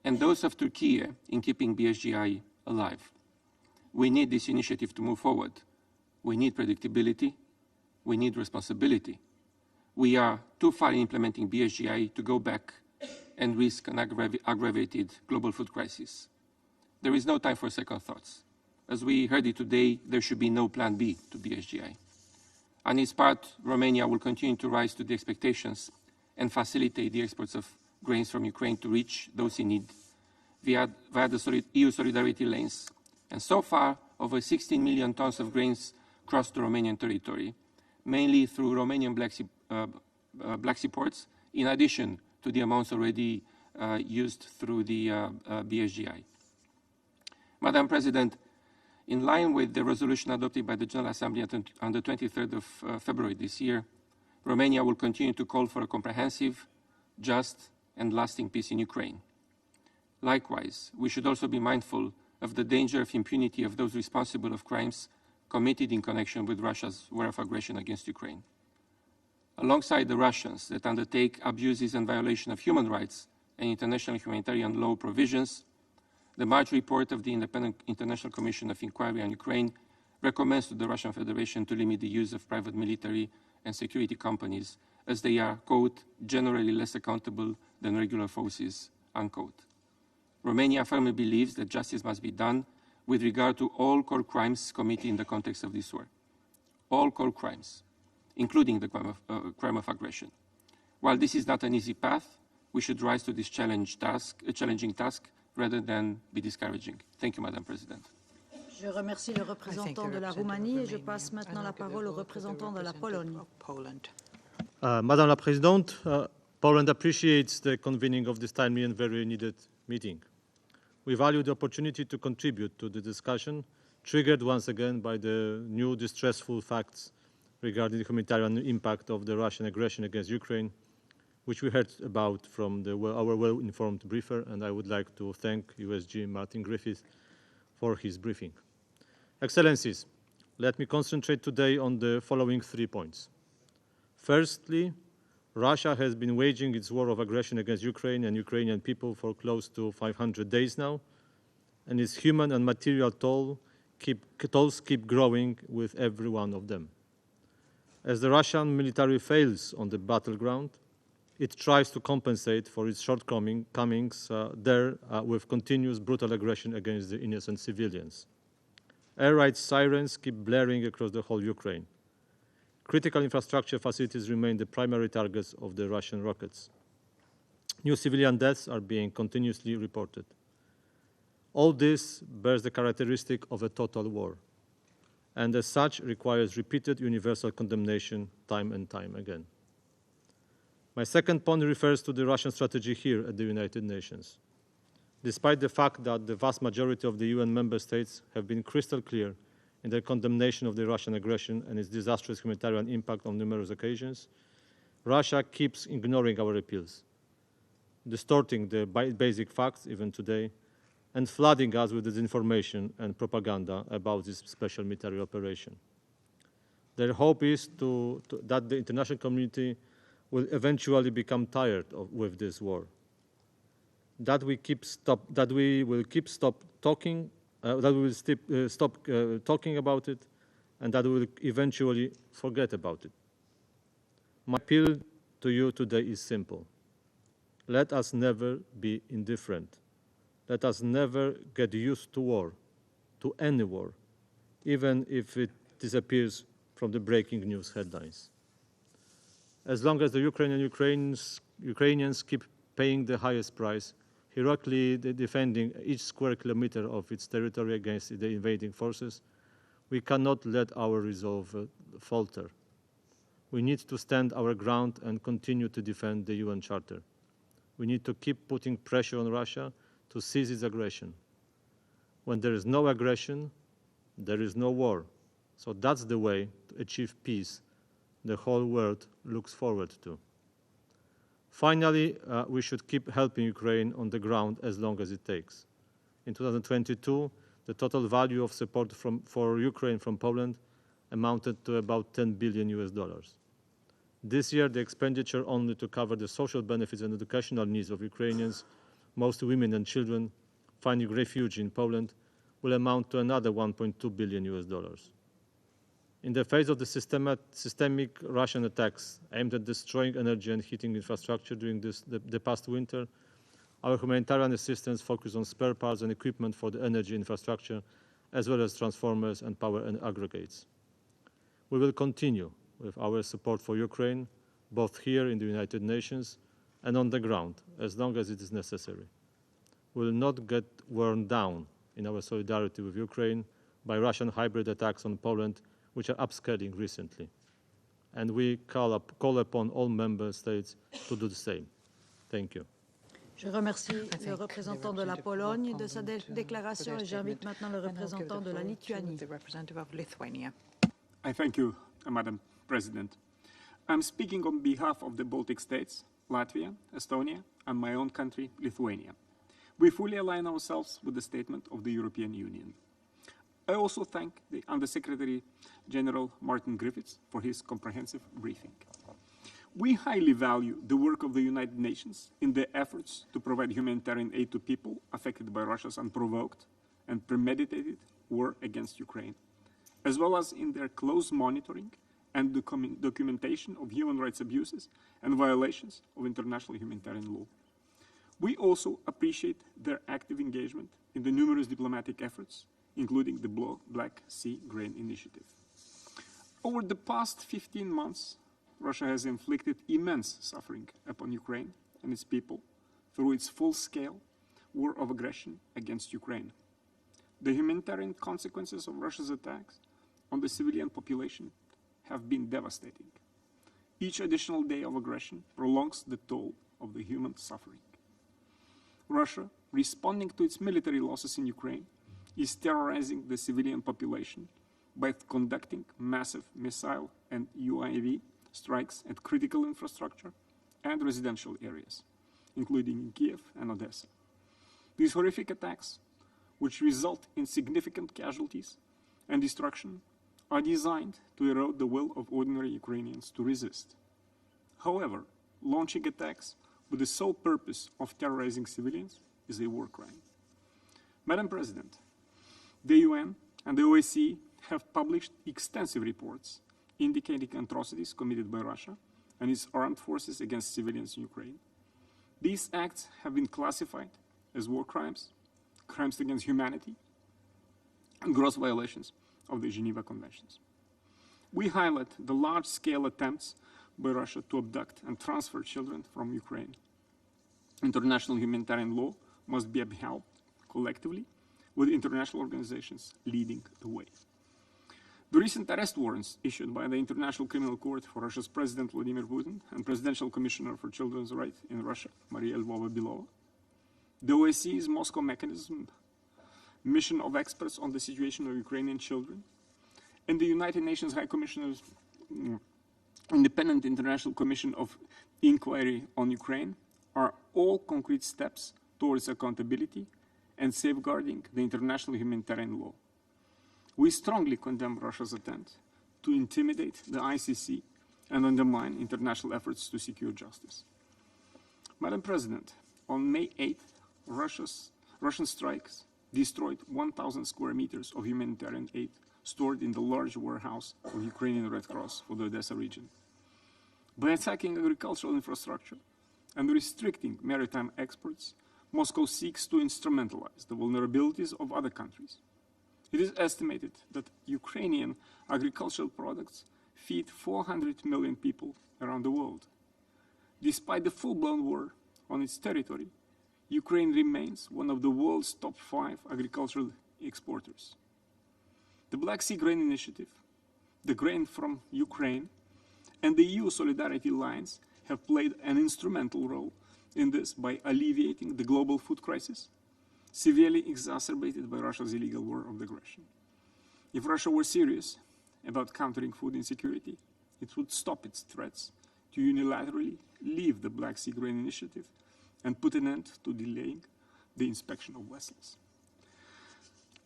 and those of Turkey in keeping BSGI alive. We need this initiative to move forward. We need predictability. We need responsibility. We are too far in implementing BSGI to go back and risk an aggravated global food crisis. There is no time for second thoughts. As we heard it today, there should be no plan B to BSGI. On its part, Romania will continue to rise to the expectations and facilitate the exports of grains from Ukraine to reach those in need via the EU solidarity lanes. And so far, over 16 million tons of grains crossed the Romanian territory, mainly through Romanian Black Sea ports, in addition to the amounts already used through the BSGI. Madam President, in line with the resolution adopted by the General Assembly on the 23rd of February this year, Romania will continue to call for a comprehensive, just, and lasting peace in Ukraine. Likewise, we should also be mindful of the danger of impunity of those responsible of crimes committed in connection with Russia's war of aggression against Ukraine. Alongside the Russians that undertake abuses and violation of human rights and international humanitarian law provisions, the March report of the Independent International Commission of Inquiry on Ukraine recommends to the Russian Federation to limit the use of private military and security companies as they are, quote, generally less accountable than regular forces, unquote. Romania firmly believes that justice must be done with regard to all core crimes committed in the context of this war. All core crimes, including the crime of aggression. While this is not an easy path, we should rise to this challenging task rather than be discouraging. Thank you, Madam President. Je remercie le représentant de la Roumanie et je passe maintenant la parole au représentant de la Pologne. Madame la Présidente, Poland appreciates the convening of this timely and very needed meeting. We value the opportunity to contribute to the discussion, triggered once again by the new distressful facts regarding the humanitarian impact of the Russian aggression against Ukraine, which we heard about from our well-informed briefer, and I would like to thank USG Martin Griffith for his briefing. Excellencies, let me concentrate today on the following 3 points. Firstly, Russia has been waging its war of aggression against Ukraine and Ukrainian people for close to 500 days now, and its human and material tolls keep growing with every one of them. As the Russian military fails on the battleground, it tries to compensate for its shortcomings with continuous brutal aggression against the innocent civilians. Air raid sirens keep blaring across the whole Ukraine. Critical infrastructure facilities remain the primary targets of the Russian rockets. New civilian deaths are being continuously reported. All this bears the characteristic of a total war, and as such requires repeated universal condemnation time and time again. My second point refers to the Russian strategy here at the United Nations. Despite the fact that the vast majority of the UN member states have been crystal clear in their condemnation of the Russian aggression and its disastrous humanitarian impact on numerous occasions, Russia keeps ignoring our appeals, distorting the basic facts even today, and flooding us with disinformation and propaganda about this special military operation. Their hope is that the international community will eventually become tired with this war, that we will stop talking about it, and that we will eventually forget about it. My appeal to you today is simple. Let us never be indifferent. Let us never get used to war, to any war, even if it disappears from the breaking news headlines. As long as the Ukrainians keep paying the highest price, heroically defending each square kilometer of its territory against the invading forces, we cannot let our resolve falter. We need to stand our ground and continue to defend the UN Charter. We need to keep putting pressure on Russia to cease its aggression. When there is no aggression, there is no war. So that's the way to achieve peace the whole world looks forward to. Finally, we should keep helping Ukraine on the ground as long as it takes. In 2022, the total value of support for Ukraine from Poland amounted to about $10 billion. This year, the expenditure only to cover the social benefits and educational needs of Ukrainians, mostly women and children, finding refuge in Poland, will amount to another $1.2 billion. In the face of the systemic Russian attacks aimed at destroying energy and heating infrastructure during the past winter, our humanitarian assistance focused on spare parts and equipment for the energy infrastructure, as well as transformers and power and aggregates. We will continue with our support for Ukraine, both here in the United Nations and on the ground, as long as it is necessary. We will not get worn down in our solidarity with Ukraine by Russian hybrid attacks on Poland, which are upscaling recently. And we call upon all member states to do the same. Thank you. Je remercie le représentant de la Pologne de sa déclaration et j'invite maintenant le représentant de la Lituanie. I thank you, Madam President. I'm speaking on behalf of the Baltic states, Latvia, Estonia, and my own country, Lithuania. We fully align ourselves with the statement of the European Union. I also thank the Undersecretary General Martin Griffiths for his comprehensive briefing. We highly value the work of the United Nations in their efforts to provide humanitarian aid to people affected by Russia's unprovoked and premeditated war against Ukraine, as well as in their close monitoring and documentation of human rights abuses and violations of international humanitarian law. We also appreciate their active engagement in the numerous diplomatic efforts, including the Black Sea Grain Initiative. Over the past 15 months, Russia has inflicted immense suffering upon Ukraine and its people through its full-scale war of aggression against Ukraine. The humanitarian consequences of Russia's attacks on the civilian population have been devastating. Each additional day of aggression prolongs the toll of the human suffering. Russia, responding to its military losses in Ukraine, is terrorizing the civilian population by conducting massive missile and UAV strikes at critical infrastructure and residential areas, including in Kiev and Odessa. These horrific attacks, which result in significant casualties and destruction, are designed to erode the will of ordinary Ukrainians to resist. However, launching attacks with the sole purpose of terrorizing civilians is a war crime. Madam President, the UN and the OSCE have published extensive reports indicating atrocities committed by Russia and its armed forces against civilians in Ukraine. These acts have been classified as war crimes, crimes against humanity, and gross violations of the Geneva Conventions. We highlight the large-scale attempts by Russia to abduct and transfer children from Ukraine. International humanitarian law must be upheld collectively, with international organizations leading the way. The recent arrest warrants issued by the International Criminal Court for Russia's President Vladimir Putin and Presidential Commissioner for Children's Rights in Russia, Maria Lvova-Belova, the OSCE's Moscow mechanism, mission of experts on the situation of Ukrainian children, and the United Nations High Commissioner's Independent International Commission of Inquiry on Ukraine are all concrete steps towards accountability and safeguarding the international humanitarian law. We strongly condemn Russia's attempt to intimidate the ICC and undermine international efforts to secure justice. Madam President, on May 8th, Russian strikes destroyed 1,000 square meters of humanitarian aid stored in the large warehouse of Ukrainian Red Cross for the Odessa region. By attacking agricultural infrastructure and restricting maritime exports, Moscow seeks to instrumentalize the vulnerabilities of other countries. It is estimated that Ukrainian agricultural products feed 400 million people around the world. Despite the full-blown war on its territory, Ukraine remains one of the world's top 5 agricultural exporters. The Black Sea Grain Initiative, the grain from Ukraine, and the EU Solidarity Lines have played an instrumental role in this by alleviating the global food crisis, severely exacerbated by Russia's illegal war of aggression. If Russia were serious about countering food insecurity, it would stop its threats to unilaterally leave the Black Sea Grain Initiative and put an end to delaying the inspection of vessels.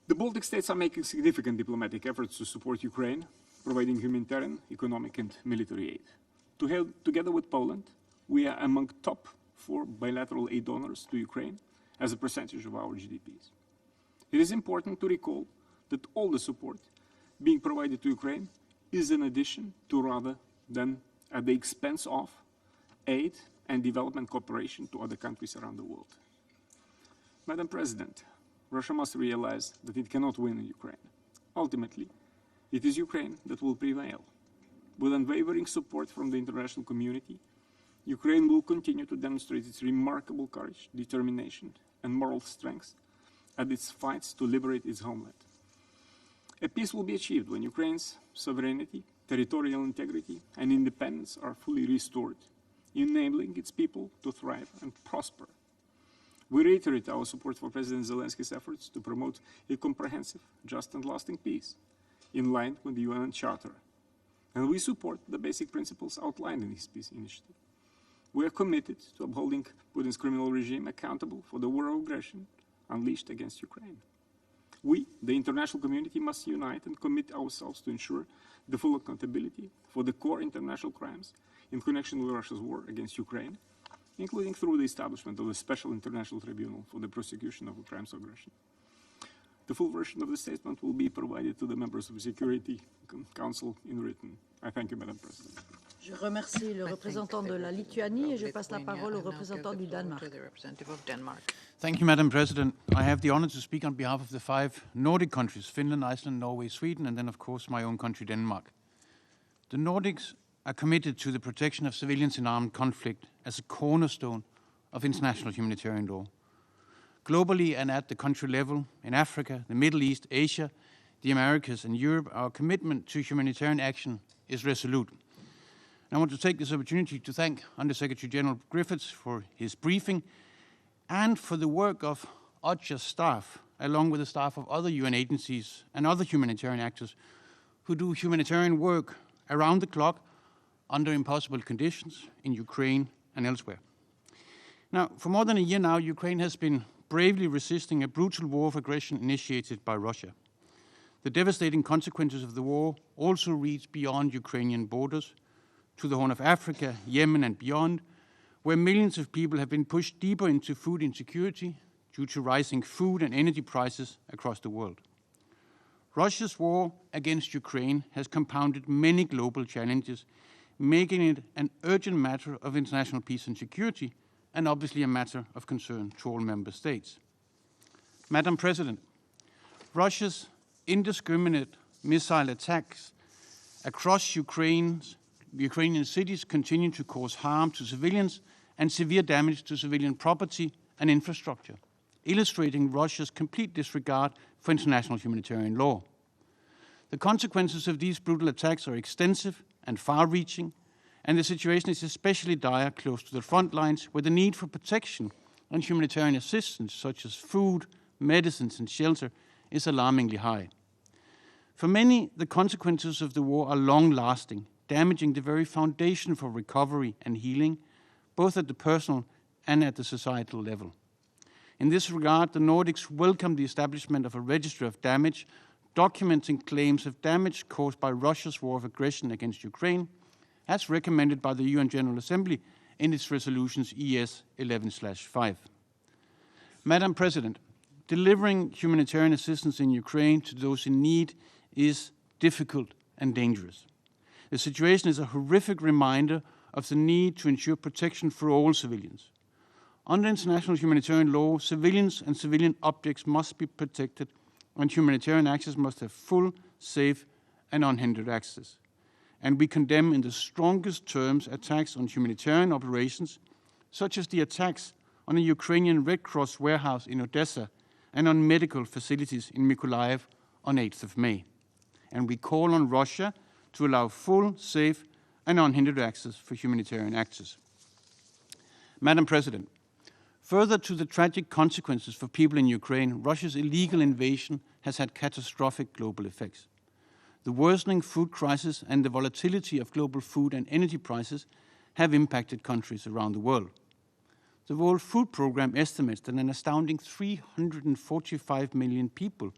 The Baltic states are making significant diplomatic efforts to support Ukraine, providing humanitarian, economic, and military aid. Together with Poland, we are among top 4 bilateral aid donors to Ukraine as a percentage of our GDPs. It is important to recall that all the support being provided to Ukraine is in addition to rather than at the expense of aid and development cooperation to other countries around the world. Madam President, Russia must realize that it cannot win in Ukraine. Ultimately, it is Ukraine that will prevail. With unwavering support from the international community, Ukraine will continue to demonstrate its remarkable courage, determination, and moral strength at its fights to liberate its homeland. A peace will be achieved when Ukraine's sovereignty, territorial integrity, and independence are fully restored, enabling its people to thrive and prosper. We reiterate our support for President Zelensky's efforts to promote a comprehensive, just, and lasting peace in line with the UN Charter. And we support the basic principles outlined in his peace initiative. We are committed to upholding Putin's criminal regime accountable for the war of aggression unleashed against Ukraine. We, the international community, must unite and commit ourselves to ensure the full accountability for the core international crimes in connection with Russia's war against Ukraine, including through the establishment of a special international tribunal for the prosecution of crimes of aggression. The full version of the statement will be provided to the members of the Security Council in written. I thank you, Madam President. Je remercie le représentant de la Lituanie et je passe la parole au représentant du Danemark. Thank you, Madam President. I have the honor to speak on behalf of the 5 Nordic countries, Finland, Iceland, Norway, Sweden, and then, of course, my own country, Denmark. The Nordics are committed to the protection of civilians in armed conflict as a cornerstone of international humanitarian law. Globally and at the country level, in Africa, the Middle East, Asia, the Americas, and Europe, our commitment to humanitarian action is resolute. I want to take this opportunity to thank Under-Secretary General Griffiths for his briefing and for the work of OCHA's staff, along with the staff of other UN agencies and other humanitarian actors who do humanitarian work around the clock under impossible conditions in Ukraine and elsewhere. Now, for more than a year now, Ukraine has been bravely resisting a brutal war of aggression initiated by Russia. The devastating consequences of the war also reach beyond Ukrainian borders to the Horn of Africa, Yemen, and beyond, where millions of people have been pushed deeper into food insecurity due to rising food and energy prices across the world. Russia's war against Ukraine has compounded many global challenges, making it an urgent matter of international peace and security, and obviously a matter of concern to all member states. Madam President, Russia's indiscriminate missile attacks across Ukrainian cities continue to cause harm to civilians and severe damage to civilian property and infrastructure, illustrating Russia's complete disregard for international humanitarian law. The consequences of these brutal attacks are extensive and far-reaching, and the situation is especially dire close to the front lines, where the need for protection and humanitarian assistance, such as food, medicines, and shelter, is alarmingly high. For many, the consequences of the war are long-lasting, damaging the very foundation for recovery and healing, both at the personal and at the societal level. In this regard, the Nordics welcome the establishment of a register of damage, documenting claims of damage caused by Russia's war of aggression against Ukraine, as recommended by the UN General Assembly in its resolutions ES 11/5. Madam President, delivering humanitarian assistance in Ukraine to those in need is difficult and dangerous. The situation is a horrific reminder of the need to ensure protection for all civilians. Under international humanitarian law, civilians and civilian objects must be protected, and humanitarian access must have full, safe, and unhindered access. And we condemn in the strongest terms attacks on humanitarian operations, such as the attacks on a Ukrainian Red Cross warehouse in Odessa and on medical facilities in Mykolaiv on 8th of May. And we call on Russia to allow full, safe, and unhindered access for humanitarian access. Madam President, further to the tragic consequences for people in Ukraine, Russia's illegal invasion has had catastrophic global effects. The worsening food crisis and the volatility of global food and energy prices have impacted countries around the world. The World Food Programme estimates that an astounding 345 million people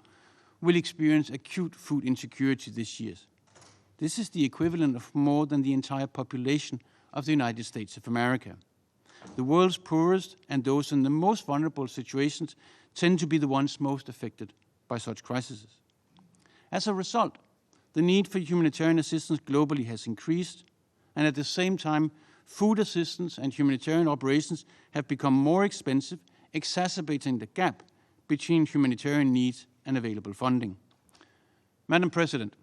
will experience acute food insecurity this year. This is the equivalent of more than the entire population of the United States of America. The world's poorest and those in the most vulnerable situations tend to be the ones most affected by such crises. As a result, the need for humanitarian assistance globally has increased, and at the same time, food assistance and humanitarian operations have become more expensive, exacerbating the gap between humanitarian needs and available funding. Madam President,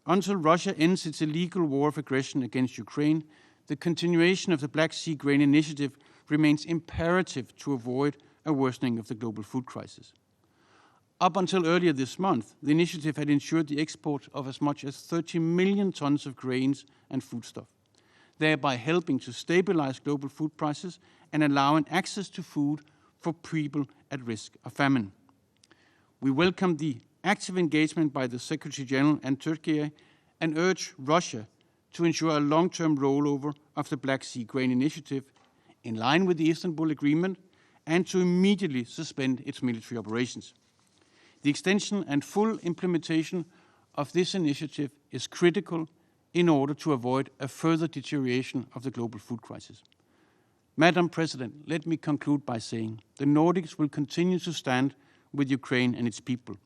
until Russia ends its illegal war of aggression against Ukraine, the continuation of the Black Sea Grain Initiative remains imperative to avoid a worsening of the global food crisis. Up until earlier this month, the initiative had ensured the export of as much as 30 million tons of grains and foodstuff, thereby helping to stabilize global food prices and allowing access to food for people at risk of famine. We welcome the active engagement by the Secretary General and Turkey and urge Russia to ensure a long-term rollover of the Black Sea Grain Initiative in line with the Istanbul Agreement and to immediately suspend its military operations. The extension and full implementation of this initiative is critical in order to avoid a further deterioration of the global food crisis. Madam President, let me conclude by saying the Nordics will continue to stand with Ukraine and its people,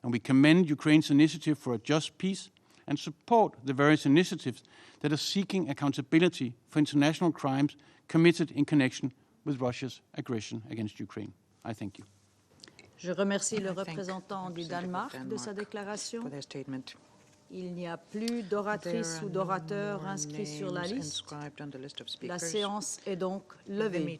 and we commend Ukraine's initiative for a just peace and support the various initiatives that are seeking accountability for international crimes committed in connection with Russia's aggression against Ukraine. I thank you. Je remercie le représentant du Danemark de sa déclaration. Il n'y a plus d'oratrices ou d'orateurs inscrits sur la liste. La séance est donc levée.